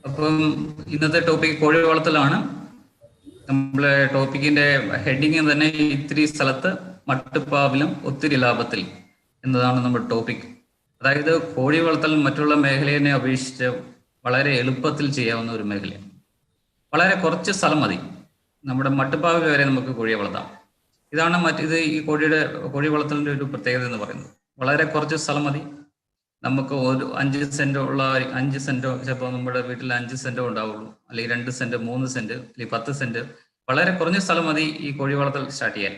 അപ്പം ഇന്നത്തെ ടോപ്പിക് കോഴി വളർത്തലാണ്. നമ്മളെ ടോപ്പിക്കിന്റെ ഹെഡിങ് തന്നെ ഇത്തിരി സ്ഥലത്ത് മട്ടുപ്പാവിലും ഒത്തിരി ലാഭത്തിൽ എന്നതാണ് നമ്മുടെ ടോപ്പിക്. അതായത് കോഴി വളർത്തൽ മറ്റുള്ള മേഖലയെ അപേക്ഷിച്ച് വളരെ എളുപ്പത്തിൽ ചെയ്യാവുന്ന ഒരു മേഖലയാണ്. വളരെ കുറച്ച് സ്ഥലം മതി, നമ്മുടെ മട്ടുപ്പാവിൽ വരെ നമുക്ക് കോഴിയെ വളർത്താം. ഇതാണ് ഈ കോഴി വളർത്തലിന്റെ ഒരു പ്രത്യേകത എന്ന് പറയുന്നത്. വളരെ കുറച്ച് സ്ഥലം മതി. നമുക്ക് ഒരു 5 സെന്റ് ഉള്ള 5 സെന്റോ, ചിലപ്പോൾ നമ്മുടെ വീട്ടിൽ 5 സെന്റോ ഉണ്ടാവുള്ളൂ, അല്ലെങ്കിൽ 2 സെന്റ്, 3 സെന്റ്, അല്ലെങ്കിൽ 10 സെന്റ്. വളരെ കുറഞ്ഞ സ്ഥലം മതി ഈ കോഴി വളർത്തൽ സ്റ്റാർട്ട് ചെയ്യാൻ.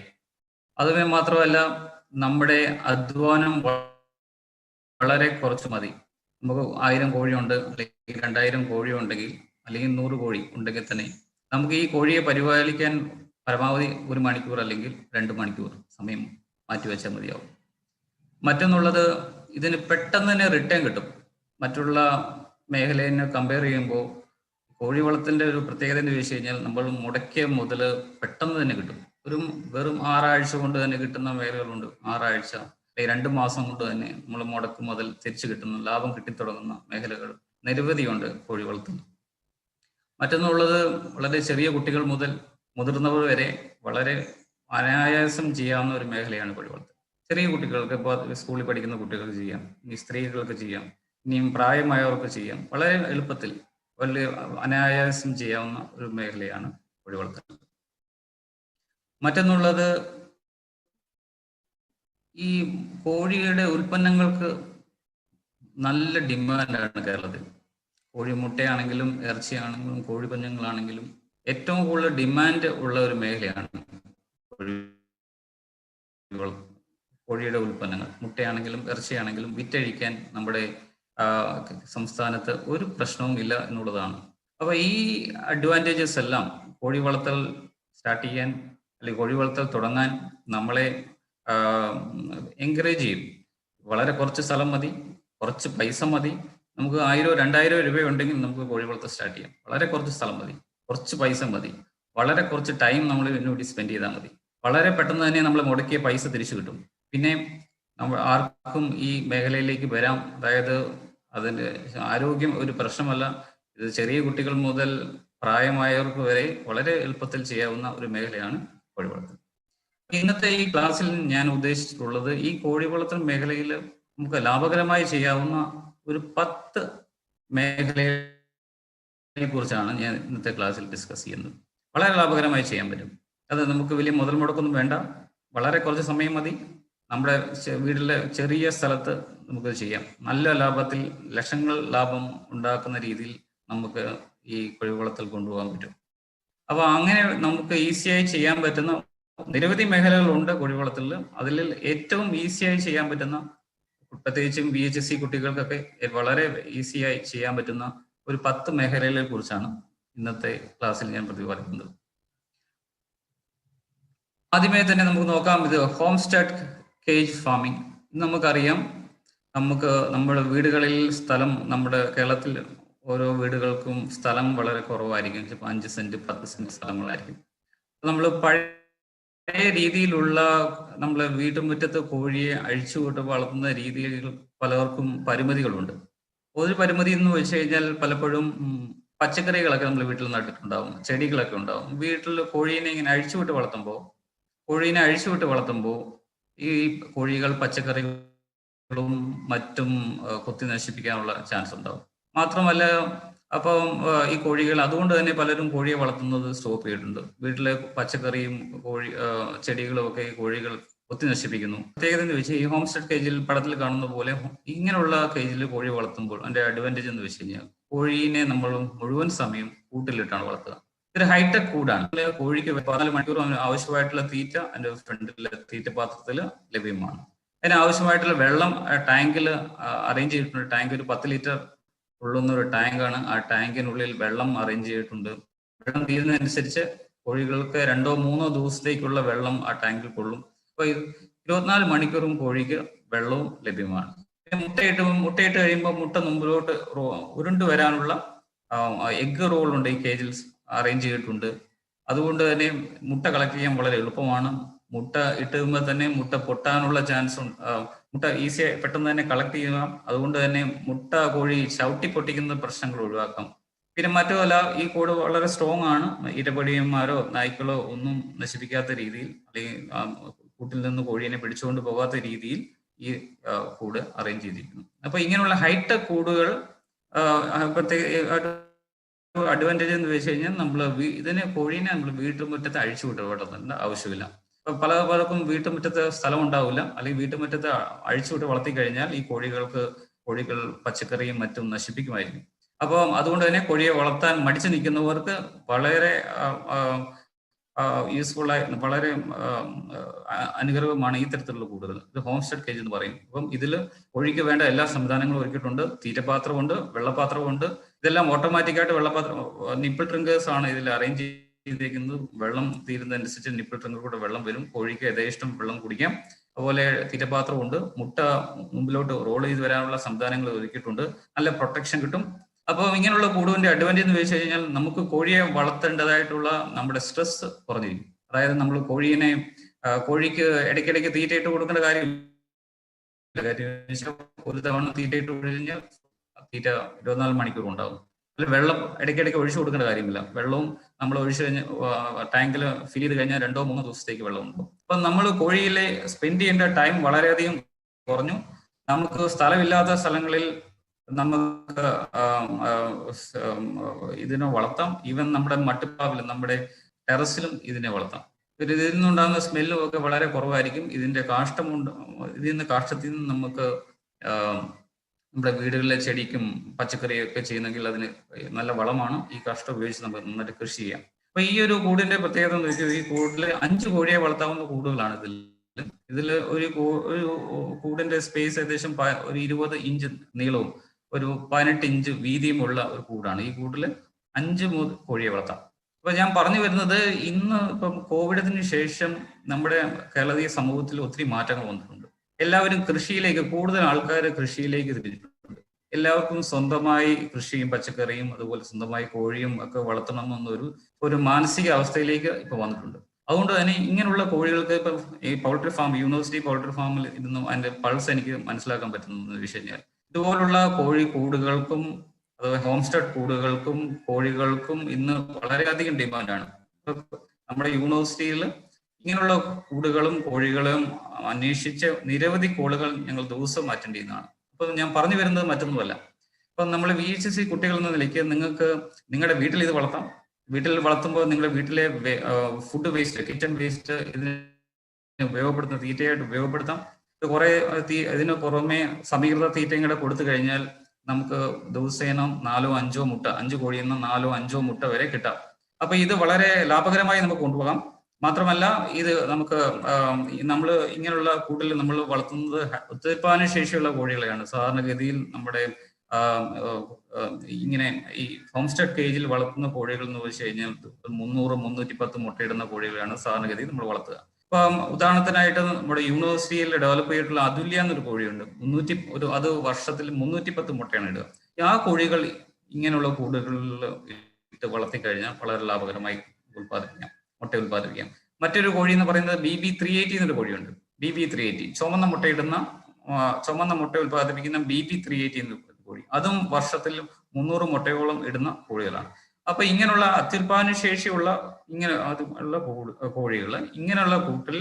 അതുമേ മാത്രമല്ല, നമ്മുടെ അധ്വാനം വളരെ കുറച്ച് മതി. നമുക്ക് 1000 കോഴിയുണ്ട്, അല്ലെങ്കിൽ 2000 കോഴി ഉണ്ടെങ്കിൽ, അല്ലെങ്കിൽ 100 കോഴി ഉണ്ടെങ്കിൽ തന്നെ നമുക്ക് ഈ കോഴിയെ പരിപാലിക്കാൻ പരമാവധി 1 മണിക്കൂർ അല്ലെങ്കിൽ 2 മണിക്കൂർ സമയം മാറ്റിവെച്ചാൽ മതിയാവും. മറ്റൊന്നുള്ളത്, ഇതിന് പെട്ടെന്ന് തന്നെ റിട്ടേൺ കിട്ടും. മറ്റുള്ള മേഖലയെ കമ്പയർ ചെയ്യുമ്പോൾ കോഴി വളർത്തലിന്റെ ഒരു പ്രത്യേകത എന്ന് ചോദിച്ചു കഴിഞ്ഞാൽ, നമ്മൾ മുടക്കിയ മുതൽ പെട്ടെന്ന് തന്നെ കിട്ടും. വെറും 6 ആഴ്ച കൊണ്ട് തന്നെ കിട്ടുന്ന മേഖലകളുണ്ട്. 6 ആഴ്ച അല്ലെങ്കിൽ 2 മാസം കൊണ്ട് തന്നെ നമ്മൾ മുടക്ക് മുതൽ തിരിച്ചു കിട്ടുന്ന, ലാഭം കിട്ടിത്തുടങ്ങുന്ന മേഖലകൾ നിരവധിയുണ്ട് കോഴി വളർത്തൽ. മറ്റൊന്നുള്ളത്, വളരെ ചെറിയ കുട്ടികൾ മുതൽ മുതിർന്നവർ വരെ വളരെ അനായാസം ചെയ്യാവുന്ന ഒരു മേഖലയാണ് കോഴി വളർത്തൽ. ചെറിയ കുട്ടികൾക്ക്, ഇപ്പോൾ സ്കൂളിൽ പഠിക്കുന്ന കുട്ടികൾക്ക് ചെയ്യാം, ഇനി സ്ത്രീകൾക്ക് ചെയ്യാം, ഇനിയും പ്രായമായവർക്ക് ചെയ്യാം. വളരെ എളുപ്പത്തിൽ വലിയ അനായാസം ചെയ്യാവുന്ന ഒരു മേഖലയാണ് കോഴി വളർത്തൽ. മറ്റൊന്നുള്ളത്, ഈ കോഴിയുടെ ഉൽപ്പന്നങ്ങൾക്ക് നല്ല ഡിമാൻഡാണ് കേരളത്തിൽ. കോഴിമുട്ടയാണെങ്കിലും ഇറച്ചിയാണെങ്കിലും കോഴിക്കുഞ്ഞുങ്ങളാണെങ്കിലും ഏറ്റവും കൂടുതൽ ഡിമാൻഡ് ഉള്ള ഒരു മേഖലയാണ് കോഴിയുടെ ഉൽപ്പന്നങ്ങൾ. മുട്ടയാണെങ്കിലും ഇറച്ചിയാണെങ്കിലും വിറ്റഴിക്കാൻ നമ്മുടെ സംസ്ഥാനത്ത് ഒരു പ്രശ്നവും ഇല്ല എന്നുള്ളതാണ്. അപ്പൊ ഈ അഡ്വാൻറ്റേജസ് എല്ലാം കോഴി വളർത്തൽ സ്റ്റാർട്ട് ചെയ്യാൻ, അല്ലെങ്കിൽ കോഴി വളർത്തൽ തുടങ്ങാൻ നമ്മളെ എൻകറേജ് ചെയ്യും. വളരെ കുറച്ച് സ്ഥലം മതി, കുറച്ച് പൈസ മതി. നമുക്ക് 1000-2000 രൂപ ഉണ്ടെങ്കിൽ നമുക്ക് കോഴി വളർത്തൽ സ്റ്റാർട്ട് ചെയ്യാം. വളരെ കുറച്ച് സ്ഥലം മതി, കുറച്ച് പൈസ മതി, വളരെ കുറച്ച് ടൈം നമ്മൾ ഇതിനു വേണ്ടി സ്പെൻഡ് ചെയ്താൽ മതി. വളരെ പെട്ടെന്ന് തന്നെ നമ്മൾ മുടക്കിയ പൈസ തിരിച്ചു കിട്ടും. പിന്നെ നമ്മൾ ആർക്കും ഈ മേഖലയിലേക്ക് വരാം. അതായത് അതിന്റെ ആരോഗ്യം ഒരു പ്രശ്നമല്ല. ഇത് ചെറിയ കുട്ടികൾ മുതൽ പ്രായമായവർക്ക് വരെ വളരെ എളുപ്പത്തിൽ ചെയ്യാവുന്ന ഒരു മേഖലയാണ് കോഴി വളർത്തൽ. ഇന്നത്തെ ഈ ക്ലാസ്സിൽ ഞാൻ ഉദ്ദേശിച്ചിട്ടുള്ളത്, ഈ കോഴി വളർത്തൽ മേഖലയിൽ നമുക്ക് ലാഭകരമായി ചെയ്യാവുന്ന ഒരു 10 മേഖലയെ കുറിച്ചാണ് ഞാൻ ഇന്നത്തെ ക്ലാസ്സിൽ ഡിസ്കസ് ചെയ്യുന്നത്. വളരെ ലാഭകരമായി ചെയ്യാൻ പറ്റും. അത് നമുക്ക് വലിയ മുതൽ മുടക്കൊന്നും വേണ്ട, വളരെ കുറച്ച് സമയം മതി. നമ്മുടെ വീട്ടിലെ ചെറിയ സ്ഥലത്ത് നമുക്ക് ചെയ്യാം. നല്ല ലാഭത്തിൽ, ലക്ഷങ്ങൾ ലാഭം ഉണ്ടാക്കുന്ന രീതിയിൽ നമുക്ക് ഈ കോഴി വളർത്തൽ കൊണ്ടുപോകാൻ പറ്റും. അപ്പൊ അങ്ങനെ നമുക്ക് ഈസിയായി ചെയ്യാൻ പറ്റുന്ന നിരവധി മേഖലകളുണ്ട് കോഴി വളർത്തലിൽ. അതിൽ ഏറ്റവും ഈസിയായി ചെയ്യാൻ പറ്റുന്ന, പ്രത്യേകിച്ചും VHSC കുട്ടികൾക്കൊക്കെ വളരെ ഈസിയായി ചെയ്യാൻ പറ്റുന്ന ഒരു 10 മേഖലകളെ കുറിച്ചാണ് ഇന്നത്തെ ക്ലാസ്സിൽ ഞാൻ പ്രതിപാദിക്കുന്നത്. ആദ്യമേ തന്നെ നമുക്ക് നോക്കാം, ഇത് ഹോം സ്റ്റഡ് കേജ് ഫാമിംഗ്. നമുക്കറിയാം, നമ്മുടെ വീടുകളിൽ സ്ഥലം, നമ്മുടെ കേരളത്തിൽ ഓരോ വീടുകൾക്കും സ്ഥലം വളരെ കുറവായിരിക്കും. ചിലപ്പോൾ 5 സെന്റ് 10 സെന്റ് സ്ഥലങ്ങളായിരിക്കും. നമ്മൾ പഴയ രീതിയിലുള്ള നമ്മളെ വീട്ടുമുറ്റത്ത് കോഴിയെ അഴിച്ചുവിട്ട് വളർത്തുന്ന രീതിയിൽ പലർക്കും പരിമിതികളുണ്ട്. ഒരു പരിമിതി എന്ന് വെച്ച് കഴിഞ്ഞാൽ, പലപ്പോഴും പച്ചക്കറികളൊക്കെ നമ്മൾ വീട്ടിൽ നട്ടിട്ടുണ്ടാവും, ചെടികളൊക്കെ ഉണ്ടാവും. വീട്ടിൽ കോഴീനെ ഇങ്ങനെ അഴിച്ചുവിട്ട് വളർത്തുമ്പോൾ ഈ കോഴികൾ പച്ചക്കറികളും മറ്റും കൊത്തി നശിപ്പിക്കാനുള്ള ചാൻസ് ഉണ്ടാവും. മാത്രമല്ല, അപ്പം ഈ കോഴികൾ, അതുകൊണ്ട് തന്നെ പലരും കോഴിയെ വളർത്തുന്നത് സ്റ്റോപ്പ് ചെയ്തിട്ടുണ്ട്. വീട്ടിലെ പച്ചക്കറിയും ചെടികളും ഒക്കെ ഈ കോഴികൾ കൊത്തി നശിപ്പിക്കുന്നു. പ്രത്യേകത എന്ന് വെച്ചാൽ, ഈ ഹോം സ്റ്റഡ് കേജിൽ പടത്തിൽ കാണുന്ന പോലെ ഇങ്ങനെയുള്ള കേജിൽ കോഴി വളർത്തുമ്പോൾ അതിന്റെ അഡ്വാൻറ്റേജ് എന്ന് വെച്ച് കഴിഞ്ഞാൽ, കോഴീനെ നമ്മൾ മുഴുവൻ സമയം കൂട്ടിലിട്ടാണ് വളർത്തുക. ഇതൊരു ഹൈടെക് കൂടാണ്. കോഴിക്ക് 14 മണിക്കൂർ ആവശ്യമായിട്ടുള്ള തീറ്റ അതിന്റെ ഫ്രണ്ടിലെ തീറ്റ പാത്രത്തിൽ ലഭ്യമാണ്. അതിന് ആവശ്യമായിട്ടുള്ള വെള്ളം ടാങ്കിൽ അറേഞ്ച് ചെയ്തിട്ടുണ്ട്. ടാങ്ക് ഒരു 10 ലിറ്റർ ഉള്ളുന്ന ഒരു ടാങ്കാണ്. ആ ടാങ്കിനുള്ളിൽ വെള്ളം അറേഞ്ച് ചെയ്തിട്ടുണ്ട്. വെള്ളം തീരുന്നതനുസരിച്ച് കോഴികൾക്ക് 2-3 ദിവസത്തേക്കുള്ള വെള്ളം ആ ടാങ്കിൽ കൊള്ളും. അപ്പൊ 24 മണിക്കൂറും കോഴിക്ക് വെള്ളവും ലഭ്യമാണ്. മുട്ടയിട്ട് കഴിയുമ്പോൾ മുട്ട മുമ്പിലോട്ട് ഉരുണ്ടു വരാനുള്ള എഗ് റോളുണ്ട്, ഈ കേജിൽ അറേഞ്ച് ചെയ്തിട്ടുണ്ട്. അതുകൊണ്ട് തന്നെ മുട്ട കളക്ട് ചെയ്യാൻ വളരെ എളുപ്പമാണ്. മുട്ട ഇട്ടുമ്പോൾ തന്നെ മുട്ട പൊട്ടാനുള്ള ചാൻസ് ഉണ്ട്. മുട്ട ഈസിയായി പെട്ടെന്ന് തന്നെ കളക്ട് ചെയ്യാം. അതുകൊണ്ട് തന്നെ മുട്ട കോഴി ചവിട്ടി പൊട്ടിക്കുന്ന പ്രശ്നങ്ങൾ ഒഴിവാക്കാം. പിന്നെ മറ്റുമല്ല, ഈ കൂട് വളരെ സ്ട്രോങ് ആണ്. ഇരപടിയന്മാരോ നായ്ക്കളോ ഒന്നും നശിപ്പിക്കാത്ത രീതിയിൽ, അല്ലെങ്കിൽ കൂട്ടിൽ നിന്ന് കോഴീനെ പിടിച്ചുകൊണ്ട് പോകാത്ത രീതിയിൽ ഈ കൂട് അറേഞ്ച് ചെയ്തിരിക്കുന്നു. അപ്പൊ ഇങ്ങനെയുള്ള ഹൈടെക് കൂടുകൾ പ്രത്യേക അഡ്വാൻറ്റേജ് എന്ന് വെച്ച് കഴിഞ്ഞാൽ നമ്മൾ കോഴീനെ നമ്മൾ വീട്ടുമുറ്റത്ത് അഴിച്ചു വിടേണ്ട ആവശ്യമില്ല. പലർക്കും വീട്ടുമുറ്റത്ത് സ്ഥലം ഉണ്ടാവില്ല, അല്ലെങ്കിൽ വീട്ടുമുറ്റത്ത് അഴിച്ചുവിട്ട് വളർത്തി കഴിഞ്ഞാൽ ഈ കോഴികൾ പച്ചക്കറിയും മറ്റും നശിപ്പിക്കുമായിരിക്കും. അപ്പോൾ അതുകൊണ്ട് തന്നെ കോഴിയെ വളർത്താൻ മടിച്ചു നിൽക്കുന്നവർക്ക് വളരെ യൂസ്ഫുൾ ആയി, വളരെ അനുഗ്രഹമാണ് ഈ തരത്തിലുള്ള കൂടുകൾ. ഇത് ഹോം സ്റ്റേ കേജ് എന്ന് പറയും. അപ്പം ഇതിൽ കോഴിക്ക് വേണ്ട എല്ലാ സംവിധാനങ്ങളും ഒരുക്കിയിട്ടുണ്ട്. തീറ്റപാത്രമുണ്ട്, വെള്ളപാത്രമുണ്ട്. ഇതെല്ലാം ഓട്ടോമാറ്റിക്കായിട്ട് വെള്ളപാത്രം, നിപ്പിൾ ട്രിങ്കേഴ്സ് ആണ് ഇതിൽ അറേഞ്ച് ചെയ്തിരിക്കുന്നത്. വെള്ളം തീരുന്നതനുസരിച്ച് നിപ്പിൾ ട്രിങ്കർ കൂടെ വെള്ളം വരും. കോഴിക്ക് യഥേഷ്ടം വെള്ളം കുടിക്കാം. അതുപോലെ തീറ്റപാത്രമുണ്ട്. മുട്ട മുമ്പിലോട്ട് റോൾ ചെയ്ത് വരാനുള്ള സംവിധാനങ്ങൾ ഒരുക്കിയിട്ടുണ്ട്. നല്ല പ്രൊട്ടക്ഷൻ കിട്ടും. അപ്പോൾ ഇങ്ങനെയുള്ള കൂടുവിന്റെ അഡ്വാൻറ്റേജ് എന്ന് വെച്ച് കഴിഞ്ഞാൽ നമുക്ക് കോഴിയെ വളർത്തേണ്ടതായിട്ടുള്ള നമ്മുടെ സ്ട്രെസ് കുറഞ്ഞിരിക്കും. അതായത് നമ്മൾ കോഴിക്ക് ഇടയ്ക്കിടയ്ക്ക് തീറ്റയിട്ട് കൊടുക്കേണ്ട കാര്യമില്ല. ഒരു തവണ തീറ്റയിട്ട് കഴിഞ്ഞാൽ തീറ്റ 24 മണിക്കൂർ ഉണ്ടാകും. അതിൽ വെള്ളം ഇടയ്ക്കിടയ്ക്ക് ഒഴിച്ചു കൊടുക്കേണ്ട കാര്യമില്ല. വെള്ളവും നമ്മൾ ഒഴിച്ചു കഴിഞ്ഞ് ടാങ്കിൽ ഫിൽ ചെയ്ത് കഴിഞ്ഞാൽ 2-3 ദിവസത്തേക്ക് വെള്ളം ഉണ്ടാവും. അപ്പൊ നമ്മൾ കോഴിയിലെ സ്പെൻഡ് ചെയ്യേണ്ട ടൈം വളരെയധികം കുറഞ്ഞു. നമുക്ക് സ്ഥലമില്ലാത്ത സ്ഥലങ്ങളിൽ നമുക്ക് ഇതിനെ വളർത്താം. ഈവൻ നമ്മുടെ മട്ടുപ്പാവിലും നമ്മുടെ ടെറസിലും ഇതിനെ വളർത്താം. ഇതിൽ നിന്നുണ്ടാകുന്ന സ്മെല്ലും ഒക്കെ വളരെ കുറവായിരിക്കും. ഇതിന്റെ കാഷ്ടത്തിൽ നിന്ന് നമുക്ക് നമ്മുടെ വീടുകളിലെ ചെടിക്കും പച്ചക്കറിയൊക്കെ ചെയ്യുന്നെങ്കിൽ അതിന് നല്ല വളമാണ്. ഈ കാഷ്ടം ഉപയോഗിച്ച് നമുക്ക് നന്നായിട്ട് കൃഷി ചെയ്യാം. അപ്പൊ ഈ ഒരു കൂടിന്റെ പ്രത്യേകത എന്ന് വെച്ചാൽ ഈ കൂടിൽ 5 കോഴിയെ വളർത്താവുന്ന കൂടുകളാണ് ഇതിൽ ഒരു കൂടിന്റെ സ്പേസ് ഏകദേശം ഒരു 20 ഇഞ്ച് നീളവും ഒരു 18 ഇഞ്ച് വീതിയുമുള്ള ഒരു കൂടാണ്. ഈ കൂടിൽ 5 കോഴിയെ വളർത്താം. അപ്പൊ ഞാൻ പറഞ്ഞു വരുന്നത്, ഇന്ന് ഇപ്പം കോവിഡിന് ശേഷം നമ്മുടെ കേരളീയ സമൂഹത്തിൽ ഒത്തിരി മാറ്റങ്ങൾ വന്നിട്ടുണ്ട്. എല്ലാവരും കൂടുതൽ ആൾക്കാർ കൃഷിയിലേക്ക് തിരിഞ്ഞിട്ടുണ്ട്. എല്ലാവർക്കും സ്വന്തമായി കൃഷിയും പച്ചക്കറിയും അതുപോലെ സ്വന്തമായി കോഴിയും ഒക്കെ വളർത്തണം എന്നൊരു മാനസിക അവസ്ഥയിലേക്ക് ഇപ്പൊ വന്നിട്ടുണ്ട്. അതുകൊണ്ട് തന്നെ ഇങ്ങനെയുള്ള കോഴികൾക്ക് ഇപ്പം ഈ പൗൾട്രി ഫാം, യൂണിവേഴ്സിറ്റി പൗൾട്രി ഫാമിൽ ഇരുന്ന് അതിന്റെ പൾസ് എനിക്ക് മനസ്സിലാക്കാൻ പറ്റുന്നത് വെച്ച് കഴിഞ്ഞാൽ, ഇതുപോലുള്ള കൂടുകൾക്കും അതുപോലെ ഹോം സ്റ്റേ കൂടുകൾക്കും കോഴികൾക്കും ഇന്ന് വളരെയധികം ഡിമാൻഡാണ്. നമ്മുടെ യൂണിവേഴ്സിറ്റിയിൽ ഇങ്ങനെയുള്ള കൂടുകളും കോഴികളും അന്വേഷിച്ച് നിരവധി കോളുകൾ ഞങ്ങൾ ദിവസം അറ്റൻഡ് ചെയ്യുന്നതാണ്. അപ്പൊ ഞാൻ പറഞ്ഞു വരുന്നത് മറ്റൊന്നുമല്ല. ഇപ്പൊ നമ്മൾ VHSC കുട്ടികൾ എന്ന നിലയ്ക്ക് നിങ്ങൾക്ക് നിങ്ങളുടെ വീട്ടിൽ ഇത് വളർത്താം. വീട്ടിൽ വളർത്തുമ്പോൾ നിങ്ങളുടെ വീട്ടിലെ ഫുഡ് വേസ്റ്റ്, കിച്ചൺ വേസ്റ്റ് ഇതിന് ഉപയോഗപ്പെടുത്തുന്ന തീറ്റയായിട്ട് ഉപയോഗപ്പെടുത്താം. കുറെ ഇതിന് പുറമെ സമീകൃത തീറ്റയും കൂടെ കൊടുത്തു കഴിഞ്ഞാൽ നമുക്ക് ദിവസേന 4-5 മുട്ട, 5 കോഴിയിൽ നിന്ന് 4-5 മുട്ട വരെ കിട്ടാം. അപ്പൊ ഇത് വളരെ ലാഭകരമായി നമുക്ക് കൊണ്ടുപോകാം. മാത്രമല്ല ഇത് നമുക്ക് നമ്മൾ ഇങ്ങനെയുള്ള കൂട്ടിൽ നമ്മൾ വളർത്തുന്നത് ഉത്പാദന ശേഷിയുള്ള കോഴികളെയാണ്. സാധാരണഗതിയിൽ നമ്മുടെ ഇങ്ങനെ ഈ ഹോം സ്റ്റേ കേജിൽ വളർത്തുന്ന കോഴികൾ എന്ന് വെച്ച് കഴിഞ്ഞാൽ 300-310 മുട്ടയിടുന്ന കോഴികളാണ് സാധാരണഗതിയിൽ നമ്മൾ വളർത്തുക. ഇപ്പം ഉദാഹരണത്തിനായിട്ട് നമ്മുടെ യൂണിവേഴ്സിറ്റിയിൽ ഡെവലപ്പ് ചെയ്തിട്ടുള്ള അതുല്യ എന്നൊരു കോഴിയുണ്ട്. അത് വർഷത്തിൽ 310 മുട്ടയാണ് ഇടുക. ആ കോഴികൾ ഇങ്ങനെയുള്ള കൂടുകളിൽ ഇട്ട് വളർത്തിക്കഴിഞ്ഞാൽ വളരെ ലാഭകരമായി മുട്ട ഉത്പാദിപ്പിക്കാം. മറ്റൊരു കോഴി എന്ന് പറയുന്നത് BB380 എന്നൊരു കോഴിയുണ്ട്. BB380 ചുമന്ന മുട്ട ഉത്പാദിപ്പിക്കുന്ന BB380 എന്ന കോഴി. അതും വർഷത്തിൽ 300 മുട്ടയോളം ഇടുന്ന കോഴികളാണ്. അപ്പൊ ഇങ്ങനെയുള്ള അത്യുൽപാദന ശേഷിയുള്ള കോഴികൾ ഇങ്ങനെയുള്ള കൂട്ടിൽ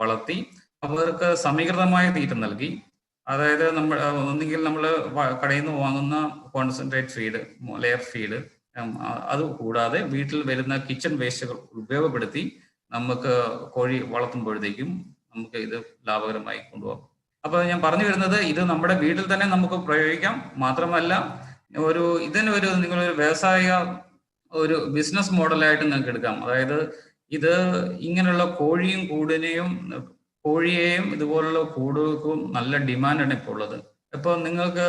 വളർത്തി അവർക്ക് സമീകൃതമായ തീറ്റ നൽകി, അതായത് ഒന്നുകിൽ നമ്മൾ കടയിൽ നിന്ന് വാങ്ങുന്ന കോൺസെൻട്രേറ്റ് ഫീഡ്, ലെയർ ഫീഡ്, അത് കൂടാതെ വീട്ടിൽ വരുന്ന കിച്ചൺ വേസ്റ്റുകൾ ഉപയോഗപ്പെടുത്തി നമുക്ക് കോഴി വളർത്തുമ്പോഴത്തേക്കും നമുക്ക് ഇത് ലാഭകരമായി കൊണ്ടുപോകാം. അപ്പൊ ഞാൻ പറഞ്ഞു വരുന്നത്, ഇത് നമ്മുടെ വീട്ടിൽ തന്നെ നമുക്ക് പ്രയോഗിക്കാം. മാത്രമല്ല നിങ്ങളൊരു വ്യവസായ ബിസിനസ് മോഡലായിട്ട് നിങ്ങൾക്ക് എടുക്കാം. അതായത് ഇത് ഇങ്ങനെയുള്ള കോഴിയെയും ഇതുപോലുള്ള കൂടുകൾക്കും നല്ല ഡിമാൻഡാണ് ഇപ്പോൾ ഉള്ളത്. ഇപ്പോൾ നിങ്ങൾക്ക്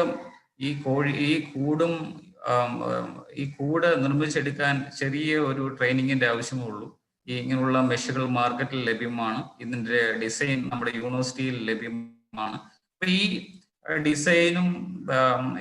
ഈ കൂട് നിർമ്മിച്ചെടുക്കാൻ ചെറിയ ഒരു ട്രെയിനിങ്ങിന്റെ ആവശ്യമേ ഉള്ളൂ. ഇങ്ങനെയുള്ള മെഷുകൾ മാർക്കറ്റിൽ ലഭ്യമാണ്. ഇതിന്റെ ഡിസൈൻ നമ്മുടെ യൂണിവേഴ്സിറ്റിയിൽ ലഭ്യമാണ്. അപ്പൊ ഈ ഡിസൈനും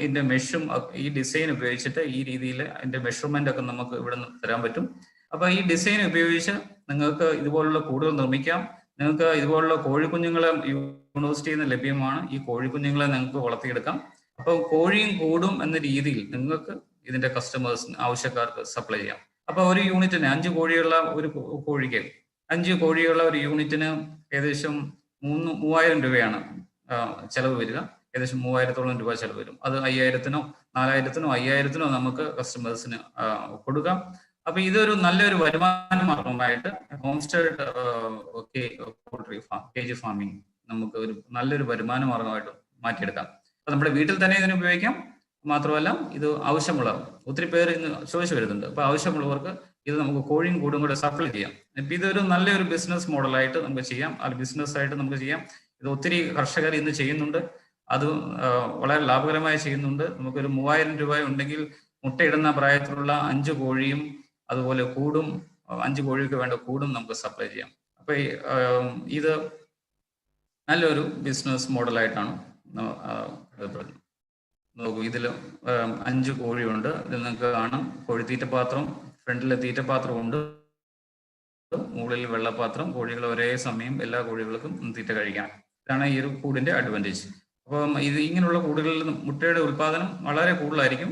ഇതിന്റെ മെഷും, ഈ ഡിസൈൻ ഉപയോഗിച്ചിട്ട് ഈ രീതിയിൽ അതിന്റെ മെഷർമെന്റ് ഒക്കെ നമുക്ക് ഇവിടെ നിന്ന് തരാൻ പറ്റും. അപ്പൊ ഈ ഡിസൈൻ ഉപയോഗിച്ച് നിങ്ങൾക്ക് ഇതുപോലുള്ള കൂടുകൾ നിർമ്മിക്കാം. നിങ്ങൾക്ക് ഇതുപോലുള്ള കോഴിക്കുഞ്ഞുങ്ങളെ യൂണിവേഴ്സിറ്റിയിൽ നിന്ന് ലഭ്യമാണ്. ഈ കോഴിക്കുഞ്ഞുങ്ങളെ നിങ്ങൾക്ക് വളർത്തിയെടുക്കാം. അപ്പൊ കോഴിയും കൂടും എന്ന രീതിയിൽ നിങ്ങൾക്ക് ഇതിന്റെ കസ്റ്റമേഴ്സിന് ആവശ്യക്കാർക്ക് സപ്ലൈ ചെയ്യാം. അപ്പൊ ഒരു യൂണിറ്റിന് 5 കോഴിയുള്ള ഒരു കോഴിക്ക് 5 കോഴിയുള്ള ഒരു യൂണിറ്റിന് ഏകദേശം 3000 രൂപയാണ് ചെലവ് വരിക. ഏകദേശം 3000-ഓളം രൂപ ചെലവ് വരും. അത് 5000-നോ 4000-നോ 5000-നോ നമുക്ക് കസ്റ്റമേഴ്സിന് കൊടുക്കാം. അപ്പൊ ഇതൊരു നല്ലൊരു വരുമാന മാർഗമായിട്ട് homestead poultry cage farming നമുക്ക് ഒരു നല്ലൊരു വരുമാന മാർഗമായിട്ട് മാറ്റിയെടുക്കാം. അപ്പൊ നമ്മുടെ വീട്ടിൽ തന്നെ ഇതിന് ഉപയോഗിക്കാം. മാത്രമല്ല ഇത് ആവശ്യമുള്ള ഒത്തിരി പേര് ഇന്ന് ചോദിച്ചു വരുന്നുണ്ട്. അപ്പൊ ആവശ്യമുള്ളവർക്ക് ഇത് നമുക്ക് കോഴിയും കൂടും കൂടെ സപ്ലൈ ചെയ്യാം. ഇപ്പൊ ഇതൊരു നല്ലൊരു ബിസിനസ് മോഡലായിട്ട് നമുക്ക് ചെയ്യാം, അത് ബിസിനസ് ആയിട്ട് നമുക്ക് ചെയ്യാം. ഇത് ഒത്തിരി കർഷകർ ഇന്ന് ചെയ്യുന്നുണ്ട്. അത് വളരെ ലാഭകരമായി ചെയ്യുന്നുണ്ട്. നമുക്കൊരു 3000 രൂപ ഉണ്ടെങ്കിൽ മുട്ടയിടുന്ന പ്രായത്തിലുള്ള 5 കോഴിയും അതുപോലെ കൂടും, 5 കോഴിക്ക് വേണ്ട കൂടും നമുക്ക് സപ്ലൈ ചെയ്യാം. അപ്പൊ ഇത് നല്ലൊരു ബിസിനസ് മോഡലായിട്ടാണ് കരുതപ്പെടുന്നത്. നോക്കൂ, ഇതിൽ 5 കോഴിയുണ്ട്. ഇതിൽ നിങ്ങൾക്ക് കാണാം കോഴിത്തീറ്റപാത്രം, ഫ്രണ്ടിലെ തീറ്റപാത്രമുണ്ട്, മുകളിൽ വെള്ളപ്പാത്രം. കോഴികൾ ഒരേ സമയം എല്ലാ കോഴികൾക്കും തീറ്റ കഴിക്കാം. ഇതാണ് ഈ ഒരു കൂടിന്റെ അഡ്വാൻറ്റേജ്. അപ്പം ഇത് ഇങ്ങനെയുള്ള കൂടുകളിൽ മുട്ടയുടെ ഉൽപാദനം വളരെ കൂടുതലായിരിക്കും.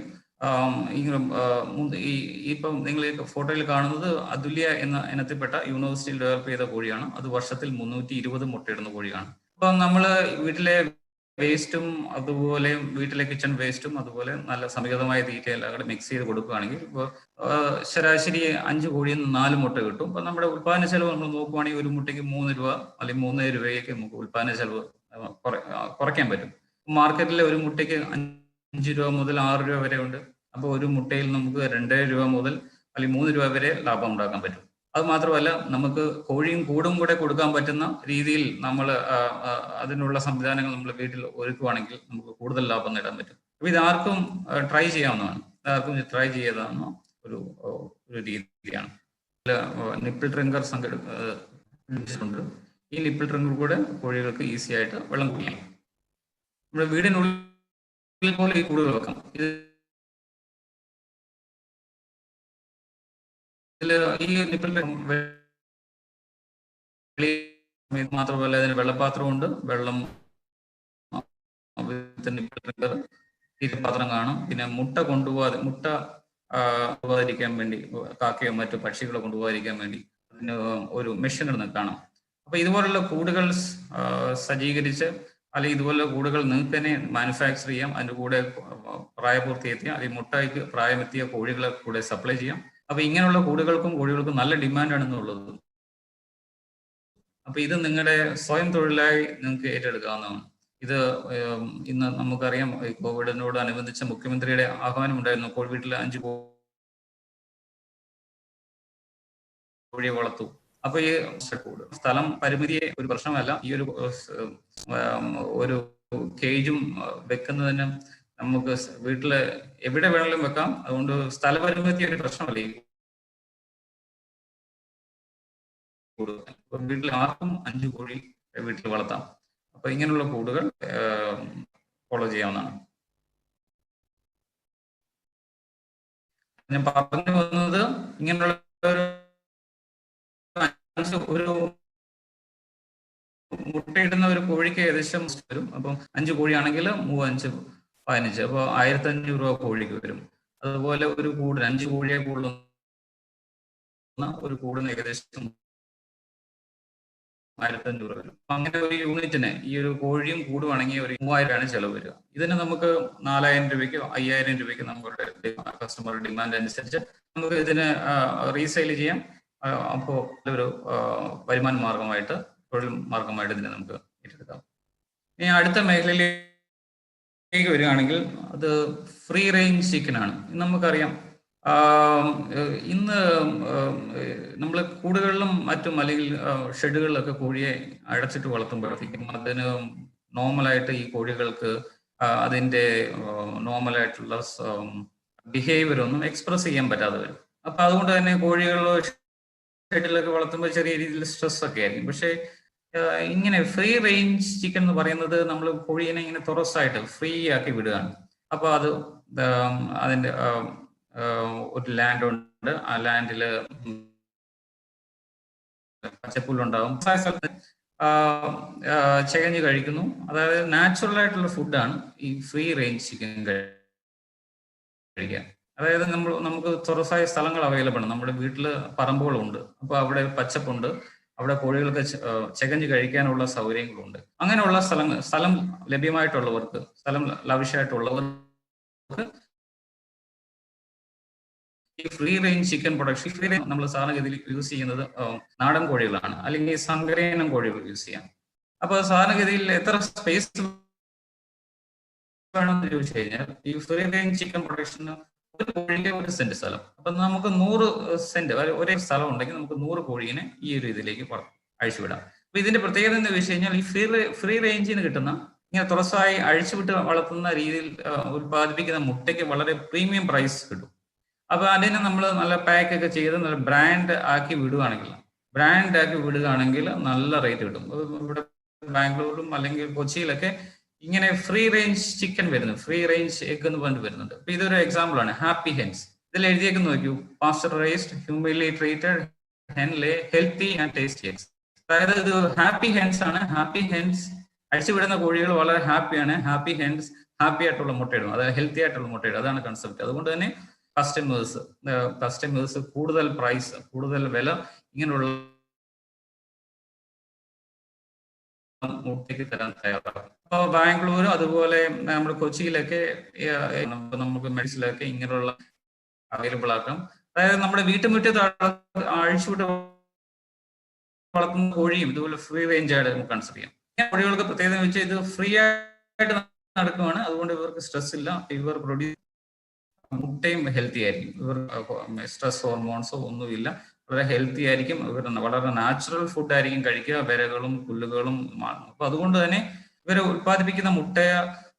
ഇപ്പം നിങ്ങൾ ഫോട്ടോയിൽ കാണുന്നത് അതുല്യ എന്ന ഇനത്തിൽപ്പെട്ട യൂണിവേഴ്സിറ്റിയിൽ ഡെവലപ്പ് ചെയ്ത കോഴിയാണ്. അത് വർഷത്തിൽ 320 മുട്ടയിടുന്ന കോഴിയാണ്. അപ്പം നമ്മള് വീട്ടിലെ വേസ്റ്റും അതുപോലെ വീട്ടിലെ കിച്ചൺ വേസ്റ്റും അതുപോലെ നല്ല സമീകൃതമായ തീറ്റയെല്ലാം കൂടെ മിക്സ് ചെയ്ത് കൊടുക്കുകയാണെങ്കിൽ ഇപ്പോൾ ശരാശരി 5 കോഴിയിൽ നിന്ന് 4 മുട്ട കിട്ടും. അപ്പൊ നമ്മുടെ ഉൽപ്പാദന ചെലവ് നമ്മൾ നോക്കുവാണെങ്കിൽ ഒരു മുട്ടയ്ക്ക് 3 രൂപ അല്ലെങ്കിൽ 3 രൂപയ്ക്ക് നമുക്ക് ഉൽപ്പാദന ചെലവ് കുറയ്ക്കാൻ പറ്റും. മാർക്കറ്റിലെ ഒരു മുട്ടയ്ക്ക് 5 രൂപ മുതൽ 6 രൂപ വരെ ഉണ്ട്. അപ്പോൾ ഒരു മുട്ടയിൽ നമുക്ക് 2 രൂപ മുതൽ അല്ലെങ്കിൽ 3 രൂപ വരെ ലാഭം ഉണ്ടാക്കാൻ പറ്റും. അത് മാത്രമല്ല, നമുക്ക് കോഴിയും കൂടും കൂടെ കൊടുക്കാൻ പറ്റുന്ന രീതിയിൽ നമ്മൾ അതിനുള്ള സംവിധാനങ്ങൾ നമ്മൾ വീട്ടിൽ ഒരുക്കുവാണെങ്കിൽ നമുക്ക് കൂടുതൽ ലാഭം നേടാൻ പറ്റും. അപ്പൊ ഇതാർക്കും ട്രൈ ചെയ്യാവുന്നതാണ്, ഇതാർക്കും ട്രൈ ചെയ്താവുന്ന ഒരു രീതിയാണ്. നിപ്പിൾ ഡ്രിങ്കർ സംഘടിപ്പിച്ചിട്ടുണ്ട്. ഈ നിപ്പിൾ ഡ്രിങ്കർ കൂടെ കോഴികൾക്ക് ഈസി ആയിട്ട് വെള്ളം കുടിക്കാം. നമ്മുടെ വീടിനുള്ളിൽ പോലെ ഈ കൂടുകൾ വെക്കാം. ഈ നിപ്പിൾ മാത്രമല്ല അതിന് വെള്ളപ്പാത്രമുണ്ട്. വെള്ളം പാത്രം കാണും. പിന്നെ മുട്ട കൊണ്ടുപോകാതിരിക്കാൻ വേണ്ടി, കാക്കയോ മറ്റു പക്ഷികളോ കൊണ്ടുപോകാതിരിക്കാൻ വേണ്ടി അതിന് ഒരു മെഷീൻ കാണാം. അപ്പൊ ഇതുപോലുള്ള കൂടുകൾ സജ്ജീകരിച്ച് അല്ലെങ്കിൽ ഇതുപോലുള്ള കൂടുകൾ നിങ്ങൾക്ക് തന്നെ മാനുഫാക്ചർ ചെയ്യാം. അതിന്റെ കൂടെ പ്രായപൂർത്തിയെത്തിയ അല്ലെങ്കിൽ മുട്ടയ്ക്ക് പ്രായമെത്തിയ കോഴികളെ കൂടെ സപ്ലൈ ചെയ്യാം. അപ്പൊ ഇങ്ങനെയുള്ള കോഴികൾക്കും നല്ല ഡിമാൻഡാണെന്നുള്ളത്. അപ്പൊ ഇത് നിങ്ങളുടെ സ്വയം തൊഴിലായി നിങ്ങൾക്ക് ഏറ്റെടുക്കാവുന്നതാണ്. ഇത് ഇന്ന് നമുക്കറിയാം, കോവിഡിനോടനുബന്ധിച്ച് മുഖ്യമന്ത്രിയുടെ ആഹ്വാനം ഉണ്ടായിരുന്നു, വീട്ടിൽ 5 കോഴിയെ വളർത്തു. അപ്പൊ ഈ സ്ഥലം പരിമിതിയെ ഒരു പ്രശ്നമല്ല. ഈ ഒരു കേജും വെക്കുന്നതിന് നമുക്ക് വീട്ടില് എവിടെ വേണമെങ്കിലും വെക്കാം. അതുകൊണ്ട് സ്ഥലപരിമിതി ഒരു പ്രശ്നമല്ല. വീട്ടിൽ ആർക്കും 5 കോഴി വീട്ടിൽ വളർത്താം. അപ്പൊ ഇങ്ങനെയുള്ള കൂടുകൾ ഫോളോ ചെയ്യാവുന്നതാണ്. ഞാൻ പറഞ്ഞു വന്നത്, ഇങ്ങനെയുള്ള ഒരു മുട്ടയിടുന്ന ഒരു കോഴിക്ക് ഏകദേശം വരും. അപ്പം 5 കോഴിയാണെങ്കിൽ 3-5 15, അപ്പോൾ 1500 രൂപ കോഴിക്ക് വരും. അതുപോലെ ഒരു കൂട് 5 കോഴിയെ കൂടുന്ന ഒരു കൂടിന് ഏകദേശം 1500 രൂപ വരും. അങ്ങനെ ഒരു യൂണിറ്റിന് ഈ ഒരു കോഴിയും കൂടുവാണെങ്കിൽ ഒരു 3000 ചെലവ് വരിക. ഇതിന് നമുക്ക് 4000 രൂപയ്ക്കോ 5000 രൂപയ്ക്ക് നമ്മുടെ കസ്റ്റമർ ഡിമാൻഡ് അനുസരിച്ച് നമുക്ക് ഇതിന് റീസെയിൽ ചെയ്യാം. അപ്പോൾ ഒരു വരുമാന മാർഗമായിട്ട്, തൊഴിൽ മാർഗമായിട്ട് ഇതിനെ നമുക്ക് ഏറ്റെടുക്കാം. ഇനി അടുത്ത മേഖലയിലേക്ക് വരികയാണെങ്കിൽ അത് ഫ്രീ റേഞ്ച് ചിക്കനാണ്. നമുക്കറിയാം, ഇന്ന് നമ്മൾ കൂടുകളിലും മറ്റും അല്ലെങ്കിൽ ഷെഡുകളിലൊക്കെ കോഴിയെ അടച്ചിട്ട് വളർത്തുമ്പോഴത്തേക്കും അതിന് നോർമലായിട്ട് ഈ കോഴികൾക്ക് അതിൻ്റെ നോർമലായിട്ടുള്ള ബിഹേവിയർ ഒന്നും എക്സ്പ്രസ് ചെയ്യാൻ പറ്റാതെ വരും. അപ്പൊ അതുകൊണ്ട് തന്നെ കോഴികൾ ഷെഡിലൊക്കെ വളർത്തുമ്പോൾ ചെറിയ രീതിയിൽ സ്ട്രെസ് ഒക്കെ ആയിരിക്കും. പക്ഷേ ഇങ്ങനെ ഫ്രീ റേഞ്ച് ചിക്കൻ എന്ന് പറയുന്നത് നമ്മൾ കോഴീനെ ഇങ്ങനെ തുറസായിട്ട് ഫ്രീ ആക്കി വിടുകയാണ്. അപ്പൊ അത് അതിൻ്റെ ഒരു ലാൻഡ് ഉണ്ട്. ആ ലാൻഡിൽ പച്ചപ്പുല്ലുണ്ടാവും. സ്ഥലത്ത് ചകഞ്ഞ് കഴിക്കുന്നു. അതായത് നാച്ചുറൽ ആയിട്ടുള്ള ഫുഡാണ് ഈ ഫ്രീ റേഞ്ച് ചിക്കൻ കഴിക്കുക. അതായത് നമുക്ക് തുറസായ സ്ഥലങ്ങൾ അവൈലബിൾ ആണ്. നമ്മുടെ വീട്ടിൽ പറമ്പുകളുണ്ട്, അപ്പൊ അവിടെ പച്ചപ്പുണ്ട്, അവിടെ കോഴികൾക്ക് ചെകഞ്ഞ് കഴിക്കാനുള്ള സൗകര്യങ്ങളുണ്ട്. അങ്ങനെയുള്ള സ്ഥലം ലഭ്യമായിട്ടുള്ളവർക്ക്, സ്ഥലം ലാവിഷായിട്ടുള്ളവർക്ക് ഈ free range chicken production, free range നമ്മൾ സാധാരണഗതിയിൽ യൂസ് ചെയ്യുന്നത് നാടൻ കോഴികളാണ്, അല്ലെങ്കിൽ സങ്കരയിനം കോഴികൾ യൂസ് ചെയ്യാം. അപ്പൊ സാധാരണഗതിയിൽ എത്ര സ്പേസ് വേണമെന്ന് ചോദിച്ചു കഴിഞ്ഞാൽ, ഈ ഫ്രീ റേഞ്ച് ചിക്കൻ പ്രൊഡക്ഷന് ഒരു കോഴിക്ക് 1 സെന്റ് സ്ഥലം. അപ്പൊ നമുക്ക് 100 സെന്റ് ഒരേ സ്ഥലം ഉണ്ടെങ്കിൽ നമുക്ക് 100 കോഴീനെ ഈ ഒരു ഇതിലേക്ക് അഴിച്ചുവിടാം. അപ്പൊ ഇതിന്റെ പ്രത്യേകത എന്ന് വെച്ച് കഴിഞ്ഞാൽ, ഈ ഫ്രീ റേഞ്ചിന് കിട്ടുന്ന ഇങ്ങനെ തുറസായി അഴിച്ചുവിട്ട് വളർത്തുന്ന രീതിയിൽ ഉത്പാദിപ്പിക്കുന്ന മുട്ടയ്ക്ക് വളരെ പ്രീമിയം പ്രൈസ് കിട്ടും. അപ്പൊ അതിനെ നമ്മൾ നല്ല പാക്ക് ഒക്കെ ചെയ്ത് നല്ല ബ്രാൻഡ് ആക്കി വിടുകയാണെങ്കിൽ നല്ല റേറ്റ് കിട്ടും. ഇവിടെ ബാംഗ്ലൂരിലും അല്ലെങ്കിൽ കൊച്ചിയിലൊക്കെ ഇങ്ങനെ ഫ്രീ റേഞ്ച് ചിക്കൻ വരുന്നു, ഫ്രീ റേഞ്ച് എഗ് എന്ന് പറഞ്ഞിട്ട് വരുന്നുണ്ട്. അപ്പൊ ഇതൊരു എക്സാമ്പിൾ ആണ്. ഹാപ്പി ഹെൻസ്, ഇതിൽ എഴുതിയേക്ക് നോക്കൂ, pasteurised humanely treated hen lay healthy and tasty eggs. അതായത് ഇത് ഹാപ്പി ഹെൻസ് ആണ്. ഹാപ്പി ഹെൻസ് അഴിച്ചുവിടുന്ന കോഴികൾ വളരെ ഹാപ്പിയാണ്. ഹാപ്പി ഹെൻസ് ഹാപ്പി ആയിട്ടുള്ള മുട്ടയിടും, അതായത് ഹെൽത്തി ആയിട്ടുള്ള മുട്ടയിടും. അതാണ് കൺസെപ്റ്റ്. അതുകൊണ്ട് തന്നെ കസ്റ്റമേഴ്സ് കൂടുതൽ വില ഇങ്ങനെയുള്ള മുട്ടയ്ക്ക് തരാൻ തയ്യാറാകും. അപ്പോൾ ബാംഗ്ലൂരും അതുപോലെ നമ്മുടെ കൊച്ചിയിലൊക്കെ നമുക്ക് മെഡിസിലൊക്കെ ഇങ്ങനെയുള്ള അവൈലബിൾ ആക്കാം. അതായത് നമ്മുടെ വീട്ടുമുറ്റത്ത് അഴിച്ചുവിട്ട് വളർത്തുന്ന കോഴിയും ഇതുപോലെ ഫ്രീ റേഞ്ച് ആയിട്ട് നമുക്ക് കൺസിഡർ ചെയ്യാം. കോഴികൾക്ക് പ്രത്യേകത വെച്ചാൽ ഇത് ഫ്രീ ആയിട്ട് നടക്കുവാണ്, അതുകൊണ്ട് ഇവർക്ക് സ്ട്രെസ് ഇല്ല. ഇവർ പ്രൊഡ്യൂസ് മുട്ടയും ഹെൽത്തി ആയിരിക്കും. ഇവർ സ്ട്രെസ് ഹോർമോൺസോ ഒന്നുമില്ല, വളരെ ഹെൽത്തി ആയിരിക്കും. ഇവർ വളരെ നാച്ചുറൽ ഫുഡ് ആയിരിക്കും കഴിക്കുക, വിരകളും പുല്ലുകളും. അപ്പൊ അതുകൊണ്ട് തന്നെ ഇവർ ഉത്പാദിപ്പിക്കുന്ന മുട്ട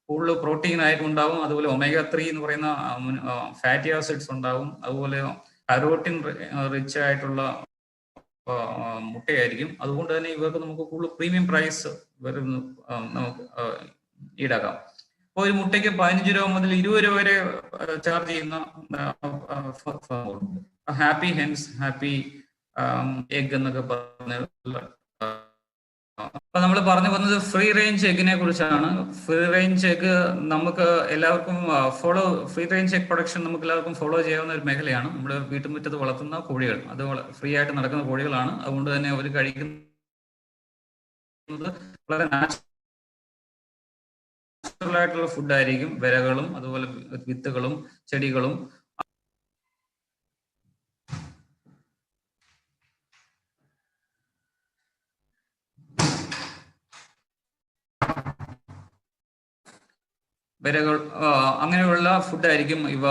കൂടുതൽ പ്രോട്ടീൻ ആയിട്ട് ഉണ്ടാവും. അതുപോലെ ഒമേഗ 3 എന്ന് പറയുന്ന ഫാറ്റി ആസിഡ്സ് ഉണ്ടാവും. അതുപോലെ കരോട്ടിൻ റിച്ച് ആയിട്ടുള്ള മുട്ടയായിരിക്കും. അതുകൊണ്ട് തന്നെ ഇവർക്ക് നമുക്ക് കൂടുതൽ പ്രീമിയം പ്രൈസ് നമുക്ക് ഈടാക്കാം. അപ്പോൾ ഒരു മുട്ടയ്ക്ക് 15 രൂപ മുതൽ 20 രൂപ വരെ ചാർജ് ചെയ്യുന്ന ഹാപ്പി ഹെൻസ്, ഹാപ്പി എഗ് എന്നൊക്കെ പറഞ്ഞ. അപ്പൊ നമ്മൾ പറഞ്ഞു വന്നത് ഫ്രീ റേഞ്ച് എഗിനെ കുറിച്ചാണ്. ഫ്രീ റേഞ്ച് എഗ് നമുക്ക് എല്ലാവർക്കും ഫ്രീ റേഞ്ച് എഗ് പ്രൊഡക്ഷൻ നമുക്ക് എല്ലാവർക്കും ഫോളോ ചെയ്യാവുന്ന ഒരു മേഖലയാണ്. നമ്മുടെ വീട്ടുമുറ്റത്ത് വളർത്തുന്ന കോഴികൾ, അത് ഫ്രീ ആയിട്ട് നടക്കുന്ന കോഴികളാണ്. അതുകൊണ്ട് തന്നെ അവർ കഴിക്കുന്നത് വളരെ നാച്ചുറൽ ആയിട്ടുള്ള ഫുഡായിരിക്കും. വിരകളും അതുപോലെ വിത്തുകളും ചെടികളും. വിരകൾ അങ്ങനെയുള്ള ഫുഡായിരിക്കും ഇവ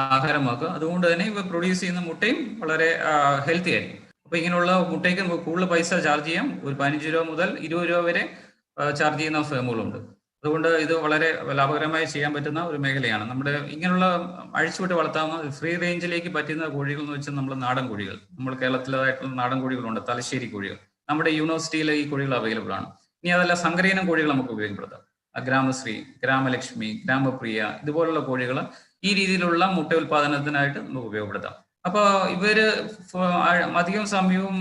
ആഹാരമാക്കുക. അതുകൊണ്ട് തന്നെ ഇവ പ്രൊഡ്യൂസ് ചെയ്യുന്ന മുട്ടയും വളരെ ഹെൽത്തി ആയിരിക്കും. അപ്പൊ ഇങ്ങനെയുള്ള മുട്ടയ്ക്ക് നമുക്ക് കൂടുതൽ പൈസ ചാർജ് ചെയ്യാം. ഒരു 15 രൂപ മുതൽ 20 രൂപ വരെ ചാർജ് ചെയ്യുന്ന ഫേമുകളുണ്ട്. അതുകൊണ്ട് ഇത് വളരെ ലാഭകരമായി ചെയ്യാൻ പറ്റുന്ന ഒരു മേഖലയാണ്. നമ്മുടെ ഇങ്ങനെയുള്ള അഴിച്ചുവിട്ട് വളർത്താവുന്ന ഫ്രീ റേഞ്ചിലേക്ക് പറ്റുന്ന കോഴികൾ എന്ന് വെച്ചാൽ നമ്മൾ നാടൻ കോഴികൾ, നമ്മൾ കേരളത്തിലായിട്ടുള്ള നാടൻ കോഴികളുണ്ട്, തലശ്ശേരി കോഴികൾ. നമ്മുടെ യൂണിവേഴ്സിറ്റിയിൽ ഈ കോഴികൾ അവൈലബിൾ ആണ്. ഇനി അതല്ല, സങ്കരയിനം കോഴികൾ നമുക്ക് ഉപയോഗപ്പെടുത്താം. ഗ്രാമശ്രീ, ഗ്രാമലക്ഷ്മി, ഗ്രാമപ്രിയ ഇതുപോലുള്ള കോഴികൾ ഈ രീതിയിലുള്ള മുട്ട ഉൽപാദനത്തിനായിട്ട് നമുക്ക് ഉപയോഗപ്പെടുത്താം. അപ്പൊ ഇവര് അധികം സമയവും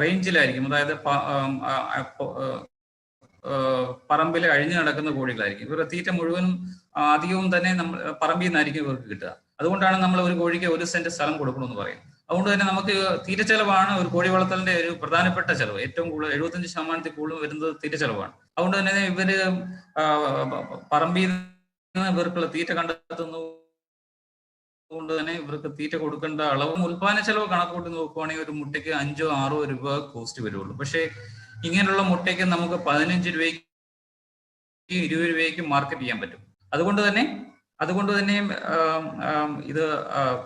റേഞ്ചിലായിരിക്കും, അതായത് പറമ്പിൽ അഴിഞ്ഞു നടക്കുന്ന കോഴികളായിരിക്കും. ഇവരുടെ തീറ്റ മുഴുവനും അധികവും തന്നെ നമ്മൾ പറമ്പിൽ നിന്നായിരിക്കും ഇവർക്ക് കിട്ടുക. അതുകൊണ്ടാണ് നമ്മൾ ഒരു കോഴിക്ക് 1 സെന്റ് സ്ഥലം കൊടുക്കണമെന്ന് പറയും. അതുകൊണ്ട് തന്നെ നമുക്ക് തീറ്റ ചെലവാണ് ഒരു കോഴി വളർത്തലിന്റെ ഒരു പ്രധാനപ്പെട്ട ചെലവ്. ഏറ്റവും കൂടുതൽ 75% കൂടുതൽ വരുന്നത് തീറ്റ ചെലവാണ്. അതുകൊണ്ട് തന്നെ ഇവര് പറമ്പിൽ നിന്ന് ഇവർക്കുള്ള തീറ്റ കണ്ടെത്തുന്നു. കൊണ്ട് തന്നെ ഇവർക്ക് തീറ്റ കൊടുക്കേണ്ട അളവും ഉൽപാദന ചെലവ് കണക്കൂട്ടി നോക്കുവാണെങ്കിൽ ഒരു മുട്ടയ്ക്ക് 5-6 രൂപ കോസ്റ്റ് വരുള്ളൂ. പക്ഷേ ഇങ്ങനെയുള്ള മുട്ടയ്ക്ക് നമുക്ക് 15 രൂപയ്ക്ക് 20 രൂപയ്ക്ക് മാർക്കറ്റ് ചെയ്യാൻ പറ്റും. അതുകൊണ്ട് തന്നെ ഇത്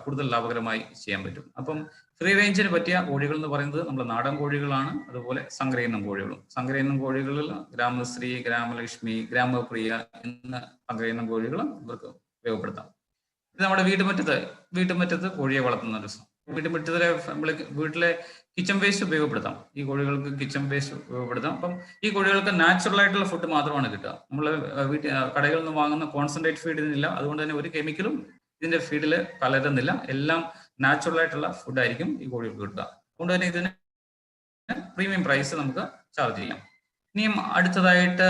കൂടുതൽ ലാഭകരമായി ചെയ്യാൻ പറ്റും. അപ്പം ഫ്രീ റേഞ്ചിന് പറ്റിയ കോഴികൾ എന്ന് പറയുന്നത് നമ്മുടെ നാടൻ കോഴികളാണ്. അതുപോലെ സങ്കരയിനം കോഴികളും. സങ്കരയിനം കോഴികളിൽ ഗ്രാമശ്രീ, ഗ്രാമലക്ഷ്മി, ഗ്രാമപ്രിയ എന്ന സങ്കരയിനം കോഴികൾ ഇവർക്ക് ഉപയോഗപ്പെടുത്താം. ഇത് നമ്മുടെ വീട്ടുമുറ്റത്ത് കോഴിയെ വളർത്തുന്ന ഒരു വീട്ടിലെ കിച്ചൺ വേസ്റ്റ് ഉപയോഗപ്പെടുത്താം. ഈ കോഴികൾക്ക് കിച്ചൺ വേസ്റ്റ് ഉപയോഗപ്പെടുത്താം. അപ്പം ഈ കോഴികൾക്ക് നാച്ചുറൽ ആയിട്ടുള്ള ഫുഡ് മാത്രമാണ് കിട്ടുക. നമ്മൾ കടകളിൽ നിന്ന് വാങ്ങുന്ന കോൺസെൻട്രേറ്റ് ഫീഡ് ഇതിനില്ല. അതുകൊണ്ട് തന്നെ ഒരു കെമിക്കലും ഇതിന്റെ ഫീഡിൽ കലരുന്നില്ല. എല്ലാം നാച്ചുറൽ ആയിട്ടുള്ള ഫുഡായിരിക്കും ഈ കോഴികൾക്ക് കിട്ടുക. അതുകൊണ്ട് തന്നെ ഇതിന് പ്രീമിയം പ്രൈസ് നമുക്ക് ചാർജ് ചെയ്യാം. ഇനിയും അടുത്തതായിട്ട്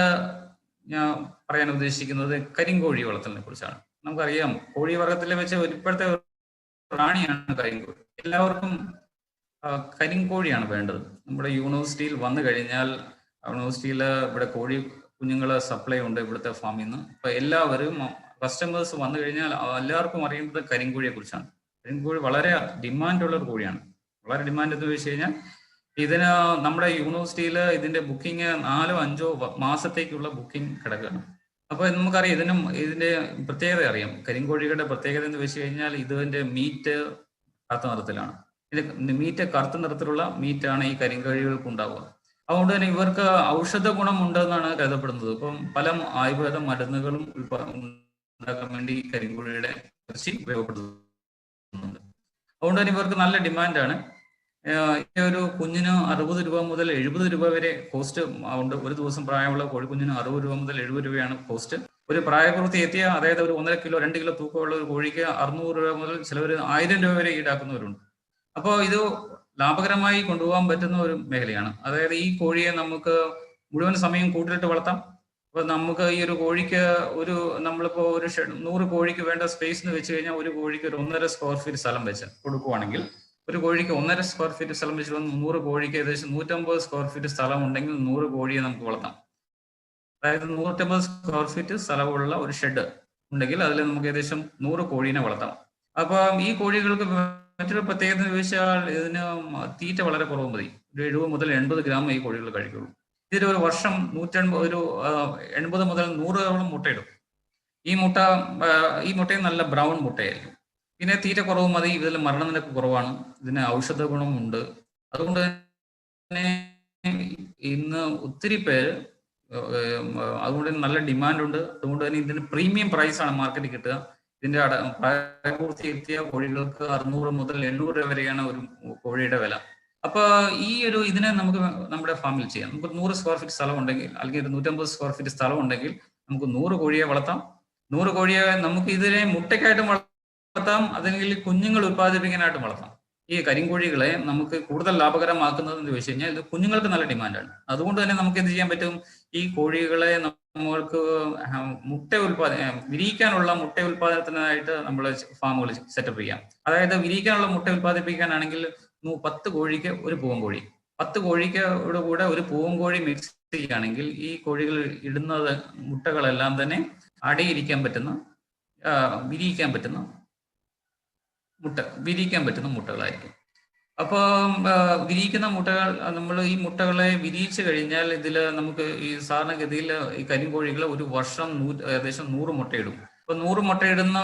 ഞാൻ പറയാൻ ഉദ്ദേശിക്കുന്നത് കരിങ്കോഴി വളർത്തലിനെ കുറിച്ചാണ്. നമുക്കറിയാം കോഴി വർഗത്തിലെ വെച്ച് ഇപ്പോഴത്തെ റാണിയാണ് കരിങ്കോഴി. എല്ലാവർക്കും കരിങ്കോഴിയാണ് വേണ്ടത്. നമ്മുടെ യൂണിവേഴ്സിറ്റിയിൽ വന്നു കഴിഞ്ഞാൽ യൂണിവേഴ്സിറ്റിയിൽ ഇവിടെ കോഴി കുഞ്ഞുങ്ങളെ സപ്ലൈ ഉണ്ട് ഇവിടുത്തെ ഫാമിൽ നിന്ന്. അപ്പൊ എല്ലാവരും കസ്റ്റമേഴ്സ് വന്നു കഴിഞ്ഞാൽ എല്ലാവർക്കും അറിയേണ്ടത് കരിങ്കോഴിയെ കുറിച്ചാണ്. കരിങ്കോഴി വളരെ ഡിമാൻഡുള്ള ഒരു കോഴിയാണ്. വളരെ ഡിമാൻഡ് എന്ന് വെച്ച് കഴിഞ്ഞാൽ ഇതിന് നമ്മുടെ യൂണിവേഴ്സിറ്റിയിൽ ഇതിന്റെ ബുക്കിംഗ് 4-5 മാസത്തേക്കുള്ള ബുക്കിംഗ് കിടക്കുകയാണ്. അപ്പൊ നമുക്കറിയാം ഇതിന്റെ പ്രത്യേകത അറിയാം. കരിങ്കോഴികളുടെ പ്രത്യേകത എന്ന് വെച്ച് കഴിഞ്ഞാൽ ഇതിന്റെ മീറ്റ് കറുത്ത നിറത്തിലാണ്. ഇത് മീറ്റ് കറുത്ത നിറത്തിലുള്ള മീറ്റാണ് ഈ കരിങ്കോഴികൾക്ക് ഉണ്ടാവുക. അതുകൊണ്ട് തന്നെ ഇവർക്ക് ഔഷധ ഗുണം ഉണ്ടെന്നാണ് കരുതപ്പെടുന്നത്. ഇപ്പം പല ആയുർവേദ മരുന്നുകളും ഉണ്ടാക്കാൻ വേണ്ടി കരിങ്കോഴിയുടെ ഇറച്ചി ഉപയോഗപ്പെടുത്തുന്നുണ്ട്. അതുകൊണ്ട് തന്നെ ഇവർക്ക് നല്ല ഡിമാൻഡാണ്. ഈ ഒരു കുഞ്ഞിന് 60 രൂപ മുതൽ 70 രൂപ വരെ കോസ്റ്റ് ഉണ്ട്. ഒരു ദിവസം പ്രായമുള്ള കോഴിക്കുഞ്ഞിന് 60 രൂപ മുതൽ 70 രൂപയാണ് കോസ്റ്റ്. ഒരു പ്രായപൂർത്തി എത്തിയ, അതായത് ഒരു 1.5 കിലോ 2 കിലോ തൂക്കമുള്ള ഒരു കോഴിക്ക് 600 രൂപ മുതൽ ചിലവർ 1000 രൂപ വരെ ഈടാക്കുന്നവരുണ്ട്. അപ്പോൾ ഇത് ലാഭകരമായി കൊണ്ടുപോകാൻ പറ്റുന്ന ഒരു മേഖലയാണ്. അതായത് ഈ കോഴിയെ നമുക്ക് മുഴുവൻ സമയം കൂട്ടിലിട്ട് വളർത്താം. അപ്പൊ നമുക്ക് ഈ ഒരു കോഴിക്ക് നമ്മളിപ്പോ ഒരു 100 കോഴിക്ക് വേണ്ട സ്പേസ് എന്ന് വെച്ച് കഴിഞ്ഞാൽ ഒരു കോഴിക്ക് ഒരു 1.5 സ്ക്വയർ ഫീറ്റ് സ്ഥലം വെച്ച് കൊടുക്കുവാണെങ്കിൽ, ഒരു കോഴിക്ക് 1.5 സ്ക്വയർ ഫീറ്റ് സ്ഥലം വെച്ച് 100 കോഴിക്ക് ഏകദേശം 150 സ്ക്വയർ ഫീറ്റ് സ്ഥലം ഉണ്ടെങ്കിൽ 100 കോഴിയെ നമുക്ക് വളർത്താം. അതായത് 150 സ്ക്വയർ ഫീറ്റ് സ്ഥലമുള്ള ഒരു ഷെഡ് ഉണ്ടെങ്കിൽ അതിൽ നമുക്ക് ഏകദേശം 100 കോഴീനെ വളർത്താം. അപ്പൊ ഈ കോഴികൾക്ക് മറ്റൊരു പ്രത്യേകത എന്ന് ചോദിച്ചാൽ ഇതിന് തീറ്റ വളരെ കുറവ് മതി. ഒരു 70 മുതൽ 80 ഗ്രാം ഈ കോഴികൾ കഴിക്കുള്ളൂ. ഇതിൽ ഒരു വർഷം 80 മുതൽ 100 മുട്ടയിടും. ഈ മുട്ടയും നല്ല ബ്രൗൺ മുട്ടയായിരിക്കും. പിന്നെ തീറ്റ കുറവ് മതി. ഇതിൽ മരണനിരക്ക് കുറവാണ്. ഇതിന് ഔഷധ ഗുണമുണ്ട്. അതുകൊണ്ട് തന്നെ ഇന്ന് ഒത്തിരി പേര് അതുകൊണ്ട് നല്ല ഡിമാൻഡ് ഉണ്ട്. അതുകൊണ്ട് തന്നെ ഇതിന് പ്രീമിയം പ്രൈസ് ആണ് മാർക്കറ്റിൽ കിട്ടുക. ഇതിന്റെ പ്രായപൂർത്തി എത്തിയ കോഴികൾക്ക് 600 മുതൽ 800 രൂപ വരെയാണ് ഒരു കോഴിയുടെ വില. അപ്പൊ ഇതിനെ നമുക്ക് നമ്മുടെ ഫാമിൽ ചെയ്യാം. നമുക്ക് 100 സ്ക്വയർ ഫീറ്റ് സ്ഥലം ഉണ്ടെങ്കിൽ, അല്ലെങ്കിൽ 150 സ്ക്വയർ ഫീറ്റ് സ്ഥലം ഉണ്ടെങ്കിൽ നമുക്ക് 100 കോഴിയെ വളർത്താം. 100 കോഴിയെ നമുക്ക് ഇതിനെ മുട്ടയ്ക്കായിട്ടും വളർത്താം, അല്ലെങ്കിൽ കുഞ്ഞുങ്ങൾ ഉത്പാദിപ്പിക്കാനായിട്ടും വളർത്താം. ഈ കരിങ്കോഴികളെ നമുക്ക് കൂടുതൽ ലാഭകരമാക്കുന്നത് എന്ന് വെച്ച് കഴിഞ്ഞാൽ ഇത് കുഞ്ഞുങ്ങൾക്ക് നല്ല ഡിമാൻഡാണ്. അതുകൊണ്ട് തന്നെ നമുക്ക് എന്ത് ചെയ്യാൻ പറ്റും? ഈ കോഴികളെ നമ്മൾക്ക് വിരിയിക്കാനുള്ള മുട്ട ഉൽപാദനത്തിനായിട്ട് നമ്മൾ ഫാമുകൾ സെറ്റപ്പ് ചെയ്യാം. അതായത് വിരിയിക്കാനുള്ള മുട്ട ഉൽപ്പാദിപ്പിക്കാനാണെങ്കിൽ 10 കോഴിക്ക് ഒരു പൂവൻകോഴി, 10 കോഴിക്ക് കൂടെ ഒരു പൂവൻകോഴി മിക്സ് ചെയ്യുകയാണെങ്കിൽ ഈ കോഴികൾ ഇടുന്നത് മുട്ടകളെല്ലാം തന്നെ അടയിരിക്കാൻ പറ്റുന്ന വിരിയിക്കാൻ പറ്റുന്ന മുട്ടകളായിരിക്കും. അപ്പോൾ വിരിയിക്കുന്ന മുട്ടകൾ ഈ മുട്ടകളെ വിരിയിച്ചു കഴിഞ്ഞാൽ ഇതിൽ നമുക്ക് ഈ സാധാരണഗതിയിൽ ഈ കരിങ്കോഴികൾ ഒരു വർഷം ഏകദേശം 100 മുട്ടയിടും. അപ്പൊ 100 മുട്ടയിടുന്ന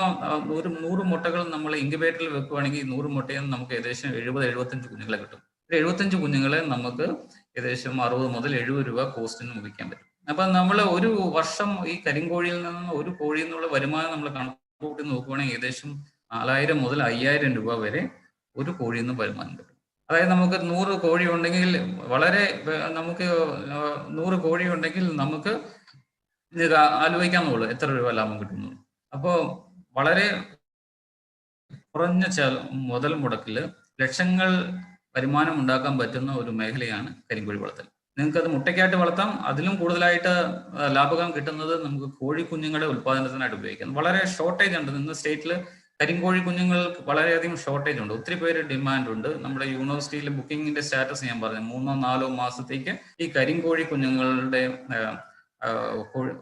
100 മുട്ടകൾ നമ്മൾ ഇൻക്യുബേറ്ററിൽ വെക്കുകയാണെങ്കിൽ 100 മുട്ടയിൽ നമുക്ക് ഏകദേശം 70-75 കുഞ്ഞുങ്ങളെ കിട്ടും. 75 കുഞ്ഞുങ്ങളെ നമുക്ക് ഏകദേശം 60 മുതൽ 70 രൂപ കോസ്റ്റിന് വിൽക്കാൻ പറ്റും. അപ്പൊ നമ്മൾ ഒരു വർഷം ഈ കരിങ്കോഴിയിൽ നിന്ന് ഒരു കോഴിയിൽ നിന്നുള്ള വരുമാനം നമ്മൾ കണക്കൂട്ടി നോക്കുകയാണെങ്കിൽ ഏകദേശം 4000 മുതൽ 5000 രൂപ വരെ ഒരു കോഴിയിൽ നിന്ന് വരുമാനം കിട്ടും. അതായത് നമുക്ക് 100 കോഴി ഉണ്ടെങ്കിൽ നമുക്ക് 100 കോഴി ഉണ്ടെങ്കിൽ നമുക്ക് ആലോചിക്കാന്നുള്ളൂ എത്ര രൂപ ലാഭം കിട്ടുന്നു. അപ്പോൾ വളരെ കുറഞ്ഞ മുതൽ മുടക്കിൽ ലക്ഷങ്ങൾ വരുമാനം ഉണ്ടാക്കാൻ പറ്റുന്ന ഒരു മേഖലയാണ് കരിങ്കോഴി വളർത്തൽ. നിങ്ങൾക്ക് അത് മുട്ടയ്ക്കായിട്ട് വളർത്താം. അതിലും കൂടുതലായിട്ട് ലാഭകം കിട്ടുന്നത് നമുക്ക് കോഴി കുഞ്ഞുങ്ങളുടെ ഉത്പാദനത്തിനായിട്ട് ഉപയോഗിക്കാം. വളരെ ഷോർട്ടേജ് ഉണ്ട് ഇന്ന് സ്റ്റേറ്റിൽ. കരിങ്കോഴി കുഞ്ഞുങ്ങൾക്ക് വളരെയധികം ഷോർട്ടേജ് ഉണ്ട്. ഒത്തിരി പേര് ഡിമാൻഡ് ഉണ്ട്. നമ്മുടെ യൂണിവേഴ്സിറ്റിയിലെ ബുക്കിങ്ങിന്റെ സ്റ്റാറ്റസ് ഞാൻ പറഞ്ഞു, 3-4 മാസത്തേക്ക് ഈ കരിങ്കോഴി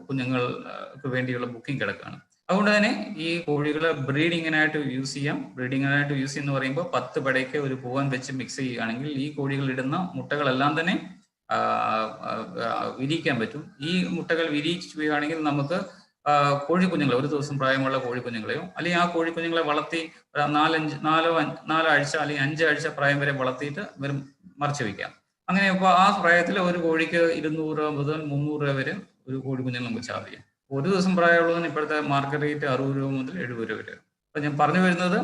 കുഞ്ഞുങ്ങൾക്ക് വേണ്ടിയുള്ള ബുക്കിംഗ് കിടക്കുകയാണ്. അതുകൊണ്ട് തന്നെ ഈ കോഴികളെ ബ്രീഡിങ്ങിനായിട്ട് യൂസ് ചെയ്യാം. ബ്രീഡിങ്ങിനായിട്ട് യൂസ് ചെയ്യുന്ന പറയുമ്പോൾ 10 പടയ്ക്ക് ഒരു പൂവൻ വെച്ച് മിക്സ് ചെയ്യുകയാണെങ്കിൽ ഈ കോഴികൾ ഇടുന്ന മുട്ടകളെല്ലാം തന്നെ വിരിയിക്കാൻ പറ്റും. ഈ മുട്ടകൾ വിരിയിക്കുകയാണെങ്കിൽ നമുക്ക് കോഴിക്കുഞ്ഞുങ്ങളെ, ഒരു ദിവസം പ്രായമുള്ള കോഴിക്കുഞ്ഞുങ്ങളെയോ അല്ലെങ്കിൽ ആ കോഴിക്കുഞ്ഞുങ്ങളെ വളർത്തി 4 ആഴ്ച അല്ലെങ്കിൽ 5 ആഴ്ച പ്രായം വരെ വളർത്തിയിട്ട് മറച്ചു വയ്ക്കാം. അങ്ങനെ ഇപ്പോൾ ആ പ്രായത്തിൽ ഒരു കോഴിക്ക് 200 മുതൽ 300 രൂപ വരെ ഒരു കോഴിക്കുഞ്ഞുങ്ങൾ നമുക്ക് ചാർജ് ചെയ്യാം. ഒരു ദിവസം പ്രായമുള്ളതിന് ഇപ്പോഴത്തെ മാർക്കറ്റ് റേറ്റ് 60 രൂപ മുതൽ 70 രൂപ വരെ. അപ്പൊ ഞാൻ പറഞ്ഞു വരുന്നത്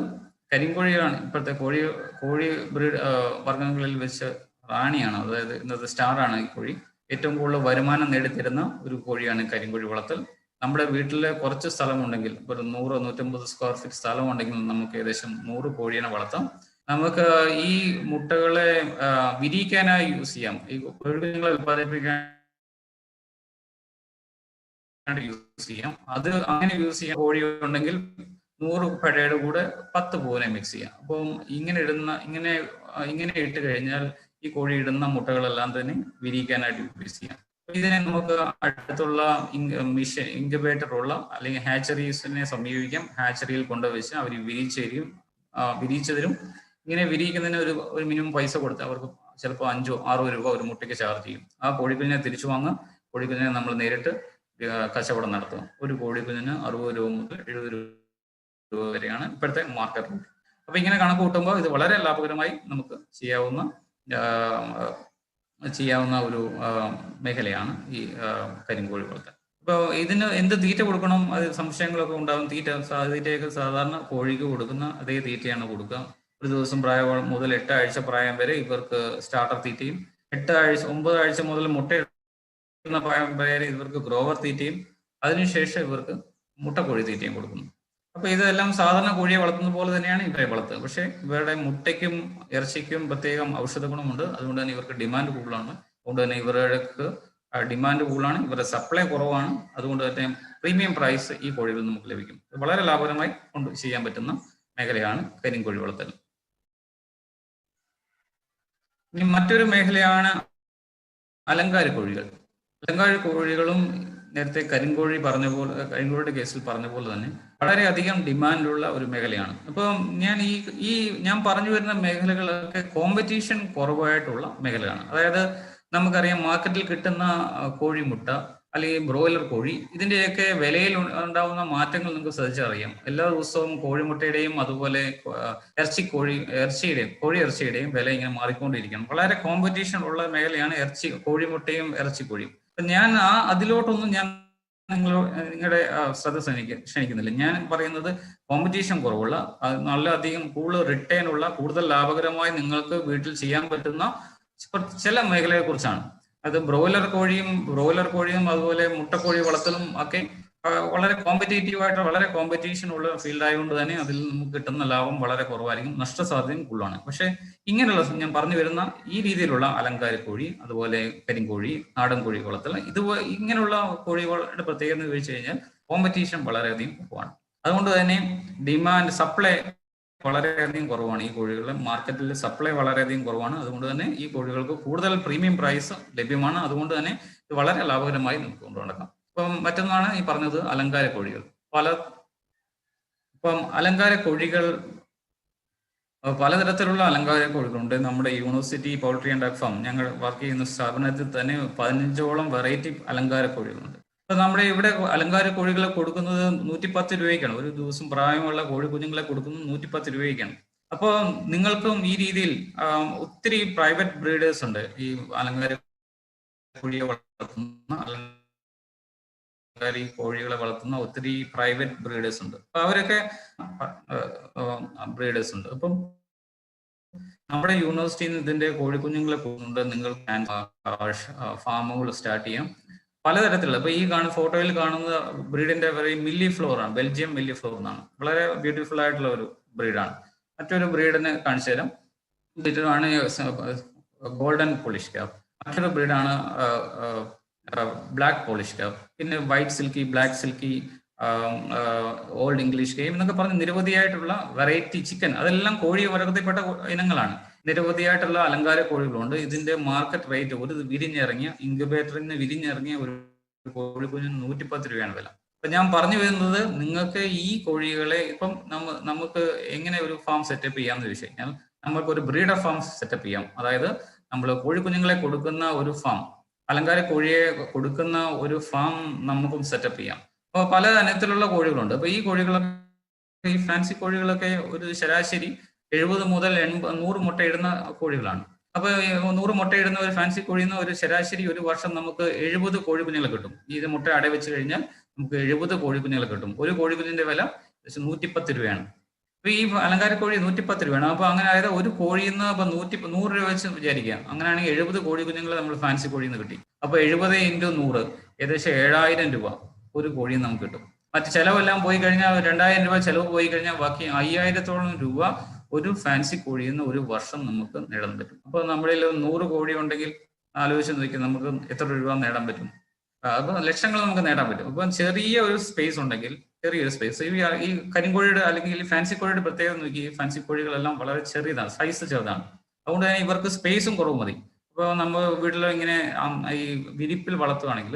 കരിങ്കോഴിയാണ് ഇപ്പോഴത്തെ കോഴി ബ്രീഡ് വർഗ്ഗങ്ങളിൽ വെച്ച് റാണിയാണ്. അതായത് ഇന്നത്തെ സ്റ്റാറാണ് ഈ കോഴി. ഏറ്റവും കൂടുതൽ വരുമാനം നേടിത്തരുന്ന ഒരു കോഴിയാണ് കരിങ്കോഴി വളർത്തൽ. നമ്മുടെ വീട്ടിൽ കുറച്ച് സ്ഥലമുണ്ടെങ്കിൽ, ഒരു 100-150 സ്ക്വയർ ഫീറ്റ് സ്ഥലം ഉണ്ടെങ്കിൽ നമുക്ക് ഏകദേശം 100 കോഴിയെ വളർത്താം. നമുക്ക് ഈ മുട്ടകളെ വിരിയിക്കാനായി യൂസ് ചെയ്യാം. ഈ കോഴികളെ ഉത്പാദിപ്പിക്കാൻ യൂസ് ചെയ്യാം. അത് അങ്ങനെ യൂസ് ചെയ്യാൻ കോഴി ഉണ്ടെങ്കിൽ 100 പെടയുടെ കൂടെ 10 പൂവനെ മിക്സ് ചെയ്യാം. അപ്പം ഇങ്ങനെ ഇട്ട് കഴിഞ്ഞാൽ ഈ കോഴി ഇടുന്ന മുട്ടകളെല്ലാം തന്നെ വിരിയിക്കാനായിട്ട് യൂസ് ചെയ്യാം. ഇതിനെ നമുക്ക് അടുത്തുള്ള മിഷൻ ഇൻക്യുബേറ്റർ ഉള്ള അല്ലെങ്കിൽ ഹാച്ചറീസിനെ സമീപിക്കാം. ഹാച്ചറിയിൽ കൊണ്ടുവച്ച് അവർ വിരിയിച്ചു തരും. ഇങ്ങനെ വിരിയിക്കുന്നതിന് ഒരു മിനിമം പൈസ കൊടുത്ത് അവർക്ക് ചിലപ്പോൾ 5-6 രൂപ ഒരു മുട്ടയ്ക്ക് ചാർജ് ചെയ്യും. ആ കോഴിക്കുഞ്ഞിനെ തിരിച്ചു വാങ്ങുക. കോഴിക്കുഞ്ഞിനെ നമ്മൾ നേരിട്ട് കച്ചവടം നടത്തുക. ഒരു കോഴിക്കുഞ്ഞിന് 60 രൂപ മുതൽ 70 രൂപ വരെയാണ് ഇപ്പോഴത്തെ മാർക്കറ്റ് റേറ്റ്. അപ്പൊ ഇങ്ങനെ കണക്ക് കൂട്ടുമ്പോൾ ഇത് വളരെ ലാഭകരമായി നമുക്ക് ചെയ്യാവുന്ന ഒരു മേഖലയാണ് ഈ കരിങ്കോഴി വളർത്തൽ. ഇപ്പോൾ ഇതിന് എന്ത് തീറ്റ കൊടുക്കണം, അത് സംശയങ്ങളൊക്കെ ഉണ്ടാകും. തീറ്റയൊക്കെ സാധാരണ കോഴിക്ക് കൊടുക്കുന്ന അതേ തീറ്റയാണ് കൊടുക്കുക. ഒരു ദിവസം പ്രായം മുതൽ 8 ആഴ്ച പ്രായം വരെ ഇവർക്ക് സ്റ്റാർട്ടർ തീറ്റയും, 9 ആഴ്ച മുതൽ മുട്ടയിടുന്ന പ്രായം വരെ ഇവർക്ക് ഗ്രോവർ തീറ്റയും, അതിനുശേഷം ഇവർക്ക് മുട്ടക്കോഴി തീറ്റയും കൊടുക്കുന്നു. അപ്പൊ ഇതെല്ലാം സാധാരണ കോഴിയെ വളർത്തുന്ന പോലെ തന്നെയാണ് ഇവരെ വളർത്തുക. പക്ഷെ ഇവരുടെ മുട്ടയ്ക്കും ഇറച്ചിക്കും പ്രത്യേകം ഔഷധ ഗുണമുണ്ട്. അതുകൊണ്ട് തന്നെ ഇവർക്ക് ഡിമാൻഡ് കൂടുതലാണ്. അതുകൊണ്ട് തന്നെ ഇവർക്ക് ഡിമാൻഡ് കൂടുതലാണ്, ഇവരുടെ സപ്ലൈ കുറവാണ്. അതുകൊണ്ട് തന്നെ പ്രീമിയം പ്രൈസ് ഈ കോഴികളിൽ നമുക്ക് ലഭിക്കും. വളരെ ലാഭകരമായി ചെയ്യാൻ പറ്റുന്ന മേഖലയാണ് കരിങ്കോഴി വളർത്തൽ. ഇനി മറ്റൊരു മേഖലയാണ് അലങ്കാര കോഴികൾ. അലങ്കാര കോഴികളും നേരത്തെ കരിങ്കോഴിയുടെ കേസിൽ പറഞ്ഞ പോലെ തന്നെ വളരെയധികം ഡിമാൻഡുള്ള ഒരു മേഖലയാണ്. അപ്പോൾ ഞാൻ പറഞ്ഞു വരുന്ന മേഖലകളൊക്കെ കോമ്പറ്റീഷൻ കുറവായിട്ടുള്ള മേഖലയാണ്. അതായത് നമുക്കറിയാം, മാർക്കറ്റിൽ കിട്ടുന്ന കോഴിമുട്ട അല്ലെങ്കിൽ ബ്രോയിലർ കോഴി, ഇതിന്റെയൊക്കെ വിലയിൽ ഉണ്ടാവുന്ന മാറ്റങ്ങൾ നിങ്ങൾക്ക് ശ്രദ്ധിച്ചറിയാം. എല്ലാ ദിവസവും കോഴിമുട്ടയുടെയും അതുപോലെ കോഴി ഇറച്ചിയുടെയും വില ഇങ്ങനെ മാറിക്കൊണ്ടിരിക്കണം. വളരെ കോമ്പറ്റീഷൻ ഉള്ള മേഖലയാണ് കോഴിമുട്ടയും ഇറച്ചിക്കോഴിയും. ഞാൻ അതിലോട്ടൊന്നും ഞാൻ നിങ്ങളുടെ ശ്രദ്ധ ക്ഷണിക്കുന്നില്ല. ഞാൻ പറയുന്നത് കോമ്പറ്റീഷൻ കുറവുള്ള, അധികം കൂടുതൽ റിട്ടേൺ ഉള്ള, കൂടുതൽ ലാഭകരമായി നിങ്ങൾക്ക് വീട്ടിൽ ചെയ്യാൻ പറ്റുന്ന ചില മേഖലയെ കുറിച്ചാണ്. അത് ബ്രോയിലർ കോഴിയും അതുപോലെ മുട്ടക്കോഴി വളർത്തലും ഒക്കെ വളരെ കോമ്പറ്റേറ്റീവായിട്ട് വളരെ കോമ്പറ്റീഷൻ ഉള്ള ഫീൽഡ് ആയതുകൊണ്ട് തന്നെ അതിൽ നമുക്ക് കിട്ടുന്ന ലാഭം വളരെ കുറവായിരിക്കും, നഷ്ടസാധ്യതയും കൂടുതലാണ്. പക്ഷെ ഇങ്ങനെയുള്ള ഞാൻ പറഞ്ഞു വരുന്ന ഈ രീതിയിലുള്ള അലങ്കാര കോഴി, അതുപോലെ കരിങ്കോഴി, നാടൻ കോഴി വളർത്തൽ, ഇങ്ങനെയുള്ള കോഴികളുടെ പ്രത്യേകത എന്ന് ചോദിച്ചു കഴിഞ്ഞാൽ കോമ്പറ്റീഷൻ വളരെയധികം കുറവാണ്. അതുകൊണ്ട് തന്നെ സപ്ലൈ വളരെയധികം കുറവാണ്. ഈ കോഴികളുടെ മാർക്കറ്റിൽ സപ്ലൈ വളരെയധികം കുറവാണ്. അതുകൊണ്ട് തന്നെ ഈ കോഴികൾക്ക് കൂടുതൽ പ്രീമിയം പ്രൈസ് ലഭ്യമാണ്. അതുകൊണ്ട് തന്നെ ഇത് വളരെ ലാഭകരമായി നമുക്ക് കൊണ്ടുനടക്കാം. ഇപ്പം മറ്റൊന്നാണ് ഈ പറഞ്ഞത് അലങ്കാര കോഴികൾ. അലങ്കാര കോഴികൾ പലതരത്തിലുള്ള അലങ്കാര കോഴികളുണ്ട്. നമ്മുടെ യൂണിവേഴ്സിറ്റി പൗൾട്രി ആൻഡ് ഫാം, ഞങ്ങൾ വർക്ക് ചെയ്യുന്ന സ്ഥാപനത്തിൽ തന്നെ 15ഓളം വെറൈറ്റി അലങ്കാര കോഴികളുണ്ട്. അപ്പൊ നമ്മുടെ ഇവിടെ അലങ്കാര കോഴികളെ കൊടുക്കുന്നത് 110 രൂപയ്ക്കാണ്. ഒരു ദിവസം പ്രായമുള്ള കോഴി കുഞ്ഞുങ്ങളെ കൊടുക്കുന്നത് 110 രൂപയ്ക്കാണ്. അപ്പോൾ നിങ്ങൾക്കും ഈ രീതിയിൽ ഒത്തിരി പ്രൈവറ്റ് ബ്രീഡേഴ്സ് ഉണ്ട്. ഈ അലങ്കാര കോഴിയെ കോഴികളെ വളർത്തുന്ന ഒത്തിരി പ്രൈവറ്റ് ബ്രീഡേഴ്സ് ഉണ്ട്. അപ്പൊ അവരൊക്കെ ബ്രീഡേഴ്സ് ഉണ്ട്. അപ്പം നമ്മുടെ യൂണിവേഴ്സിറ്റിയിൽ നിന്ന് ഇതിന്റെ കോഴിക്കുഞ്ഞുങ്ങളെ കൊണ്ട് നിങ്ങൾ ഫാമുകൾ സ്റ്റാർട്ട് ചെയ്യാം. പലതരത്തിലുള്ള, ഇപ്പൊ ഈ ഫോട്ടോയിൽ കാണുന്ന ബ്രീഡിന്റെ മില്ലി ഫ്ലോർ ആണ്, ബെൽജിയം മില്ലി ഫ്ലോർ എന്നാണ്. വളരെ ബ്യൂട്ടിഫുൾ ആയിട്ടുള്ള ഒരു ബ്രീഡാണ്. മറ്റൊരു ബ്രീഡിനെ കാണിച്ചു തരാം. ഇതാണ് ഗോൾഡൻ പോളിഷ് ക്യാപ്പ്. മറ്റൊരു ബ്രീഡാണ് ബ്ലാക്ക് പോളിഷ് ക്യാപ്പ്. പിന്നെ white silky, black silky, old English game എന്നൊക്കെ പറഞ്ഞ് നിരവധിയായിട്ടുള്ള വെറൈറ്റി ചിക്കൻ, അതെല്ലാം കോഴി വർഗത്തിൽപ്പെട്ട ഇനങ്ങളാണ്. നിരവധിയായിട്ടുള്ള അലങ്കാര കോഴികളുണ്ട്. ഇതിന്റെ മാർക്കറ്റ് റേറ്റ് ഒരു ഇൻക്യുബേറ്ററിൽ നിന്ന് വിരിഞ്ഞിറങ്ങിയ ഒരു കോഴിക്കുഞ്ഞിന് 110 രൂപയാണ് വില. അപ്പൊ ഞാൻ പറഞ്ഞു വരുന്നത്, നിങ്ങൾക്ക് ഈ കോഴികളെ ഇപ്പം നമുക്ക് എങ്ങനെ ഒരു ഫാം സെറ്റപ്പ് ചെയ്യാമെന്ന് ചോദിച്ചു കഴിഞ്ഞാൽ, നമുക്ക് ഒരു ബ്രീഡർ ഫാം സെറ്റപ്പ് ചെയ്യാം. അതായത് നമ്മൾ കോഴിക്കുഞ്ഞുങ്ങളെ കൊടുക്കുന്ന ഒരു ഫാം, അലങ്കാര കോഴിയെ കൊടുക്കുന്ന ഒരു ഫാം നമുക്കും സെറ്റപ്പ് ചെയ്യാം. അപ്പോൾ പല ഇനത്തിലുള്ള കോഴികളുണ്ട്. അപ്പൊ ഈ ഫാൻസി കോഴികളൊക്കെ ഒരു ശരാശരി 70 മുതൽ 100 മുട്ടയിടുന്ന കോഴികളാണ്. അപ്പൊ 100 മുട്ടയിടുന്ന ഒരു ഫാൻസി കോഴിയിൽ നിന്ന് ഒരു ശരാശരി ഒരു വർഷം നമുക്ക് 70 കോഴിക്കുഞ്ഞുങ്ങളെ കിട്ടും. ഇത് മുട്ട അടവെച്ച് കഴിഞ്ഞാൽ നമുക്ക് 70 കോഴിക്കുഞ്ഞുങ്ങളെ കിട്ടും. ഒരു കോഴിക്കുഞ്ഞിന്റെ വില 110 രൂപയാണ്. അപ്പൊ ഈ അലങ്കാര കോഴി 110 രൂപയാണ്. അപ്പൊ അങ്ങനെ അതായത് ഒരു കോഴിയിൽ നിന്ന് ഇപ്പൊ 100 രൂപ വെച്ച് വിചാരിക്കുക. അങ്ങനെയാണെങ്കിൽ 70 കോഴിക്കുഞ്ഞുങ്ങളെ നമ്മൾ ഫാൻസി കോഴിയിൽ നിന്ന് കിട്ടി. അപ്പൊ 70 × 100 ഏകദേശം 7000 രൂപ ഒരു കോഴിയിൽ നമുക്ക് കിട്ടും. മറ്റ് ചെലവെല്ലാം പോയി കഴിഞ്ഞാൽ 2000 രൂപ ചെലവ് പോയി കഴിഞ്ഞാൽ ബാക്കി 5000ഓളം രൂപ ഒരു ഫാൻസി കോഴിയിൽ നിന്ന് ഒരു വർഷം നമുക്ക് നേടാൻ പറ്റും. അപ്പോൾ നമ്മളിൽ 100 കോഴി ഉണ്ടെങ്കിൽ ആലോചിച്ച് നോക്കി നമുക്ക് എത്ര രൂപ നേടാൻ പറ്റും. അപ്പൊ ലക്ഷങ്ങൾ നമുക്ക് നേടാൻ പറ്റും. ഇപ്പം ചെറിയ ഒരു സ്പേസ് ഉണ്ടെങ്കിൽ, ചെറിയൊരു സ്പേസ്, ഈ കരിങ്കോഴിയുടെ അല്ലെങ്കിൽ ഫാൻസി കോഴിയുടെ പ്രത്യേകത നോക്കി, ഫാൻസി കോഴികളെല്ലാം വളരെ ചെറിയതാണ്, സൈസ് ചെറുതാണ്. അതുകൊണ്ട് തന്നെ ഇവർക്ക് സ്പേസും കുറവ് മതി. ഇപ്പോൾ നമ്മൾ വീട്ടിൽ ഇങ്ങനെ ഈ വിരിപ്പിൽ വളർത്തുകയാണെങ്കിൽ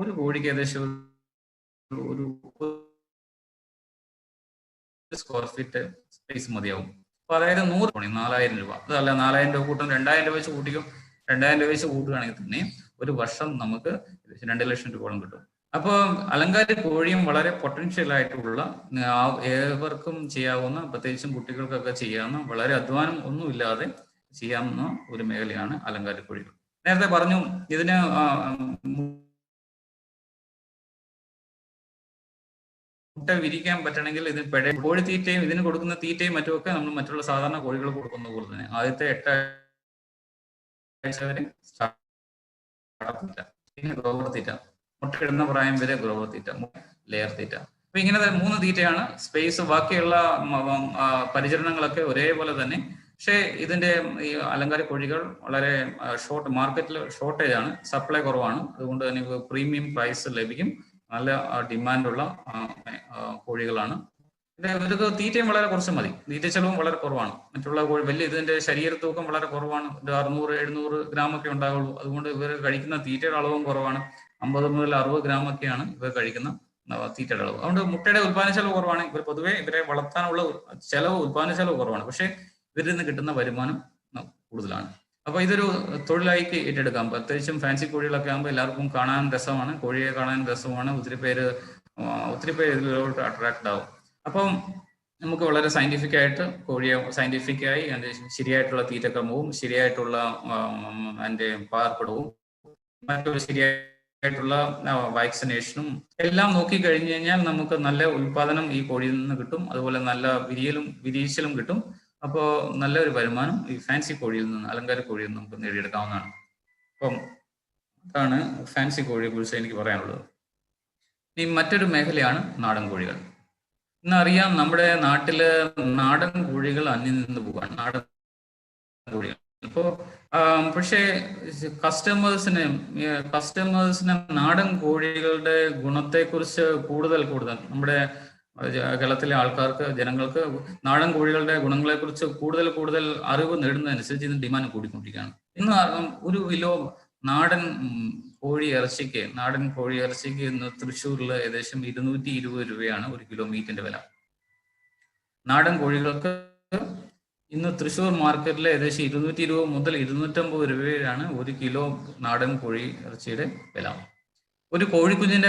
ഒരു കോഴിക്ക് ഏകദേശം ഒരു സ്ക്വയർ ഫീറ്റ് സ്പേസ് മതിയാവും. അപ്പൊ അതായത് 100 4000 രൂപ. അതല്ല 4000 രൂപ കൂട്ടും, 2000 രൂപ വെച്ച് കൂട്ടിക്കും. 2000 രൂപ വെച്ച് കൂട്ടുകയാണെങ്കിൽ തന്നെ ഒരു വർഷം നമുക്ക് 2 ലക്ഷം രൂപയോളം കിട്ടും. അപ്പോൾ അലങ്കാര കോഴിയും വളരെ പൊട്ടൻഷ്യൽ ആയിട്ടുള്ള, ഏവർക്കും ചെയ്യാവുന്ന, പ്രത്യേകിച്ചും കുട്ടികൾക്കൊക്കെ ചെയ്യാവുന്ന, വളരെ അധ്വാനം ഒന്നുമില്ലാതെ ചെയ്യാവുന്ന ഒരു മേഖലയാണ് അലങ്കാര കോഴികൾ. നേരത്തെ പറഞ്ഞു ഇതിന് മുട്ട വിരിക്കാൻ പറ്റണമെങ്കിൽ ഇത് കോഴിത്തീറ്റയും ഇതിന് കൊടുക്കുന്ന തീറ്റയും മറ്റുമൊക്കെ നമ്മൾ മറ്റുള്ള സാധാരണ കോഴികൾ കൊടുക്കുന്ന പോലെ തന്നെ ആദ്യത്തെ 8 ആഴ്ച വരെ പിന്നെ ഗ്രോവർ തീറ്റ, മുട്ടയിടുന്ന പ്രായം വരെ ഗ്രോവർ തീറ്റ, ലെയർ തീറ്റ. അപ്പൊ ഇങ്ങനെ 3 തീറ്റയാണ്. സ്പേസ്, ബാക്കിയുള്ള പരിചരണങ്ങളൊക്കെ ഒരേപോലെ തന്നെ. പക്ഷേ ഇതിന്റെ ഈ അലങ്കാര കോഴികൾ വളരെ മാർക്കറ്റിൽ ഷോർട്ടേജ് ആണ്, സപ്ലൈ കുറവാണ്. അതുകൊണ്ട് തന്നെ പ്രീമിയം പ്രൈസ് ലഭിക്കും. നല്ല ഡിമാൻഡുള്ള കോഴികളാണ്. ഇവർക്ക് തീറ്റയും വളരെ കുറച്ച് മതി, തീറ്റ ചെലവും വളരെ കുറവാണ്. മറ്റുള്ള കോഴി ഇതിന്റെ ശരീര തൂക്കം വളരെ കുറവാണ്, 600-700 ഗ്രാം ഒക്കെ ഉണ്ടാവുള്ളൂ. അതുകൊണ്ട് ഇവർ കഴിക്കുന്ന തീറ്റയുടെ അളവും കുറവാണ്. 50 മുതൽ 60 ഗ്രാം ഒക്കെയാണ് ഇവർ കഴിക്കുന്ന തീറ്റയുടെ അളവ്. അതുകൊണ്ട് മുട്ടയുടെ ഉത്പാദന ചെലവ് കുറവാണ്. ഇവർ പൊതുവെ ഇവരെ വളർത്താനുള്ള ഉത്പാദന ചെലവ് കുറവാണ്. പക്ഷേ ഇവരിൽ നിന്ന് കിട്ടുന്ന വരുമാനം കൂടുതലാണ്. അപ്പൊ ഇതൊരു തൊഴിലായി ഏറ്റെടുക്കാം. പ്രത്യേകിച്ചും ഫാൻസി കോഴികളൊക്കെ ആകുമ്പോൾ എല്ലാവർക്കും കാണാൻ രസമാണ്, കോഴിയെ കാണാൻ രസമാണ്. ഒത്തിരി പേര് ഇതിലോട്ട് അട്രാക്ട് ആവും. അപ്പം നമുക്ക് വളരെ സയന്റിഫിക് ആയിട്ട് കോഴിയെ സയന്റിഫിക്കായി അതിന്റെ ശരിയായിട്ടുള്ള തീറ്റക്രമവും ശരിയായിട്ടുള്ള അതിന്റെ പാർപ്പിടവും മറ്റൊരു ശരിയായിട്ടുള്ള വാക്സിനേഷനും എല്ലാം നോക്കി കഴിഞ്ഞു കഴിഞ്ഞാൽ നമുക്ക് നല്ല ഉൽപാദനം ഈ കോഴിയിൽ നിന്ന് കിട്ടും. അതുപോലെ നല്ല വിരിയിച്ചലും കിട്ടും. അപ്പോൾ നല്ലൊരു വരുമാനം ഈ ഫാൻസി കോഴിയിൽ നിന്ന്, അലങ്കാര കോഴിയിൽ നിന്ന് നമുക്ക് നേടിയെടുക്കാവുന്നതാണ്. അപ്പം അതാണ് ഫാൻസി കോഴിയെ കുറിച്ച് എനിക്ക് പറയാനുള്ളത്. ഇനി മറ്റൊരു മേഖലയാണ് നാടൻ കോഴികൾ. ഇന്നറിയാം നമ്മുടെ നാട്ടില് നാടൻ കോഴികൾ അന്യം നിന്ന് പോവാണ്, നാടൻ കോഴികൾ. ഇപ്പോ പക്ഷേ കസ്റ്റമേഴ്സിന് നാടൻ കോഴികളുടെ ഗുണത്തെക്കുറിച്ച് കൂടുതൽ നമ്മുടെ കേരളത്തിലെ ജനങ്ങൾക്ക് നാടൻ കോഴികളുടെ ഗുണങ്ങളെ കുറിച്ച് കൂടുതൽ അറിവ് നേടുന്നതനുസരിച്ച് ഇതിന് ഡിമാൻഡ് കൂടിക്കൊണ്ടിരിക്കുകയാണ്. ഇന്ന് ഒരു കിലോ നാടൻ കോഴി ഇറച്ചിക്ക് ഇന്ന് തൃശ്ശൂരിൽ ഏകദേശം 220 രൂപയാണ് ഒരു കിലോ മീറ്റിന്റെ വില. നാടൻ കോഴികൾക്ക് ഇന്ന് തൃശ്ശൂർ മാർക്കറ്റിൽ ഏകദേശം 220 മുതൽ 250 രൂപയാണ് ഒരു കിലോ നാടൻ കോഴി ഇറച്ചിയുടെ വില. ഒരു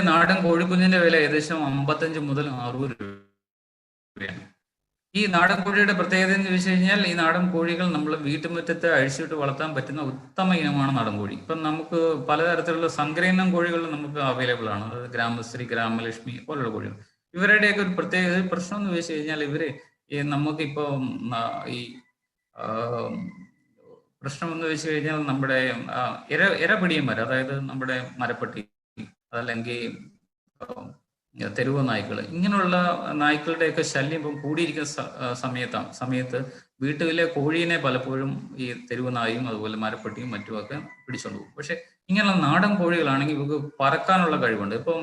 നാടൻ കോഴിക്കുഞ്ഞിന്റെ വില ഏകദേശം 55 മുതൽ 60 രൂപയാണ്. ഈ നാടൻ കോഴിയുടെ പ്രത്യേകത എന്ന് ചോദിച്ചു കഴിഞ്ഞാൽ, ഈ നാടൻ കോഴികൾ നമ്മൾ വീട്ടുമുറ്റത്ത് അഴിച്ചിട്ട് വളർത്താൻ പറ്റുന്ന ഉത്തമ ഇനമാണ് നാടൻ കോഴി. ഇപ്പം നമുക്ക് പലതരത്തിലുള്ള സങ്കരയിനം കോഴികൾ നമുക്ക് അവൈലബിൾ ആണ്. അതായത് ഗ്രാമശ്രീ, ഗ്രാമലക്ഷ്മി പോലുള്ള കോഴികൾ. ഇവരുടെയൊക്കെ ഒരു പ്രശ്നം എന്ന് ചോദിച്ചു കഴിഞ്ഞാൽ, നമുക്കിപ്പോ ഈ പ്രശ്നം എന്ന് വെച്ച് കഴിഞ്ഞാൽ നമ്മുടെ ഇരപിടിയന്മാർ, അതായത് നമ്മുടെ മരപ്പട്ടി, അതല്ലെങ്കിൽ തെരുവ് നായ്ക്കൾ, ഇങ്ങനെയുള്ള നായ്ക്കളുടെയൊക്കെ ശല്യം ഇപ്പം കൂടിയിരിക്കുന്ന സമയത്ത് വീട്ടിലെ കോഴീനെ പലപ്പോഴും ഈ തെരുവ് നായും അതുപോലെ മരപ്പട്ടിയും മറ്റുമൊക്കെ പിടിച്ചോണ്ട് പോകും. പക്ഷെ ഇങ്ങനെയുള്ള നാടൻ കോഴികളാണെങ്കിൽ ഇവർക്ക് പറക്കാനുള്ള കഴിവുണ്ട്. ഇപ്പം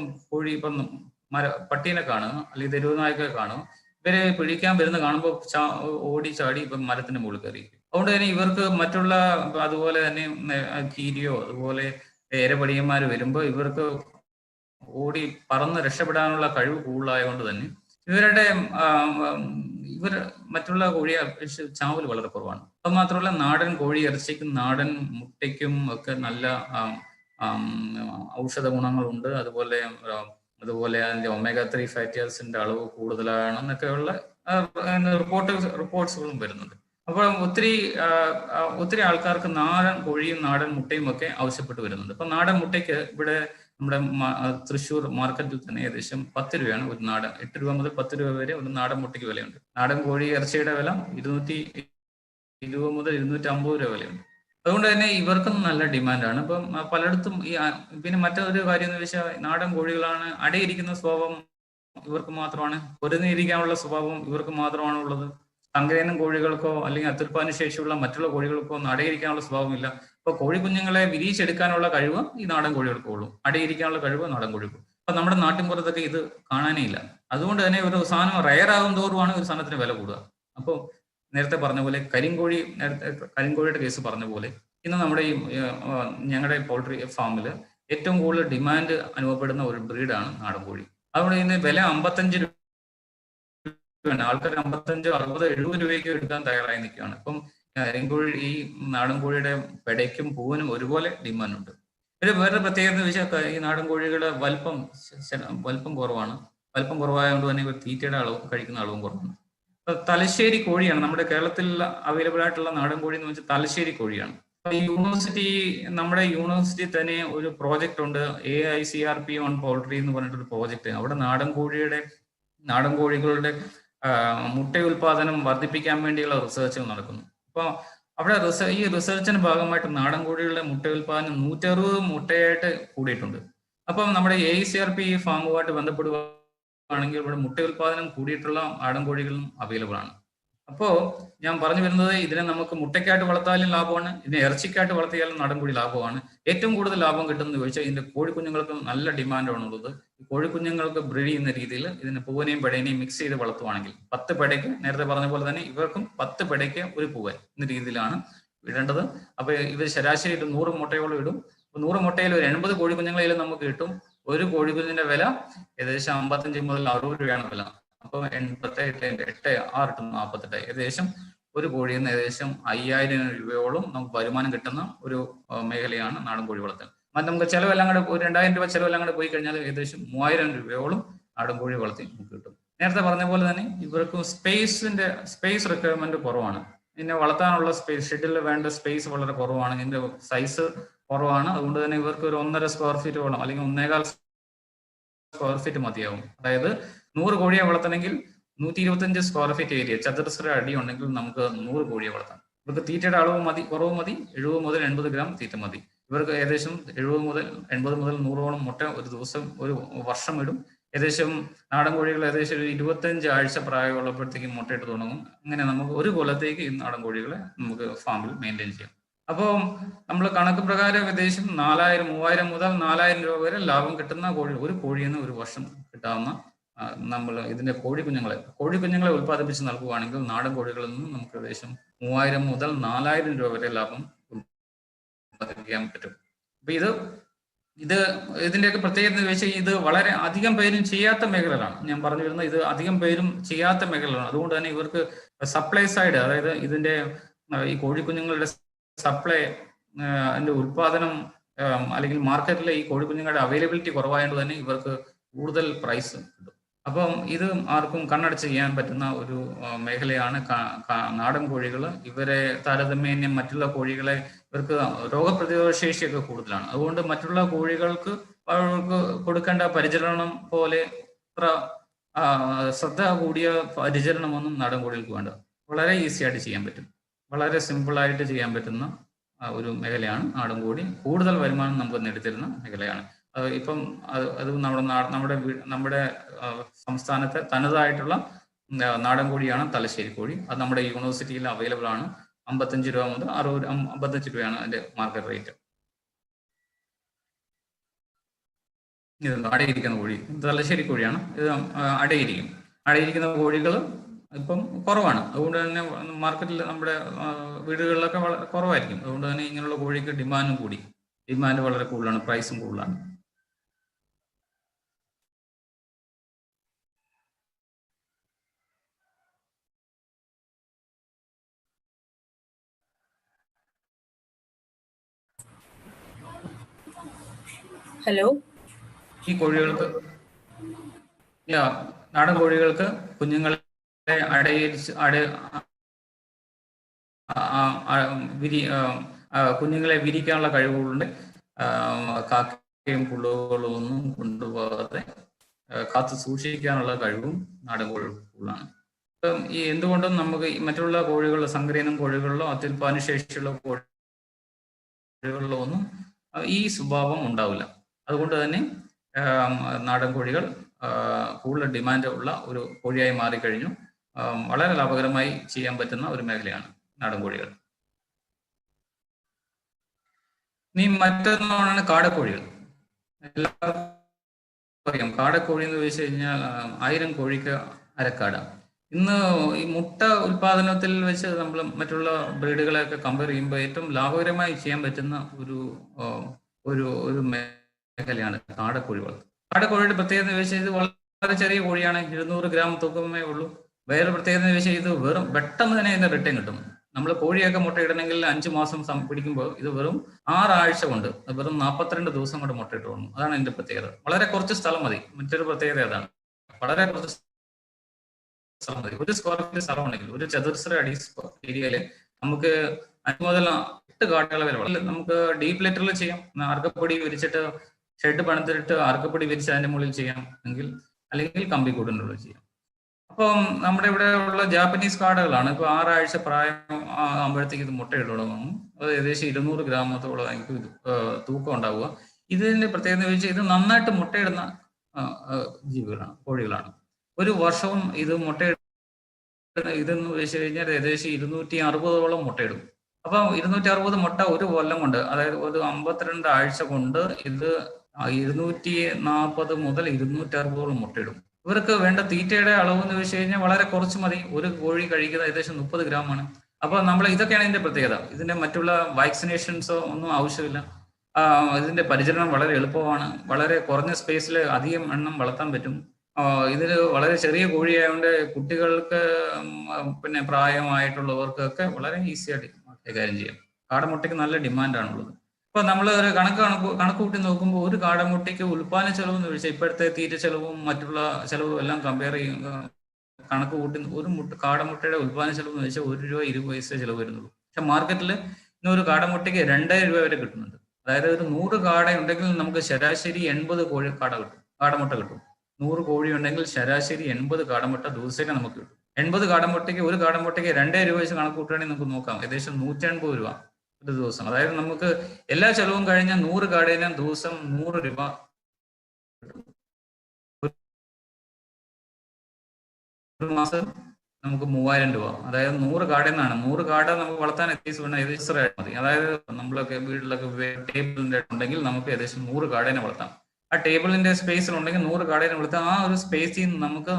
പട്ടീനെ കാണുക അല്ലെങ്കിൽ തെരുവ് നായ്ക്കളെ കാണുക, ഇവരെ പിടിക്കാൻ വരുന്ന കാണുമ്പോൾ ഓടി ചാടി ഇപ്പം മരത്തിന്റെ മുകളിൽ കയറിയിരിക്കും. അതുകൊണ്ട് തന്നെ ഇവർക്ക് മറ്റുള്ള അതുപോലെ തന്നെ കീരിയോ അതുപോലെ ഇരപടിയന്മാർ വരുമ്പോൾ ഇവർക്ക് ഓടി പറന്ന് രക്ഷപ്പെടാനുള്ള കഴിവ് കൂടുതലായതുകൊണ്ട് തന്നെ ഇവർ മറ്റുള്ള കോഴിയെ അപേക്ഷിച്ച് ചാവൽ വളരെ കുറവാണ്. അത് മാത്രമല്ല, നാടൻ കോഴി ഇറച്ചിക്കും നാടൻ മുട്ടയ്ക്കും ഒക്കെ നല്ല ഔഷധ ഗുണങ്ങളുണ്ട്. അതുപോലെ അതിന്റെ omega-3 ഫാറ്റി ആസിഡിന്റെ അളവ് കൂടുതലാണെന്നൊക്കെയുള്ള റിപ്പോർട്ട്സുകളും വരുന്നുണ്ട്. അപ്പോൾ ഒത്തിരി ആൾക്കാർക്ക് നാടൻ കോഴിയും നാടൻ മുട്ടയും ഒക്കെ ആവശ്യപ്പെട്ട് വരുന്നുണ്ട്. അപ്പൊ നാടൻ മുട്ടയ്ക്ക് ഇവിടെ നമ്മുടെ തൃശ്ശൂർ മാർക്കറ്റിൽ തന്നെ ഏകദേശം 10 രൂപയാണ് ഒരു നാടൻ, 8 രൂപ മുതൽ 10 രൂപ വരെ ഒരു നാടൻ മുട്ടയ്ക്ക് വിലയുണ്ട്. നാടൻ കോഴി ഇറച്ചിയുടെ വില 220 മുതൽ 250 രൂപ വിലയുണ്ട്. അതുകൊണ്ട് തന്നെ ഇവർക്കും നല്ല ഡിമാൻഡാണ്. ഇപ്പം പലയിടത്തും പിന്നെ മറ്റൊരു കാര്യം എന്ന് വെച്ചാൽ, നാടൻ കോഴികളാണ് അടയിരിക്കുന്ന സ്വഭാവം ഇവർക്ക് മാത്രമാണ്, പൊരുന്നിരിക്കാനുള്ള സ്വഭാവം ഇവർക്ക് മാത്രമാണ് ഉള്ളത്. സങ്കരയിനം കോഴികൾക്കോ അല്ലെങ്കിൽ അത്യുൽപാദന ശേഷിയുള്ള മറ്റുള്ള കോഴികൾക്കോ ഒന്നും അടയിരിക്കാനുള്ള സ്വഭാവമില്ല. അപ്പൊ കോഴിക്കുഞ്ഞുങ്ങളെ വിരിയിച്ചെടുക്കാനുള്ള കഴിവ് ഈ നാടൻ കോഴികൾക്കുള്ളൂ, അടയിരിക്കാനുള്ള കഴിവ് നാടൻ കോഴിക്കും. അപ്പൊ നമ്മുടെ നാട്ടിൻപുറത്തൊക്കെ ഇത് കാണാനേ ഇല്ല. അതുകൊണ്ട് തന്നെ ഒരു സാധനം റയർ ആകും തോറുമാണ് ഒരു സാധനത്തിന് വില കൂടുക. അപ്പോൾ നേരത്തെ പറഞ്ഞ പോലെ കരിങ്കോഴിയുടെ കേസ് പറഞ്ഞ പോലെ ഇന്ന് നമ്മുടെ ഈ ഞങ്ങളുടെ പോൾട്രി ഫാമിൽ ഏറ്റവും കൂടുതൽ ഡിമാൻഡ് അനുഭവപ്പെടുന്ന ഒരു ബ്രീഡാണ് നാടൻ കോഴി. അതുകൊണ്ട് ഇന്ന് വില 55 രൂപയാണ്. ആൾക്കാർ 55, 60, 70 രൂപയ്ക്ക് എടുക്കാൻ തയ്യാറായി നിൽക്കുകയാണ്. ഇപ്പം കരിങ്കോഴി ഈ നാടൻ കോഴിയുടെ പെടയ്ക്കും പൂവിനും ഒരുപോലെ ഡിമാൻഡ് ഉണ്ട്. ഒരു വേറെ പ്രത്യേകത എന്ന് വെച്ചാൽ ഈ നാടൻ കോഴികളുടെ വലിപ്പം കുറവാണ്. വലിപ്പം കുറവായതുകൊണ്ട് തന്നെ ഇവർ തീറ്റയുടെ അളവ് കഴിക്കുന്ന അളവും കുറവാണ്. തലശ്ശേരി കോഴിയാണ് നമ്മുടെ കേരളത്തിൽ അവൈലബിൾ ആയിട്ടുള്ള നാടൻ കോഴി എന്ന് വെച്ചാൽ തലശ്ശേരി കോഴിയാണ്. നമ്മുടെ യൂണിവേഴ്സിറ്റി തന്നെ ഒരു പ്രോജക്റ്റ് ഉണ്ട്, AICRP ഓൺ പോൾട്രി എന്ന് പറഞ്ഞിട്ടൊരു പ്രോജക്റ്റ്. അവിടെ നാടൻ കോഴികളുടെ മുട്ട ഉൽപാദനം വർദ്ധിപ്പിക്കാൻ വേണ്ടിയുള്ള റിസർച്ച് നടക്കുന്നു. അപ്പോൾ അവിടെ ഈ റിസർച്ചിന്റെ ഭാഗമായിട്ട് നാടൻ കോഴികളുടെ മുട്ട ഉൽപാദനം 160 മുട്ടയായിട്ട് കൂടിയിട്ടുണ്ട്. അപ്പം നമ്മുടെ AICRP ഫാമുമായിട്ട് ബന്ധപ്പെടുകയാണെങ്കിൽ ഇവിടെ മുട്ട ഉൽപാദനം കൂടിയിട്ടുള്ള നാടൻ കോഴികളും അവൈലബിൾ ആണ്. അപ്പോൾ ഞാൻ പറഞ്ഞു വരുന്നത്, ഇതിനെ നമുക്ക് മുട്ടയ്ക്കായിട്ട് വളർത്താലും ലാഭമാണ്, ഇതിനെ ഇറച്ചിക്കായിട്ട് വളർത്തിയാലും നാടൻ കോഴി ലാഭമാണ്. ഏറ്റവും കൂടുതൽ ലാഭം കിട്ടുന്നത് ചോദിച്ചാൽ ഇതിന്റെ കോഴിക്കുഞ്ഞുങ്ങൾക്ക് നല്ല ഡിമാൻഡാണുള്ളത്. ഈ കോഴിക്കുഞ്ഞുങ്ങൾക്ക് ബ്രീഡ് ചെയ്യുന്ന രീതിയിൽ ഇതിന് പൂവനെയും പെടേനെയും മിക്സ് ചെയ്ത് വളർത്തുവാണെങ്കിൽ 10 പെടയ്ക്ക്, നേരത്തെ പറഞ്ഞ പോലെ തന്നെ ഇവർക്കും 10 പെടയ്ക്ക് ഒരു പൂവൻ എന്ന രീതിയിലാണ് ഇടേണ്ടത്. അപ്പൊ ഇവർ ശരാശരി 100 മുട്ടയോളം ഇടും. 100 മുട്ടയിൽ ഒരു 80 കോഴിക്കുഞ്ഞുങ്ങളെങ്കിലും നമുക്ക് കിട്ടും. ഒരു കോഴിക്കുഞ്ഞിന്റെ വില ഏകദേശം 55 മുതൽ 60 രൂപയാണ് വില. അപ്പൊ 88, 8, 6, 48, ഏകദേശം ഒരു കോഴിയിൽ നിന്ന് ഏകദേശം 5000 രൂപയോളം നമുക്ക് വരുമാനം കിട്ടുന്ന ഒരു മേഖലയാണ് നാടൻ കോഴി വളർത്തൽ. നമുക്ക് ചിലവെല്ലാം കൂടെ ഒരു 2000 രൂപ ചിലവെല്ലാം കൂടെ പോയി കഴിഞ്ഞാൽ ഏകദേശം 3000 രൂപയോളം നാടൻ കോഴി വളർത്തി നമുക്ക് കിട്ടും. നേരത്തെ പറഞ്ഞ പോലെ തന്നെ ഇവർക്ക് സ്പേസ് റിക്വയർമെന്റ് കുറവാണ്. ഇതിനെ വളർത്താനുള്ള ഷെഡിൽ വേണ്ട സ്പേസ് വളരെ കുറവാണ്. ഇതിന്റെ സൈസ് കുറവാണ്. അതുകൊണ്ട് തന്നെ ഇവർക്ക് ഒരു 1.5 സ്ക്വയർ ഫീറ്റോളം അല്ലെങ്കിൽ 1.25 സ്ക്വയർ ഫീറ്റ് മതിയാവും. അതായത് 100 കോഴിയെ വളർത്തണമെങ്കിൽ 125 സ്ക്വയർ ഫീറ്റ് ഏരിയ, ചതുരശ്ര അടി ഉണ്ടെങ്കിൽ നമുക്ക് 100 കോഴിയെ വളർത്താം. ഇവർക്ക് തീറ്റയുടെ അളവ് കുറവ് മതി. 70 മുതൽ 80 ഗ്രാം തീറ്റ മതി. ഇവർക്ക് ഏകദേശം 70 മുതൽ 80 മുതൽ 100ഓളം മുട്ട ഒരു ദിവസം, ഒരു വർഷം ഇടും. ഏകദേശം നാടൻ കോഴികൾ ഏകദേശം ഒരു 25 ആഴ്ച പ്രായമുള്ളപ്പോഴത്തേക്കും മുട്ടയിട്ട് തുടങ്ങും. അങ്ങനെ നമുക്ക് ഒരു കൊല്ലത്തേക്ക് ഈ നാടൻ കോഴികളെ നമുക്ക് ഫാമിൽ മെയിൻറ്റെയിൻ ചെയ്യാം. അപ്പോൾ നമ്മൾ കണക്ക് പ്രകാരം ഏകദേശം 3000 മുതൽ 4000 രൂപ വരെ ലാഭം കിട്ടുന്ന ഒരു കോഴിയിൽ നിന്ന് ഒരു വർഷം കിട്ടാവുന്ന നമ്മൾ ഇതിന്റെ കോഴിക്കുഞ്ഞുങ്ങളെ ഉൽപ്പാദിപ്പിച്ച് നൽകുകയാണെങ്കിൽ നാടൻ കോഴികളിൽ നിന്ന് നമുക്ക് ഏകദേശം 3000 മുതൽ 4000 രൂപ വരെ ലാഭം ഉൽപ്പാദിപ്പിക്കാൻ പറ്റും. അപ്പൊ ഇതിന്റെയൊക്കെ പ്രത്യേകത എന്ന് വെച്ചാൽ ഇത് വളരെ അധികം പേരും ചെയ്യാത്ത മേഖലകളാണ്. ഞാൻ പറഞ്ഞു വരുന്നത് ഇത് അധികം പേരും ചെയ്യാത്ത മേഖലകളാണ്. അതുകൊണ്ട് തന്നെ ഇവർക്ക് സപ്ലൈ സൈഡ്, അതായത് ഇതിന്റെ ഈ കോഴിക്കുഞ്ഞുങ്ങളുടെ സപ്ലൈ, അതിന്റെ ഉൽപാദനം അല്ലെങ്കിൽ മാർക്കറ്റിലെ ഈ കോഴിക്കുഞ്ഞുങ്ങളുടെ അവൈലബിലിറ്റി കുറവായതുകൊണ്ട് തന്നെ ഇവർക്ക് കൂടുതൽ പ്രൈസ് കിട്ടും. അപ്പം ഇത് ആർക്കും കണ്ണടച്ച് ചെയ്യാൻ പറ്റുന്ന ഒരു മേഖലയാണ് നാടൻ കോഴികൾ. ഇവരെ താരതമ്യേന മറ്റുള്ള കോഴികളെ ഇവർക്ക് രോഗപ്രതിരോധ ശേഷിയൊക്കെ കൂടുതലാണ്. അതുകൊണ്ട് മറ്റുള്ള കോഴികൾക്ക് അവർക്ക് കൊടുക്കേണ്ട പരിചരണം പോലെ അത്ര ശ്രദ്ധ കൂടിയ പരിചരണമൊന്നും നാടൻ കോഴികൾക്ക് വേണ്ട. വളരെ ഈസി ആയിട്ട് ചെയ്യാൻ പറ്റും. വളരെ സിമ്പിളായിട്ട് ചെയ്യാൻ പറ്റുന്ന ഒരു മേഖലയാണ് നാടൻ കോഴി. കൂടുതൽ വരുമാനം നമുക്ക് നേടിത്തരുന്ന മേഖലയാണ്. ഇപ്പം അത് നമ്മുടെ സംസ്ഥാനത്തെ തനതായിട്ടുള്ള നാടൻ കോഴിയാണ് തലശ്ശേരി കോഴി. അത് നമ്മുടെ യൂണിവേഴ്സിറ്റിയിൽ അവൈലബിൾ ആണ്. 55 രൂപ മുതൽ 55 രൂപയാണ് അതിന്റെ മാർക്കറ്റ് റേറ്റ്. ഇത് അടയിരിക്കുന്ന കോഴി തലശ്ശേരി കോഴിയാണ്. ഇത് അടയിരിക്കുന്ന കോഴികൾ ഇപ്പം കുറവാണ്. അതുകൊണ്ട് തന്നെ മാർക്കറ്റിൽ നമ്മുടെ വീടുകളിലൊക്കെ കുറവായിരിക്കും. അതുകൊണ്ട് തന്നെ ഇങ്ങനെയുള്ള കോഴിക്ക് ഡിമാൻഡ് വളരെ കൂടുതലാണ്, പ്രൈസും കൂടുതലാണ്. ഹലോ, ഈ കോഴികൾക്ക് നാടൻ കോഴികൾക്ക് കുഞ്ഞുങ്ങളെ കുഞ്ഞുങ്ങളെ വിരിക്കാനുള്ള കഴിവുകളുണ്ട്. കാക്കയും പുള്ളുകളും ഒന്നും കൊണ്ടുപോകാതെ കാത്തു സൂക്ഷിക്കാനുള്ള കഴിവും നാടൻ കോഴികൾക്കുള്ളതാണ്. ഇപ്പം ഈ എന്തുകൊണ്ടും നമുക്ക് മറ്റുള്ള കോഴികളിലോ, സങ്കരയിനം കോഴികളിലോ, അത്യുൽപാദന ശേഷിയുള്ള കോഴികളിലോ ഒന്നും ഈ സ്വഭാവം ഉണ്ടാവില്ല. അതുകൊണ്ട് തന്നെ നാടൻ കോഴികൾ കൂടുതൽ ഡിമാൻഡ് ഉള്ള ഒരു കോഴിയായി മാറിക്കഴിഞ്ഞു. വളരെ ലാഭകരമായി ചെയ്യാൻ പറ്റുന്ന ഒരു മേഖലയാണ് നാടൻ കോഴികൾ. ഇനി മറ്റൊന്നാണ് കാടക്കോഴികൾ. എല്ലാവർക്കും അറിയാം, കാടക്കോഴി എന്ന് വെച്ച് കഴിഞ്ഞാൽ 1000 കോഴിക്ക് അരക്കാട. ഇന്ന് ഈ മുട്ട ഉൽപാദനത്തിൽ വെച്ച് നമ്മൾ മറ്റുള്ള ബ്രീഡുകളെയൊക്കെ കമ്പയർ ചെയ്യുമ്പോൾ ഏറ്റവും ലാഭകരമായി ചെയ്യാൻ പറ്റുന്ന ഒരു ഒരു ഒരു മേഖലയാണ് കാടക്കോഴി വളർത്തൽ. കാടക്കോഴിയുടെ പ്രത്യേകത എന്ന് വെച്ചാൽ ഇത് വളരെ ചെറിയ കോഴിയാണ്, 200 ഗ്രാം തൂക്കമേ ഉള്ളൂ. വേറെ പ്രത്യേകത എന്ന് വെച്ചാൽ ഇത് വെറും പെട്ടെന്ന് തന്നെ ഇതിന്റെ റിട്ടേൺ കിട്ടും. നമ്മൾ കോഴിയൊക്കെ മുട്ടയിടണമെങ്കിൽ 5 മാസം പിടിക്കുമ്പോൾ ഇത് വെറും 6 ആഴ്ച കൊണ്ട്, വെറും 42 ദിവസം കൊണ്ട് മുട്ടയിട്ട് വന്നു. അതാണ് ഇതിന്റെ പ്രത്യേകത. വളരെ കുറച്ച് സ്ഥലം മതി. മറ്റൊരു പ്രത്യേകത അതാണ്, വളരെ കുറച്ച് സ്ഥലം മതി. ഒരു സ്ക്വയർ ഫീറ്റ് സ്ഥലം ഉണ്ടെങ്കിൽ, ഒരു ചതുരശ്ര അടി ഏരിയയില് നമുക്ക് 5 മുതൽ 8 കാടകളെ വരെ വളർത്താം. നമുക്ക് ഡീപ് ലെറ്ററിൽ ചെയ്യാം, അർക്കപ്പൊടി വിരിച്ചിട്ട് ഷെഡ് പണിതിട്ട് അർക്കപ്പൊടി വിരിച്ച് അതിന്റെ മുകളിൽ ചെയ്യാം, അല്ലെങ്കിൽ കമ്പിക്കൂടിൻ്റെ ഉള്ളിൽ ചെയ്യാം. അപ്പം നമ്മുടെ ഇവിടെ ഉള്ള ജാപ്പനീസ് കാടകളാണ്. ഇപ്പൊ 6 ആഴ്ച പ്രായം ആകുമ്പോഴത്തേക്ക് ഇത് മുട്ടയിടണം. അത് ഏകദേശം 200 ഗ്രാമത്തോളം എനിക്ക് തൂക്കം ഉണ്ടാവുക. ഇതിന്റെ പ്രത്യേകത വെച്ചാൽ ഇത് നന്നായിട്ട് മുട്ടയിടുന്ന ജീവികളാണ്, കോഴികളാണ്. ഒരു വർഷവും ഇത് ഇതെന്ന് വെച്ച് കഴിഞ്ഞാൽ ഏകദേശം 260ഓളം മുട്ടയിടും. അപ്പം 260 മുട്ട ഒരു കൊല്ലം കൊണ്ട്, അതായത് ഒരു 52 ആഴ്ച കൊണ്ട് ഇത് 240 മുതൽ 260ഓളം മുട്ടയിടും. ഇവർക്ക് വേണ്ട തീറ്റയുടെ അളവ് എന്ന് വെച്ച് കഴിഞ്ഞാൽ വളരെ കുറച്ച് മതി. ഒരു കോഴി കഴിക്കുന്നത് ഏകദേശം 30 ഗ്രാമാണ്. അപ്പൊ നമ്മൾ ഇതൊക്കെയാണ് ഇതിന്റെ പ്രത്യേകത. ഇതിന്റെ മറ്റുള്ള വാക്സിനേഷൻസോ ഒന്നും ആവശ്യമില്ല. ഇതിന്റെ പരിചരണം വളരെ എളുപ്പമാണ്. വളരെ കുറഞ്ഞ സ്പേസിൽ അധികം എണ്ണം വളർത്താൻ പറ്റും. ഇതിൽ വളരെ ചെറിയ കോഴിയായതുകൊണ്ട് കുട്ടികൾക്ക് പിന്നെ പ്രായമായിട്ടുള്ളവർക്കൊക്കെ വളരെ ഈസി ആയിട്ട് കൈകാര്യം ചെയ്യാം. കാടമുട്ടയ്ക്ക് നല്ല ഡിമാൻഡാണുള്ളത്. ഇപ്പൊ നമ്മൾ ഒരു കണക്ക് കൂട്ടി നോക്കുമ്പോൾ ഒരു കാടമുട്ടയ്ക്ക് ഉൽപ്പാദന ചെലവ് എന്ന് വെച്ചാൽ ഇപ്പോഴത്തെ തീറ്റ ചെലവും മറ്റുള്ള ചെലവും എല്ലാം കമ്പയർ ചെയ്യുക, കണക്ക് കൂട്ടി ഒരു കാടമുട്ടയുടെ ഉൽപ്പാദന ചെലവ് എന്ന് വെച്ചാൽ 1 രൂപ 20 പൈസ ചെലവ് വരുന്നുള്ളൂ. പക്ഷെ മാർക്കറ്റിൽ ഇന്ന് ഒരു കാടമുട്ടയ്ക്ക് 2000 രൂപ വരെ കിട്ടുന്നുണ്ട്. അതായത് ഒരു 100 കാട ഉണ്ടെങ്കിൽ നമുക്ക് ശരാശരി 80 കാടമുട്ട കിട്ടും. 100 കോഴി ഉണ്ടെങ്കിൽ ശരാശരി 80 കാടമുട്ട ദിവസേന നമുക്ക് കിട്ടും. 80 കാടമുട്ടയ്ക്ക് ഒരു കാടമുട്ടയ്ക്ക് 2000 രൂപ വെച്ച് കണക്ക് കൂട്ടുകയാണെങ്കിൽ നമുക്ക് നോക്കാം, ഏകദേശം 180 രൂപ ഒരു ദിവസം. അതായത് നമുക്ക് എല്ലാ ചെലവും കഴിഞ്ഞ 100 കാടേനെ ദിവസം 100 രൂപ. ഒരു മാസം നമുക്ക് 3000 രൂപ. അതായത് 100 കാടേന്നാണ്. 100 കാട നമുക്ക് വളർത്താൻ ഏകദേശം മതി. അതായത് നമ്മളൊക്കെ വീട്ടിലൊക്കെ ടേബിളിന്റെ ഉണ്ടെങ്കിൽ നമുക്ക് ഏകദേശം 100 കാടേനെ വളർത്താം. ആ ടേബിളിന്റെ സ്പേസിൽ ഉണ്ടെങ്കിൽ 100 കാടേനെ വളർത്താം. ആ ഒരു സ്പേസിൽ നിന്ന് നമുക്ക്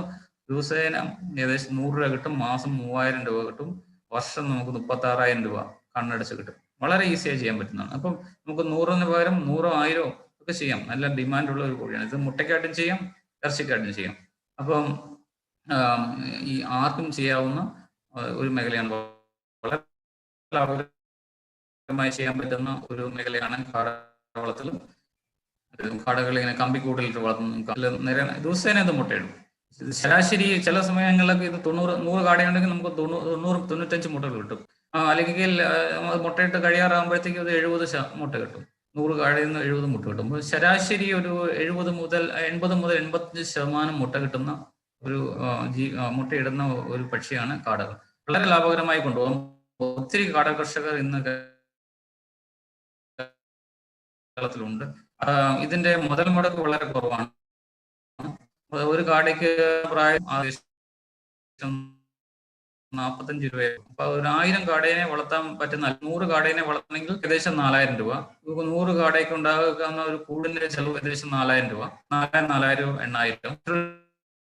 ദിവസേന ഏകദേശം 100 രൂപ കിട്ടും. മാസം 3000 രൂപ കിട്ടും. വർഷം നമുക്ക് 36,000 രൂപ കണ്ണടച്ച് കിട്ടും. വളരെ ഈസിയായി ചെയ്യാൻ പറ്റുന്നതാണ്. അപ്പം നമുക്ക് 100ന് പകരം 100, 1000 ഒക്കെ ചെയ്യാം. നല്ല ഡിമാൻഡുള്ള ഒരു കോഴിയാണ് ഇത്. മുട്ടയ്ക്കായിട്ടും ചെയ്യാം, ഇറച്ചിക്കായിട്ടും ചെയ്യാം. അപ്പം ഈ ആർക്കും ചെയ്യാവുന്ന ഒരു മേഖലയാണ്. വളരെ ലാഭകരമായി ചെയ്യാൻ പറ്റുന്ന ഒരു മേഖലയാണ് കാട വളർത്തൽ. കാടകൾ ഇങ്ങനെ കമ്പിക്കൂട്ടിലിട്ട് വളർത്തുന്നു. ദിവസേന ഇത് മുട്ടയിടും. ശരാശരി ചില സമയങ്ങളിലൊക്കെ ഇത് 100 കാടയുണ്ടെങ്കിൽ നമുക്ക് 95 മുട്ടകൾ കിട്ടും. അല്ലെങ്കിൽ മുട്ടയിട്ട് കഴിയാറാകുമ്പോഴത്തേക്ക് ഇത് 70 മുട്ട കിട്ടും. 100 കാടയിൽ നിന്ന് 70 മുട്ട കിട്ടും. ശരാശരി ഒരു 80 മുതൽ 85% മുട്ട കിട്ടുന്ന ഒരു മുട്ടയിടുന്ന ഒരു പക്ഷിയാണ് കാടകൾ. വളരെ ലാഭകരമായി കൊണ്ടുപോകും. ഒത്തിരി കാട കർഷകർ ഇന്ന് കേരളത്തിലുണ്ട്. ഇതിന്റെ മുതൽ മുടക്ക് വളരെ കുറവാണ്. ഒരു കാടയ്ക്ക് പ്രായം 45 രൂപ. അപ്പൊ ഒരു 1000 കാടേനെ വളർത്താൻ പറ്റുന്ന 100 കാടേനെ വളർത്തണമെങ്കിൽ ഏകദേശം 4000 രൂപ. 100 കാടയ്ക്ക് ഉണ്ടാകുന്ന ഒരു കൂടിന്റെ ചെലവ് ഏകദേശം 4000 രൂപ. 4000 8000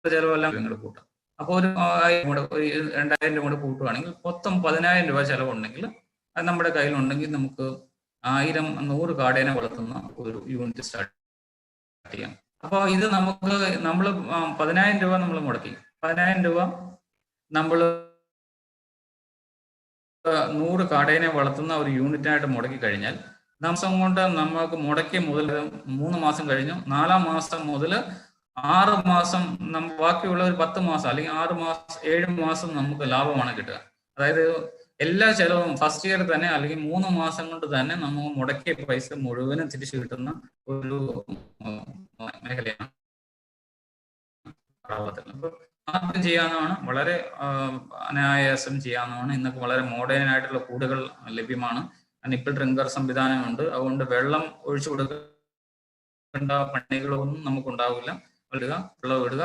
ചെലവെല്ലാം നിങ്ങൾ കൂട്ടാം. അപ്പോൾ ഒരു 2000 രൂപ കൂടെ കൂട്ടുകയാണെങ്കിൽ മൊത്തം 10000 രൂപ ചെലവുണ്ടെങ്കിൽ അത് നമ്മുടെ കയ്യിലുണ്ടെങ്കിൽ നമുക്ക് 100 കാടേനെ വളർത്തുന്ന ഒരു യൂണിറ്റ് സ്റ്റാർട്ട് ചെയ്യാം. അപ്പോൾ ഇത് നമ്മൾ 10000 രൂപ നമ്മൾ മുടക്കി. 10000 രൂപ നമ്മൾ 100 കാടേനെ വളർത്തുന്ന ഒരു യൂണിറ്റായിട്ട് മുടക്കി കഴിഞ്ഞാൽ മാസം കൊണ്ട് നമുക്ക് മുടക്കിയ മുതൽ 3 മാസം കഴിഞ്ഞു. 4ാം മാസം മുതൽ 6 മാസം ബാക്കിയുള്ള ഒരു 10 മാസം അല്ലെങ്കിൽ 6 മാസം 7 മാസം നമുക്ക് ലാഭമാണ് കിട്ടുക. അതായത് എല്ലാ ചെലവും ഫസ്റ്റ് ഇയർ തന്നെ അല്ലെങ്കിൽ 3 മാസം കൊണ്ട് തന്നെ നമുക്ക് മുടക്കിയ പൈസ മുഴുവനും തിരിച്ചു കിട്ടുന്ന ഒരു മേഖലയാണ്. ആർക്കും ചെയ്യാവുന്നതാണ്, വളരെ അനായാസം ചെയ്യാവുന്നതാണ്. ഇന്നൊക്കെ വളരെ മോഡേൺ ആയിട്ടുള്ള കൂടുകൾ ലഭ്യമാണ്. നിപ്പിൾ ഡ്രിങ്കർ സംവിധാനമുണ്ട്. അതുകൊണ്ട് വെള്ളം ഒഴിച്ചു കൊടുക്കേണ്ട പണികളൊന്നും നമുക്കുണ്ടാവില്ല. വെള്ളം ഇടുക.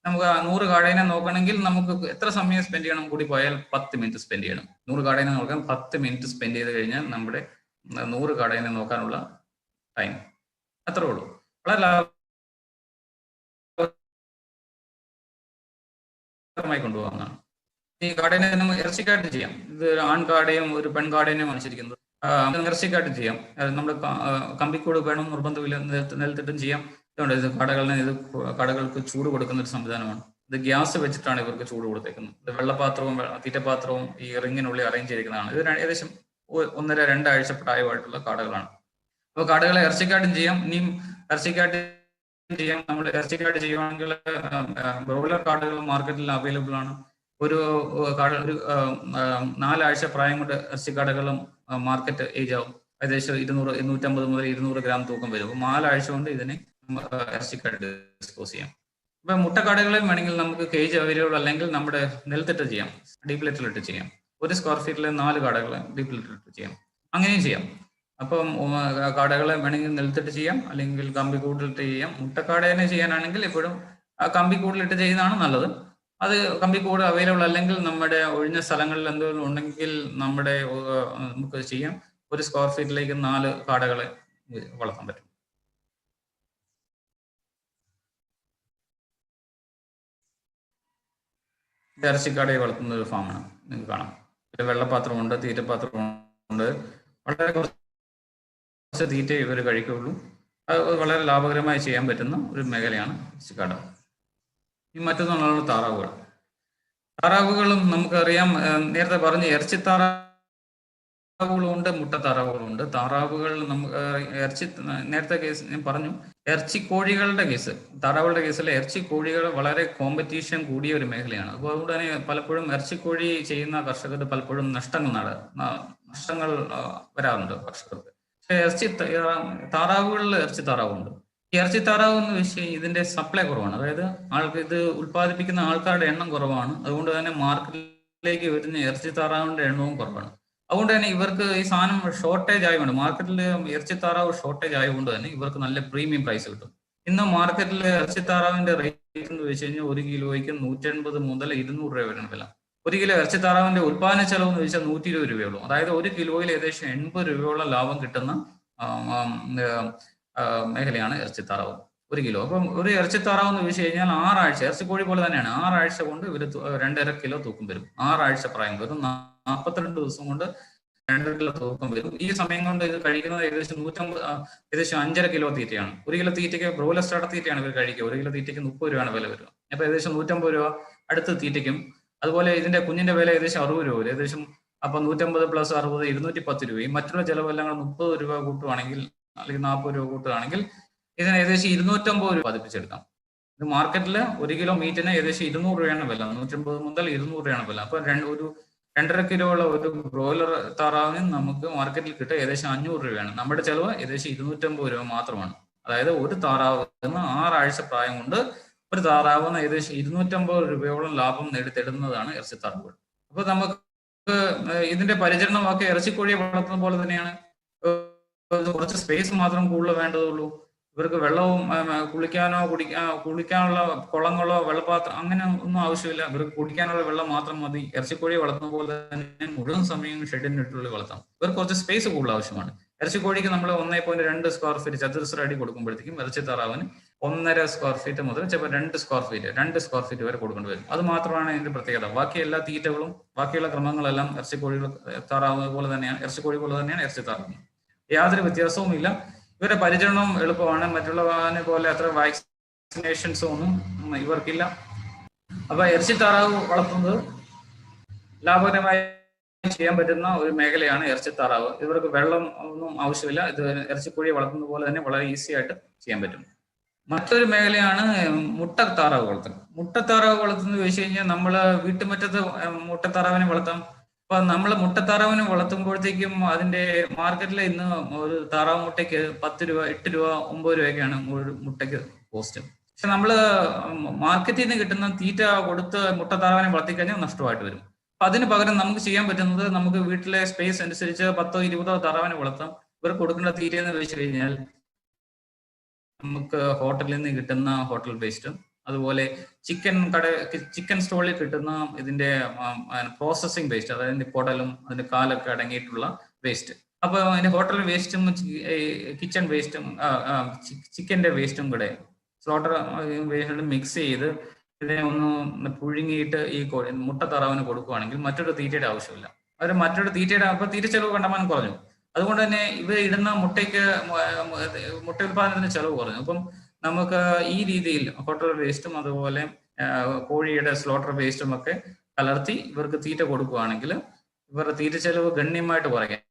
നമുക്ക് 100 കാടേനെ നോക്കണമെങ്കിൽ നമുക്ക് എത്ര സമയം സ്പെൻഡ് ചെയ്യണം? കൂടി പോയാൽ 10 മിനിറ്റ് സ്പെൻഡ് ചെയ്യണം. 100 കാടേനെ നോക്കാൻ 10 മിനിറ്റ് സ്പെൻഡ് ചെയ്ത് കഴിഞ്ഞാൽ നമ്മുടെ 100 കാടേനെ നോക്കാനുള്ള ടൈം അത്രേ ഉള്ളൂ. വളരെ ലാഭകരമായി കൊണ്ടുപോകാവുന്നതാണ്. ഈ കാടേനെ നമുക്ക് ഇറച്ചിക്കായിട്ട് ചെയ്യാം. ഇത് ആൺകാടയും ഒരു പെൺകാടേനെയും വെച്ചിരിക്കുന്നത് ഇറച്ചിക്കായിട്ട് ചെയ്യാം. നമ്മൾ കമ്പിക്കൂട് വേണം നിർബന്ധമില്ല, നിലത്തിട്ടും ചെയ്യാം. ഇതുകൊണ്ട് ഇത് കടകൾക്ക് ചൂട് കൊടുക്കുന്ന ഒരു സംവിധാനമാണ്. ഇത് ഗ്യാസ് വെച്ചിട്ടാണ് ഇവർക്ക് ചൂട് കൊടുത്തേക്കുന്നത്. ഇത് വെള്ളപാത്രവും തീറ്റപാത്രവും ഈ റിങ്ങിനുള്ളിൽ അറേഞ്ച് ചെയ്തിരിക്കുന്നതാണ്. ഇത് ഏകദേശം 1-2 ആഴ്ച പ്രായമായിട്ടുള്ള കാടകളാണ്. അപ്പോൾ കാടകളെ ഇറച്ചിക്കാട്ടും ചെയ്യാം. ഇനിയും ഇറച്ചിക്കാട്ട് ചെയ്യാം. നമ്മൾ ഇറച്ചിക്കാട്ട് ചെയ്യുവാണെങ്കിൽ ബ്രോയിലർ കാടകൾ മാർക്കറ്റിൽ അവൈലബിൾ ആണ്. ഒരു 4 ആഴ്ച പ്രായം കൊണ്ട് ഇറച്ചിക്കാടകളും മാർക്കറ്റ് ഏജ് ആവും. ഏകദേശം 150 മുതൽ 200 ഗ്രാം തൂക്കം വരും. അപ്പോൾ 4 ആഴ്ച കൊണ്ട് ഇതിനെ ഇറച്ചിക്കാട്ട് ഡിസ്പോസ് ചെയ്യാം. ഇപ്പൊ മുട്ടക്കാടകളെ വേണമെങ്കിൽ നമുക്ക് കേജ് അവൈലബിൾ അല്ലെങ്കിൽ നമ്മുടെ നിലത്തിട്ട് ചെയ്യാം, ഡീപ് ലിറ്ററിലിട്ട് ചെയ്യാം. 1 സ്ക്വയർ ഫീറ്റിൽ 4 കാടകളെ ഡീപ് ലിറ്ററിലിട്ട് ചെയ്യാം. അങ്ങനെയും ചെയ്യാം. അപ്പം കാടകളെ വേണമെങ്കിൽ നിലത്തിട്ട് ചെയ്യാം, അല്ലെങ്കിൽ കമ്പിക്കൂട്ടിലിട്ട് ചെയ്യാം. മുട്ടക്കാടേനെ ചെയ്യാനാണെങ്കിൽ എപ്പോഴും കമ്പിക്കൂട്ടിലിട്ട് ചെയ്യുന്നതാണ് നല്ലത്. അത് കമ്പിക്കൂട് അവൈലബിൾ അല്ലെങ്കിൽ നമ്മുടെ ഒഴിഞ്ഞ സ്ഥലങ്ങളിൽ എന്തെങ്കിലും ഉണ്ടെങ്കിൽ നമുക്ക് ചെയ്യാം. 1 സ്ക്വയർ ഫീറ്റിലേക്ക് 4 കാടകളെ വളർത്താൻ പറ്റും. ഇറച്ചിക്കാടയെ വളർത്തുന്ന ഒരു ഫാമാണ്. നിങ്ങൾക്ക് കാണാം. വെള്ളപാത്രമുണ്ട്, തീറ്റപാത്രമുണ്ട്. വളരെ കുറച്ച് തീറ്റ ഇവർ കഴിക്കുകയുള്ളൂ. അത് വളരെ ലാഭകരമായി ചെയ്യാൻ പറ്റുന്ന ഒരു മേഖലയാണ് ഇറച്ചിക്കാട. ഈ മറ്റൊന്നാണ് താറാവുകൾ. താറാവുകളും നമുക്കറിയാം, നേരത്തെ പറഞ്ഞ ഇറച്ചിത്താറാവുകളുണ്ട്, മുട്ടത്താറാവുകളുണ്ട്. താറാവുകൾ നേരത്തെ കേസ് ഞാൻ പറഞ്ഞു, ഇറച്ചിക്കോഴികളുടെ കേസ്, താറാവുകളുടെ കേസിൽ ഇറച്ചിക്കോഴികൾ വളരെ കോമ്പറ്റീഷൻ കൂടിയ ഒരു മേഖലയാണ്. അപ്പോൾ അതുകൊണ്ട് തന്നെ പലപ്പോഴും ഇറച്ചിക്കോഴി ചെയ്യുന്ന കർഷകർക്ക് പലപ്പോഴും നഷ്ടങ്ങൾ വരാറുണ്ട് കർഷകർക്ക്. പക്ഷേ താറാവുകളിൽ ഇറച്ചിത്താറാവുണ്ട്. ഈ ഇറച്ചിത്താറാവ് എന്ന് വെച്ചാൽ ഇതിന്റെ സപ്ലൈ കുറവാണ്. അതായത് ഇത് ഉൽപ്പാദിപ്പിക്കുന്ന ആൾക്കാരുടെ എണ്ണം കുറവാണ്. അതുകൊണ്ട് തന്നെ മാർക്കറ്റിലേക്ക് വരുന്ന ഇറച്ചിത്താറാവിന്റെ എണ്ണവും കുറവാണ്. അതുകൊണ്ട് തന്നെ ഇവർക്ക് ഈ സാധനം ഷോർട്ടേജ് ആയതുകൊണ്ട്, മാർക്കറ്റിൽ ഇറച്ചിത്താറാവ് ഷോർട്ടേജ് ആയതുകൊണ്ട് തന്നെ ഇവർക്ക് നല്ല പ്രീമിയം പ്രൈസ് കിട്ടും. ഇന്ന് മാർക്കറ്റിൽ ഇറച്ചിത്താറാവിന്റെ റേറ്റ് എന്ന് വെച്ച് കഴിഞ്ഞാൽ 1 കിലോയ്ക്ക് 180 മുതൽ 200 രൂപ വരെയാണ് വില. 1 കിലോ ഇറച്ചിത്താറാവിന്റെ ഉൽപ്പാദന ചെലവ് എന്ന് വെച്ചാൽ 120 രൂപയുള്ളൂ. അതായത് 1 കിലോയിൽ ഏകദേശം 80 രൂപയോളം ലാഭം കിട്ടുന്ന മേഖലയാണ് ഇറച്ചിത്താറാവ്. 1 കിലോ. അപ്പം ഒരു ഇറച്ചിത്താറാവ് എന്ന് വെച്ച് കഴിഞ്ഞാൽ 6 ആഴ്ച, ഇറച്ചിക്കോഴി പോലെ തന്നെയാണ്, 6 ആഴ്ച കൊണ്ട് ഇവർ 2.5 കിലോ തൂക്കം വരും. 6 ആഴ്ച പ്രായം വരും. 42 ദിവസം കൊണ്ട് 2 കിലോ തൂക്കം വരും. ഈ സമയം കൊണ്ട് ഇത് കഴിക്കുന്നത് ഏകദേശം 5.5 കിലോ തീറ്റയാണ്. 1 കിലോ തീറ്റയ്ക്ക് ബ്രോയിലർ സ്റ്റാർട്ടർ തീറ്റയാണ് ഇവർ കഴിക്കുക. 1 കിലോ തീറ്റയ്ക്ക് 30 രൂപയാണ് വില വരിക. അപ്പൊ ഏകദേശം 150 രൂപ അടുത്ത് തീറ്റയ്ക്കും. അതുപോലെ ഇതിന്റെ കുഞ്ഞിന്റെ വില ഏകദേശം 60 രൂപ വരും. ഏകദേശം അപ്പൊ 150 + 60 210 രൂപയും മറ്റുള്ള ചെലവെല്ലാം 30 രൂപ കൂട്ടുവാണെങ്കിൽ അല്ലെങ്കിൽ 40 രൂപ കൂട്ടുകയാണെങ്കിൽ ഇതിന് ഏകദേശം 250 രൂപ പതിപ്പിച്ചെടുക്കാം. ഇത് മാർക്കറ്റിൽ 1 കിലോ മീറ്റിന് ഏകദേശം 200 രൂപയാണ് വില. 150 മുതൽ 200 രൂപയാണ് വില. അപ്പൊ ഒരു 2.5 കിലോ ഉള്ള ഒരു ബ്രോയിലർ താറാവിന് നമുക്ക് മാർക്കറ്റിൽ കിട്ടുക ഏകദേശം 500 രൂപയാണ്. നമ്മുടെ ചെലവ് ഏകദേശം 250 രൂപ മാത്രമാണ്. അതായത് ഒരു താറാവ് 6 ആഴ്ച പ്രായം കൊണ്ട് ഒരു താറാവിന് ഏകദേശം 250 രൂപയോളം ലാഭം നേടിത്തരുന്നതാണ് ഇറച്ചിത്താറാവുകൾ. അപ്പൊ നമുക്ക് ഇതിന്റെ പരിചരണമൊക്കെ ഇറച്ചിക്കോഴിയെ വളർത്തുന്ന പോലെ തന്നെയാണ്. കുറച്ച് സ്പേസ് മാത്രം കൂടുതൽ വേണ്ടതുള്ളൂ. ഇവർക്ക് വെള്ളവും കുളിക്കാനുള്ള കുളങ്ങളോ വെള്ളപാത്രം അങ്ങനെ ഒന്നും ആവശ്യമില്ല. ഇവർക്ക് കുടിക്കാനുള്ള വെള്ളം മാത്രം മതി. ഇറച്ചിക്കോഴിയെ വളർത്തുന്ന പോലെ തന്നെ മുഴുവൻ സമയം ഷെഡിനുള്ളിൽ വളർത്താം. ഇവർക്ക് കുറച്ച് സ്പേസ് കൂടുതൽ ആവശ്യമാണ്. ഇറച്ചിക്കോഴിക്ക് നമ്മൾ 1.2 സ്ക്വയർ ഫീറ്റ് ചതുരശ്ര അടി കൊടുക്കുമ്പോഴത്തേക്കും ഇറച്ചിത്താറാവിന് 1.5 സ്ക്വയർ ഫീറ്റ് മുതൽ ചിലപ്പോൾ 2 സ്ക്വയർ ഫീറ്റ് വരെ കൊടുക്കേണ്ടി വരും. അത് മാത്രമാണ് ഇതിന്റെ പ്രത്യേകത. ബാക്കി എല്ലാ തീറ്റകളും ബാക്കിയുള്ള ക്രമങ്ങളെല്ലാം ഇറച്ചിക്കോഴി പോലെ തന്നെയാണ് ഇറച്ചിത്താറാവ്. യാതൊരു വ്യത്യാസവും ഇല്ല. ഇവരുടെ പരിചരണം എളുപ്പമാണ്. മറ്റുള്ളവനെ പോലെ അത്ര വാക്സിനേഷൻസും ഒന്നും ഇവർക്കില്ല. അപ്പൊ ഇറച്ചിത്താറാവ് വളർത്തുന്നത് ലാഭകരമായി ചെയ്യാൻ പറ്റുന്ന ഒരു മേഖലയാണ് ഇറച്ചിത്താറാവ്. ഇവർക്ക് വെള്ളം ഒന്നും ആവശ്യമില്ല. ഇത് ഇറച്ചിക്കോഴിയെ വളർത്തുന്ന പോലെ തന്നെ വളരെ ഈസി ആയിട്ട് ചെയ്യാൻ പറ്റും. മറ്റൊരു മേഖലയാണ് മുട്ടത്താറാവ് വളർത്തുന്നത്. മുട്ടത്താറാവ് വളർത്തുന്നത് വെച്ച് കഴിഞ്ഞാൽ നമ്മള് വീട്ടുമുറ്റത്ത് മുട്ടത്താറാവിനെ വളർത്താം. അപ്പൊ നമ്മൾ മുട്ടത്താറാവിനെ വളർത്തുമ്പോഴത്തേക്കും അതിന്റെ മാർക്കറ്റിൽ ഇന്ന് ഒരു താറാവ് മുട്ടയ്ക്ക് 10 രൂപ 8 രൂപ 9 രൂപയൊക്കെയാണ് ഒരു മുട്ടയ്ക്ക് കോസ്റ്റ്. പക്ഷെ നമ്മള് മാർക്കറ്റിൽ നിന്ന് കിട്ടുന്ന തീറ്റ കൊടുത്ത് മുട്ടത്താറാവിനെ വളർത്തിക്കഴിഞ്ഞാൽ നഷ്ടമായിട്ട് വരും. അപ്പൊ അതിന് പകരം നമുക്ക് ചെയ്യാൻ പറ്റുന്നത്, നമുക്ക് വീട്ടിലെ സ്പേസ് അനുസരിച്ച് 10 20 താറാവിനെ വളർത്താം. ഇവർ കൊടുക്കേണ്ട തീറ്റ എന്ന് വെച്ച് കഴിഞ്ഞാൽ നമുക്ക് ഹോട്ടലിൽ നിന്ന് കിട്ടുന്ന ഹോട്ടൽ വേസ്റ്റ്, അതുപോലെ ചിക്കൻ സ്റ്റോളിൽ കിട്ടുന്ന ഇതിന്റെ പ്രോസസ്സിംഗ് വേസ്റ്റ്, അതായത് കുടലും അതിന്റെ കാലൊക്കെ അടങ്ങിയിട്ടുള്ള വേസ്റ്റ്. അപ്പൊ അതിന്റെ ഹോട്ടൽ വേസ്റ്റും കിച്ചൺ വേസ്റ്റും ചിക്കന്റെ വേസ്റ്റും കൂടെ സ്ലോട്ടർ മിക്സ് ചെയ്ത് ഇതിനെ ഒന്ന് പുഴുങ്ങിയിട്ട് ഈ മുട്ടത്താറാവിന് കൊടുക്കുകയാണെങ്കിൽ മറ്റൊരു തീറ്റയുടെ ആവശ്യമില്ല. അവർ മറ്റൊരു തീറ്റയുടെ അപ്പൊ തീറ്റ ചെലവ് കണ്ടമാനം കുറഞ്ഞു. അതുകൊണ്ട് തന്നെ ഇവ ഇടുന്ന മുട്ട ഉൽപാദനത്തിന് ചെലവ് കുറഞ്ഞു. അപ്പം നമുക്ക് ഈ രീതിയിൽ ഹോട്ടൽ വേസ്റ്റും അതുപോലെ കോഴിയുടെ സ്ലോട്ടർ വേസ്റ്റും ഒക്കെ കലർത്തി ഇവർക്ക് തീറ്റ കൊടുക്കുകയാണെങ്കിൽ ഇവരുടെ തീറ്റ ചെലവ് ഗണ്യമായിട്ട് കുറയ്ക്കാം.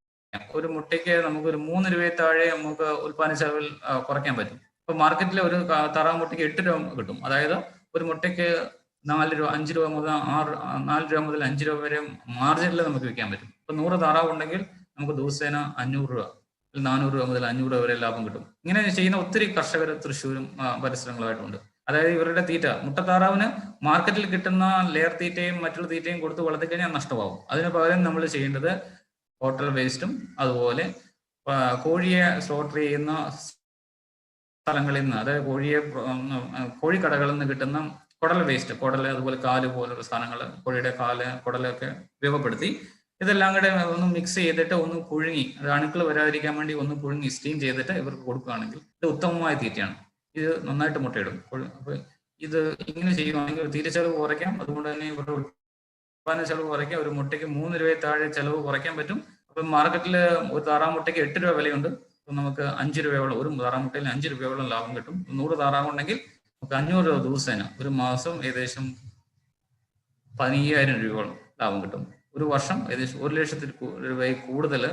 ഒരു മുട്ടയ്ക്ക് നമുക്ക് ഒരു 3 രൂപയെ താഴെ നമുക്ക് ഉൽപാദന ചെലവിൽ കുറയ്ക്കാൻ പറ്റും. ഇപ്പൊ മാർക്കറ്റിൽ ഒരു താറാവ് മുട്ടയ്ക്ക് 8 രൂപ കിട്ടും. അതായത് ഒരു മുട്ടയ്ക്ക് 4 രൂപ 5 രൂപ മുതൽ 4 രൂപ മുതൽ 5 രൂപ വരെ മാർജിനിൽ നമുക്ക് വിൽക്കാൻ പറ്റും. ഇപ്പൊ 100 താറാവ് ഉണ്ടെങ്കിൽ നമുക്ക് ദിവസേന 500 രൂപ 400 രൂപ മുതൽ 500 രൂപ വരെ ലാഭം കിട്ടും. ഇങ്ങനെ ചെയ്യുന്ന ഒത്തിരി കർഷകർ തൃശ്ശൂരും പരിസരങ്ങളുമായിട്ടുണ്ട്. അതായത് ഇവരുടെ തീറ്റ മുട്ടത്താറാവിന് മാർക്കറ്റിൽ കിട്ടുന്ന ലെയർ തീറ്റയും മറ്റുള്ള തീറ്റയും കൊടുത്ത് വളർത്തി കഴിഞ്ഞാൽ നഷ്ടമാവും. അതിന് പകരം നമ്മൾ ചെയ്യേണ്ടത് ഹോട്ടൽ വേസ്റ്റും അതുപോലെ കോഴിയെ സ്ലോട്ടർ ചെയ്യുന്ന സ്ഥലങ്ങളിൽ നിന്ന്, അതായത് കോഴിക്കടകളിൽ നിന്ന് കിട്ടുന്ന കുടൽ വേസ്റ്റ്, അതുപോലെ കാല് പോലുള്ള സാധനങ്ങൾ, കോഴിയുടെ കുടലൊക്കെ ഉപയോഗപ്പെടുത്തി ഇതെല്ലാം കൂടെ ഒന്ന് മിക്സ് ചെയ്തിട്ട് ഒന്ന് പുഴുങ്ങി, അത് അണുക്കൾ വരാതിരിക്കാൻ വേണ്ടി ഒന്ന് പുഴുങ്ങി സ്റ്റീം ചെയ്തിട്ട് ഇവർക്ക് കൊടുക്കുകയാണെങ്കിൽ ഇത് ഉത്തമമായ തീറ്റയാണ്. ഇത് നന്നായിട്ട് മുട്ടയിടും. അപ്പൊ ഇത് ഇങ്ങനെ ചെയ്യുകയാണെങ്കിൽ തീറ്റ ചെലവ് കുറയ്ക്കാം. അതുകൊണ്ട് തന്നെ ഇവരുടെ ഉൽപ്പാദന ചെലവ് കുറയ്ക്കാം. ഒരു മുട്ടയ്ക്ക് 3 രൂപയെ താഴെ ചെലവ് കുറയ്ക്കാൻ പറ്റും. അപ്പൊ മാർക്കറ്റിൽ ഒരു താറാവ് മുട്ടയ്ക്ക് 8 രൂപ വിലയുണ്ട്. അപ്പൊ നമുക്ക് 5 രൂപയോളം, ഒരു താറാവ് മുട്ടയിൽ 5 രൂപയോളം ലാഭം കിട്ടും. 100 താറാവ് ഉണ്ടെങ്കിൽ നമുക്ക് 500 രൂപ ദിവസേന, ഒരു മാസം ഏകദേശം 15,000 രൂപയോളം ലാഭം കിട്ടും. ഒരു വർഷം ഏകദേശം 1 ലക്ഷത്തിൽ രൂപയിൽ കൂടുതൽ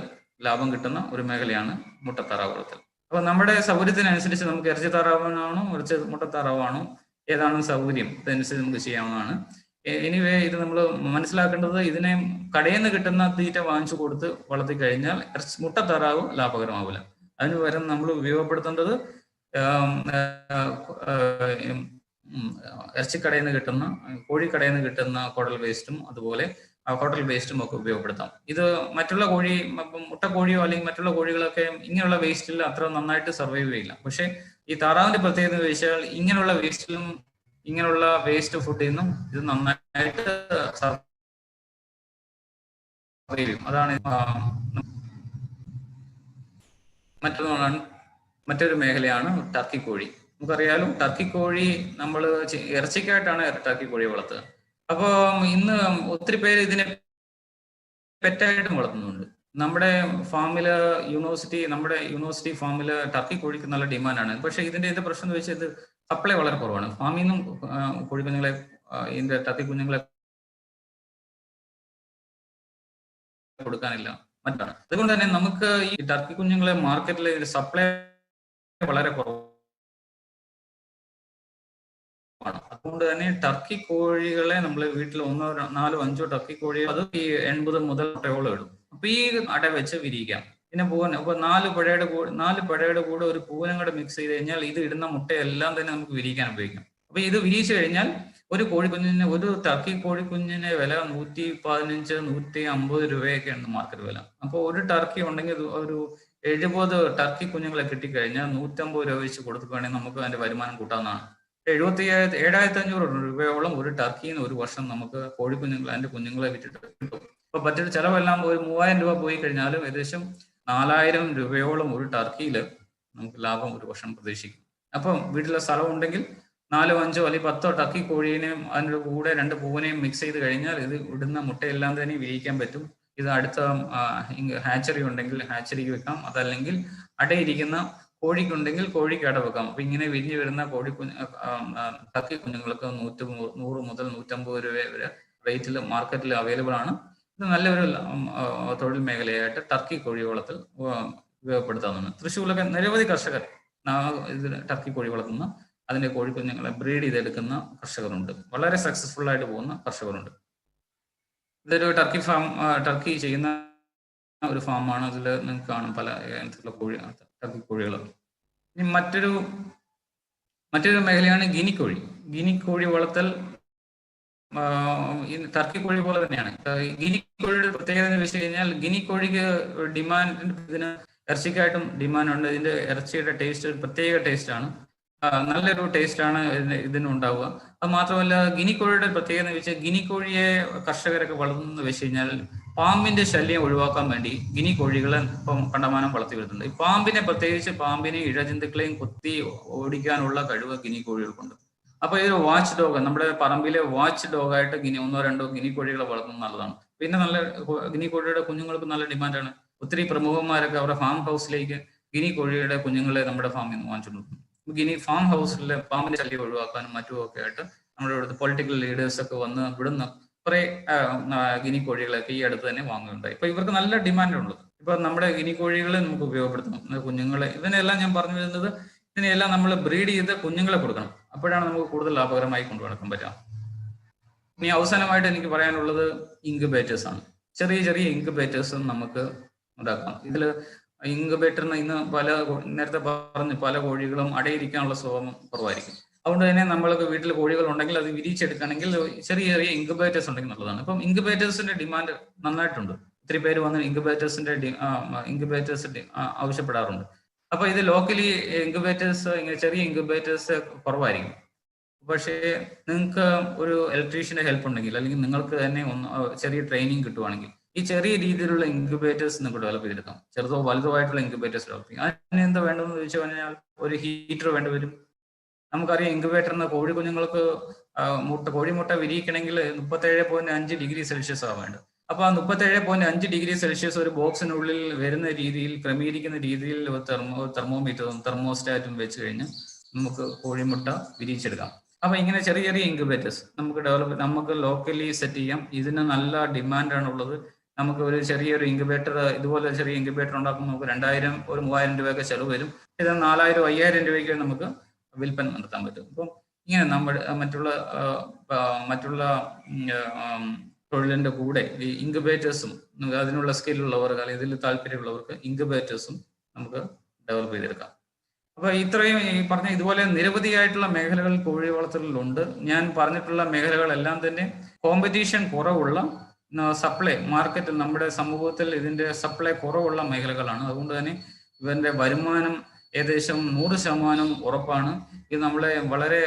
ലാഭം കിട്ടുന്ന ഒരു മേഖലയാണ് മുട്ടത്താറാവ് വളർത്തൽ. അപ്പൊ നമ്മുടെ സൗകര്യത്തിനനുസരിച്ച് നമുക്ക് ഇറച്ചി താറാവാണോ മുട്ടത്താറാവാണോ ഏതാണ് സൗകര്യം, അതനുസരിച്ച് നമുക്ക് ചെയ്യാവുന്നതാണ്. എനിവേ ഇത് നമ്മൾ മനസ്സിലാക്കേണ്ടത്, ഇതിനെ കടയിൽ നിന്ന് കിട്ടുന്ന തീറ്റ വാങ്ങിച്ചു കൊടുത്ത് വളർത്തി കഴിഞ്ഞാൽ മുട്ടത്താറാവ് ലാഭകരമാവില്ല. അതിന് പകരം നമ്മൾ ഉപയോഗപ്പെടുത്തേണ്ടത് ഇറച്ചിക്കടയിൽ നിന്ന് കിട്ടുന്ന, കോഴിക്കടയിൽ നിന്ന് കിട്ടുന്ന കുടൽ വേസ്റ്റും അതുപോലെ ഹോട്ടൽ വേസ്റ്റും ഒക്കെ ഉപയോഗപ്പെടുത്താം. ഇത് മറ്റുള്ള മുട്ടക്കോഴിയോ അല്ലെങ്കിൽ മറ്റുള്ള കോഴികളൊക്കെ ഇങ്ങനെയുള്ള വേസ്റ്റിൽ അത്ര നന്നായിട്ട് സർവൈവ് ചെയ്യില്ല. പക്ഷെ ഈ താറാവിന്റെ പ്രത്യേകത എന്ന് വെച്ചാൽ ഇങ്ങനെയുള്ള വേസ്റ്റിലും ഇങ്ങനെയുള്ള വേസ്റ്റ് ഫുഡിൽ നിന്നും ഇത് നന്നായിട്ട് സർവൈവ് ചെയ്യും. അതാണ് മറ്റൊരു മേഖലയാണ് ടർക്കി കോഴി. നമുക്കറിയാലോ, ടർക്കി കോഴി നമ്മൾ ഇറച്ചിക്കായിട്ടാണ് ടർക്കി കോഴിയെ വളർത്തുക. അപ്പോൾ ഇന്ന് ഒത്തിരി പേര് ഇതിനെ പെറ്റായിട്ടും വളർത്തുന്നുണ്ട്. നമ്മുടെ യൂണിവേഴ്സിറ്റി ഫാമില് ടർക്കി കോഴിക്ക് നല്ല ഡിമാൻഡാണ്. പക്ഷെ ഇതിന്റെ പ്രശ്നം എന്ന് വെച്ചാൽ ഇത് സപ്ലൈ വളരെ കുറവാണ്. ഫാമിൽ നിന്നും കോഴിക്കുഞ്ഞുങ്ങളെ, ഇതിന്റെ ടർക്കി കുഞ്ഞുങ്ങളെ കൊടുക്കാനില്ല മറ്റാണ്. അതുകൊണ്ട് തന്നെ നമുക്ക് ഈ ടർക്കി കുഞ്ഞുങ്ങളെ മാർക്കറ്റിൽ ഇതിന്റെ സപ്ലൈ വളരെ കുറവാണ്. അതുകൊണ്ട് തന്നെ ടർക്കി കോഴികളെ നമ്മൾ വീട്ടിൽ 1, 4, 5 ടർക്കി കോഴികൾ, അത് ഈ 80 മുതൽ മുട്ടയോളം ഇടും. അപ്പൊ ഈ അട വെച്ച് വിരിയിക്കാം. പിന്നെ പൂവൻ, അപ്പൊ 4 പഴയുടെ കൂടെ ഒരു പൂവനും കൂടെ മിക്സ് ചെയ്ത് കഴിഞ്ഞാൽ ഇത് ഇടുന്ന മുട്ടയെല്ലാം തന്നെ നമുക്ക് വിരിയിക്കാൻ ഉപയോഗിക്കാം. അപ്പൊ ഇത് വിരിയിച്ചു കഴിഞ്ഞാൽ ഒരു ടർക്കി കോഴിക്കുഞ്ഞിന്റെ വില 115, 150 രൂപയൊക്കെയാണ് മാർക്കറ്റ് വില. അപ്പോൾ ഒരു ടർക്കി ഉണ്ടെങ്കിൽ ഒരു 70 ടർക്കി കുഞ്ഞുങ്ങളെ കിട്ടിക്കഴിഞ്ഞാൽ 150 രൂപ വെച്ച് കൊടുക്കുകയാണെങ്കിൽ നമുക്ക് അതിന്റെ വരുമാനം കൂട്ടാവുന്നതാണ്. 7,500 രൂപയോളം ഒരു ടർക്കിന്ന് ഒരു വർഷം നമുക്ക് അതിന്റെ കുഞ്ഞുങ്ങളെ വിറ്റിട്ട് കിട്ടും. അപ്പൊ മറ്റൊരു ചെലവെല്ലാം ഒരു 3,000 രൂപ പോയി കഴിഞ്ഞാലും ഏകദേശം 4,000 രൂപയോളം ഒരു ടർക്കിയിൽ നമുക്ക് ലാഭം ഒരു വർഷം പ്രതീക്ഷിക്കും. അപ്പം വീട്ടിലെ സ്ഥലം ഉണ്ടെങ്കിൽ 4, 5 അല്ലെങ്കിൽ 10 ടർക്കി കോഴീനെയും അതിൻ്റെ കൂടെ 2 പൂവനെയും മിക്സ് ചെയ്ത് കഴിഞ്ഞാൽ ഇത് ഇടുന്ന മുട്ടയെല്ലാം തന്നെ വിരിയിക്കാൻ പറ്റും. ഇത് അടുത്ത ഹാച്ചറി ഉണ്ടെങ്കിൽ ഹാച്ചറിക്ക് വെക്കാം. അതല്ലെങ്കിൽ അടയിരിക്കുന്ന കോഴിക്കുണ്ടെങ്കിൽ കോഴിക്ക് അട വെക്കാം. അപ്പൊ ഇങ്ങനെ വിരിഞ്ഞു വരുന്ന ടർക്കി കുഞ്ഞുങ്ങൾക്ക് 100 മുതൽ 150 രൂപ വരെ റേറ്റിൽ മാർക്കറ്റിൽ അവൈലബിൾ ആണ്. ഇത് നല്ലൊരു തൊഴിൽ മേഖലയായിട്ട് ടർക്കി കോഴി വളർത്തൽ ഉപയോഗപ്പെടുത്താവുന്നതാണ്. തൃശ്ശൂരിലൊക്കെ നിരവധി കർഷകർ ഇത് ടർക്കി കോഴി വളർത്തുന്ന, അതിന്റെ കോഴിക്കുഞ്ഞുങ്ങളെ ബ്രീഡ് ചെയ്തെടുക്കുന്ന കർഷകരുണ്ട്. വളരെ സക്സസ്ഫുൾ ആയിട്ട് പോകുന്ന കർഷകരുണ്ട്. ഇതൊരു ടർക്കി ചെയ്യുന്ന ഒരു ഫാമാണ്. അതിൽ നിങ്ങൾക്ക് കാണും പല ടർക്കി കോഴികൾ. ഇനി മറ്റൊരു മേഖലയാണ് ഗിനിക്കോഴി. ഗിനിക്കോഴി വളർത്തൽ ടർക്കി കോഴി പോലെ തന്നെയാണ്. ഗിനിക്കോഴിയുടെ പ്രത്യേകത എന്ന് വെച്ച് കഴിഞ്ഞാൽ ഗിനിക്കോഴിക്ക് ഇതിന് ഇറച്ചിക്കായിട്ടും ഡിമാൻഡ് ഉണ്ട്. ഇതിന്റെ ഇറച്ചിയുടെ ടേസ്റ്റ് ഒരു പ്രത്യേക ടേസ്റ്റ് ആണ്. നല്ലൊരു ടേസ്റ്റാണ് ഇതിനുണ്ടാവുക. അത് മാത്രമല്ല ഗിനിക്കോഴിയുടെ പ്രത്യേകത എന്ന് വെച്ചാൽ ഗിനിക്കോഴിയെ കർഷകരൊക്കെ വളർത്തുന്നത് വെച്ച് കഴിഞ്ഞാൽ പാമ്പിന്റെ ശല്യം ഒഴിവാക്കാൻ വേണ്ടി ഗിനിക്കോഴികളെ ഇപ്പം കണ്ടമാനം വളർത്തി വരുന്നുണ്ട്. ഈ പാമ്പിനെ, പ്രത്യേകിച്ച് പാമ്പിനെ ഇഴജന്തുക്കളെയും കൊത്തി ഓടിക്കാനുള്ള കഴിവ് ഗിനിക്കോഴികൾക്കുണ്ട്. അപ്പൊ ഇതൊരു വാച്ച് ഡോഗ്, നമ്മുടെ പറമ്പിലെ വാച്ച് ഡോഗായിട്ട് ഒന്നോ രണ്ടോ ഗിനിക്കോഴികളെ വളർത്തുന്നത് നല്ലതാണ്. പിന്നെ നല്ല ഗിനിക്കോഴിയുടെ കുഞ്ഞുങ്ങൾക്ക് നല്ല ഡിമാൻഡാണ്. ഒത്തിരി പ്രമുഖന്മാരൊക്കെ അവരുടെ ഫാം ഹൗസിലേക്ക് ഗിനിക്കോഴിയുടെ കുഞ്ഞുങ്ങളെ നമ്മുടെ ഫാമിൽ നിന്ന് വാങ്ങിച്ചിട്ടുണ്ട്. ഫാം ഹൗസിലെ പാമ്പിന്റെ ശല്യം ഒഴിവാക്കാനും മറ്റുമൊക്കെ ആയിട്ട് നമ്മുടെ ഇവിടുത്തെ പൊളിറ്റിക്കൽ ലീഡേഴ്സ് ഒക്കെ വന്ന് ഇവിടുന്ന് കുറെ ഗിനിക്കോഴികളൊക്കെ ഈ അടുത്ത് തന്നെ വാങ്ങുകയുണ്ടായി. ഇപ്പൊ ഇവർക്ക് നല്ല ഡിമാൻഡ് ഉള്ളത്. ഇപ്പൊ നമ്മുടെ ഗിനിക്കോഴികളെ നമുക്ക് ഉപയോഗപ്പെടുത്തണം, കുഞ്ഞുങ്ങളെ. ഇതിനെല്ലാം ഞാൻ പറഞ്ഞു വരുന്നത്, ഇതിനെല്ലാം നമ്മൾ ബ്രീഡ് ചെയ്ത് കുഞ്ഞുങ്ങളെ കൊടുക്കണം. അപ്പോഴാണ് നമുക്ക് കൂടുതൽ ലാഭകരമായി കൊണ്ടുനടക്കാൻ പറ്റുക. ഇനി അവസാനമായിട്ട് എനിക്ക് പറയാനുള്ളത് ഇൻക്യുബേറ്റേഴ്സ് ആണ്. ചെറിയ ചെറിയ ഇൻക്യുബേറ്റേഴ്സും നമുക്ക് ഉണ്ടാക്കാം. ഇതിൽ ഇൻക്യുബേറ്ററിന് ഇന്ന് നേരത്തെ പറഞ്ഞ് പല കോഴികളും അടയിരിക്കാനുള്ള സ്വഭാവം കുറവായിരിക്കും. അതുകൊണ്ട് തന്നെ നമ്മൾക്ക് വീട്ടിൽ കോഴികൾ ഉണ്ടെങ്കിൽ അത് വിരിച്ചെടുക്കണമെങ്കിൽ ചെറിയ ചെറിയ ഇൻക്യുബേറ്റേഴ്സ് ഉണ്ടെങ്കിൽ നല്ലതാണ്. ഇപ്പം ഇൻക്യുബേറ്റേഴ്സിന്റെ ഡിമാൻഡ് നന്നായിട്ടുണ്ട്. ഒത്തിരി പേര് വന്ന് ഇൻക്യുബേറ്റേഴ്സ് ആവശ്യപ്പെടാറുണ്ട്. അപ്പൊ ഇത് ലോക്കലി ഇൻക്യുബേറ്റേഴ്സ്, ചെറിയ ഇൻക്യുബേറ്റേഴ്സ് കുറവായിരിക്കും. പക്ഷേ നിങ്ങൾക്ക് ഒരു ഇലക്ട്രീഷ്യന്റെ ഹെൽപ്പ് ഉണ്ടെങ്കിൽ, അല്ലെങ്കിൽ നിങ്ങൾക്ക് തന്നെ ചെറിയ ട്രെയിനിങ് കിട്ടുവാണെങ്കിൽ ഈ ചെറിയ രീതിയിലുള്ള ഇൻക്യുബേറ്റേഴ്സ് നമുക്ക് ഡെവലപ്പ് ചെയ്തെടുക്കാം. ചെറുതോ വലുതോ ആയിട്ടുള്ള ഇൻക്യുബേറ്റേഴ്സ് ഡെവലപ്പ് ചെയ്യും. അതിന് എന്താ വേണ്ടതെന്ന് ചോദിച്ചു കഴിഞ്ഞാൽ ഒരു ഹീറ്റർ വേണ്ടിവരും. നമുക്കറിയാം ഇൻക്യുബേറ്ററിന് കോഴി കുഞ്ഞുങ്ങൾക്ക് കോഴിമുട്ട വിരിയിക്കണമെങ്കിൽ 37.5 ഡിഗ്രി സെൽഷ്യസ് ആവേണ്ടത്. അപ്പൊ ആ 37.5 ഡിഗ്രി സെൽഷ്യസ് ഒരു ബോക്സിനുള്ളിൽ വരുന്ന രീതിയിൽ, ക്രമീകരിക്കുന്ന രീതിയിൽ തെർമോമീറ്ററും തെർമോസ്റ്റാറ്റും വെച്ച് കഴിഞ്ഞ് നമുക്ക് കോഴിമുട്ട വിരിയിച്ചെടുക്കാം. അപ്പൊ ഇങ്ങനെ ചെറിയ ചെറിയ ഇൻക്യുബേറ്റേഴ്സ് നമുക്ക് ലോക്കലി സെറ്റ് ചെയ്യാം. ഇതിന് നല്ല ഡിമാൻഡാണ് ഉള്ളത്. നമുക്ക് ഒരു ചെറിയൊരു ഇൻക്യുബേറ്റർ, ഇതുപോലെ ചെറിയ ഇൻക്യുബേറ്റർ ഉണ്ടാക്കുമ്പോൾ നമുക്ക് 2000 ഒരു 3000 രൂപയൊക്കെ ചെലവ് വരും. ഇത് 4000 5000 രൂപയ്ക്ക് നമുക്ക് വിൽപ്പന നടത്താൻ പറ്റും. അപ്പം ഇങ്ങനെ നമ്മുടെ മറ്റുള്ള തൊഴിലിന്റെ കൂടെ ഈ ഇൻക്യുബേറ്റേഴ്സും, അതിനുള്ള സ്കില്ലുള്ളവർക്ക് അല്ലെങ്കിൽ ഇതിൽ താല്പര്യമുള്ളവർക്ക് ഇൻക്യുബേറ്റേഴ്സും നമുക്ക് ഡെവലപ്പ് ചെയ്തെടുക്കാം. അപ്പൊ ഇത്രയും ഈ പറഞ്ഞ ഇതുപോലെ നിരവധിയായിട്ടുള്ള മേഖലകൾ കോഴി വളർത്തലിലുണ്ട്. ഞാൻ പറഞ്ഞിട്ടുള്ള മേഖലകളെല്ലാം തന്നെ കോമ്പറ്റീഷൻ കുറവുള്ള, സപ്ലൈ മാർക്കറ്റിൽ, നമ്മുടെ സമൂഹത്തിൽ ഇതിന്റെ സപ്ലൈ കുറവുള്ള മേഖലകളാണ്. അതുകൊണ്ട് തന്നെ ഇവന്റെ വരുമാനം ഏകദേശം 100% ഉറപ്പാണ്. ഇത് നമ്മളെ വളരെ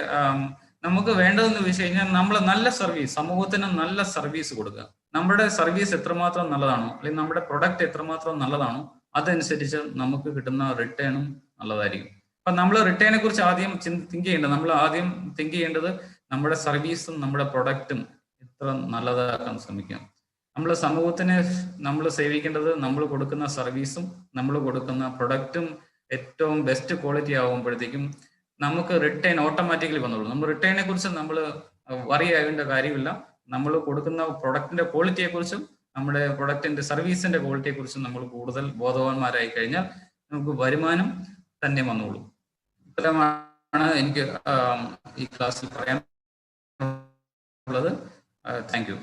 നമുക്ക് വേണ്ടതെന്ന് വെച്ച് കഴിഞ്ഞാൽ നമ്മൾ നല്ല സർവീസ്, സമൂഹത്തിന് നല്ല സർവീസ് കൊടുക്കുക. നമ്മുടെ സർവീസ് എത്രമാത്രം നല്ലതാണോ, അല്ലെങ്കിൽ നമ്മുടെ പ്രൊഡക്റ്റ് എത്രമാത്രം നല്ലതാണോ അതനുസരിച്ച് നമുക്ക് കിട്ടുന്ന റിട്ടേണും നല്ലതായിരിക്കും. അപ്പൊ നമ്മൾ റിട്ടേണിനെ കുറിച്ച് ആദ്യം തിങ്ക് ചെയ്യേണ്ടത് നമ്മുടെ സർവീസും നമ്മുടെ പ്രൊഡക്റ്റും എത്ര നല്ലതാക്കാൻ ശ്രമിക്കാം. നമ്മൾ സമൂഹത്തിനെ നമ്മൾ സേവിക്കേണ്ടത് നമ്മൾ കൊടുക്കുന്ന സർവീസും നമ്മൾ കൊടുക്കുന്ന പ്രൊഡക്റ്റും ഏറ്റവും ബെസ്റ്റ് ക്വാളിറ്റി ആകുമ്പോഴത്തേക്കും നമുക്ക് റിട്ടേൺ ഓട്ടോമാറ്റിക്കലി വന്നോളൂ. നമ്മൾ റിട്ടേണിനെ കുറിച്ച് നമ്മൾ വറി ആകേണ്ട കാര്യമില്ല. നമ്മൾ കൊടുക്കുന്ന പ്രൊഡക്റ്റിന്റെ ക്വാളിറ്റിയെ കുറിച്ചും നമ്മുടെ പ്രൊഡക്റ്റിന്റെ സർവീസിന്റെ ക്വാളിറ്റിയെ കുറിച്ചും നമ്മൾ കൂടുതൽ ബോധവാന്മാരായി കഴിഞ്ഞാൽ നമുക്ക് വരുമാനം തന്നെ വന്നോളൂ. ഇത്രമാണ് എനിക്ക് ഈ ക്ലാസ്സിൽ പറയാനുള്ളത്. Thank you.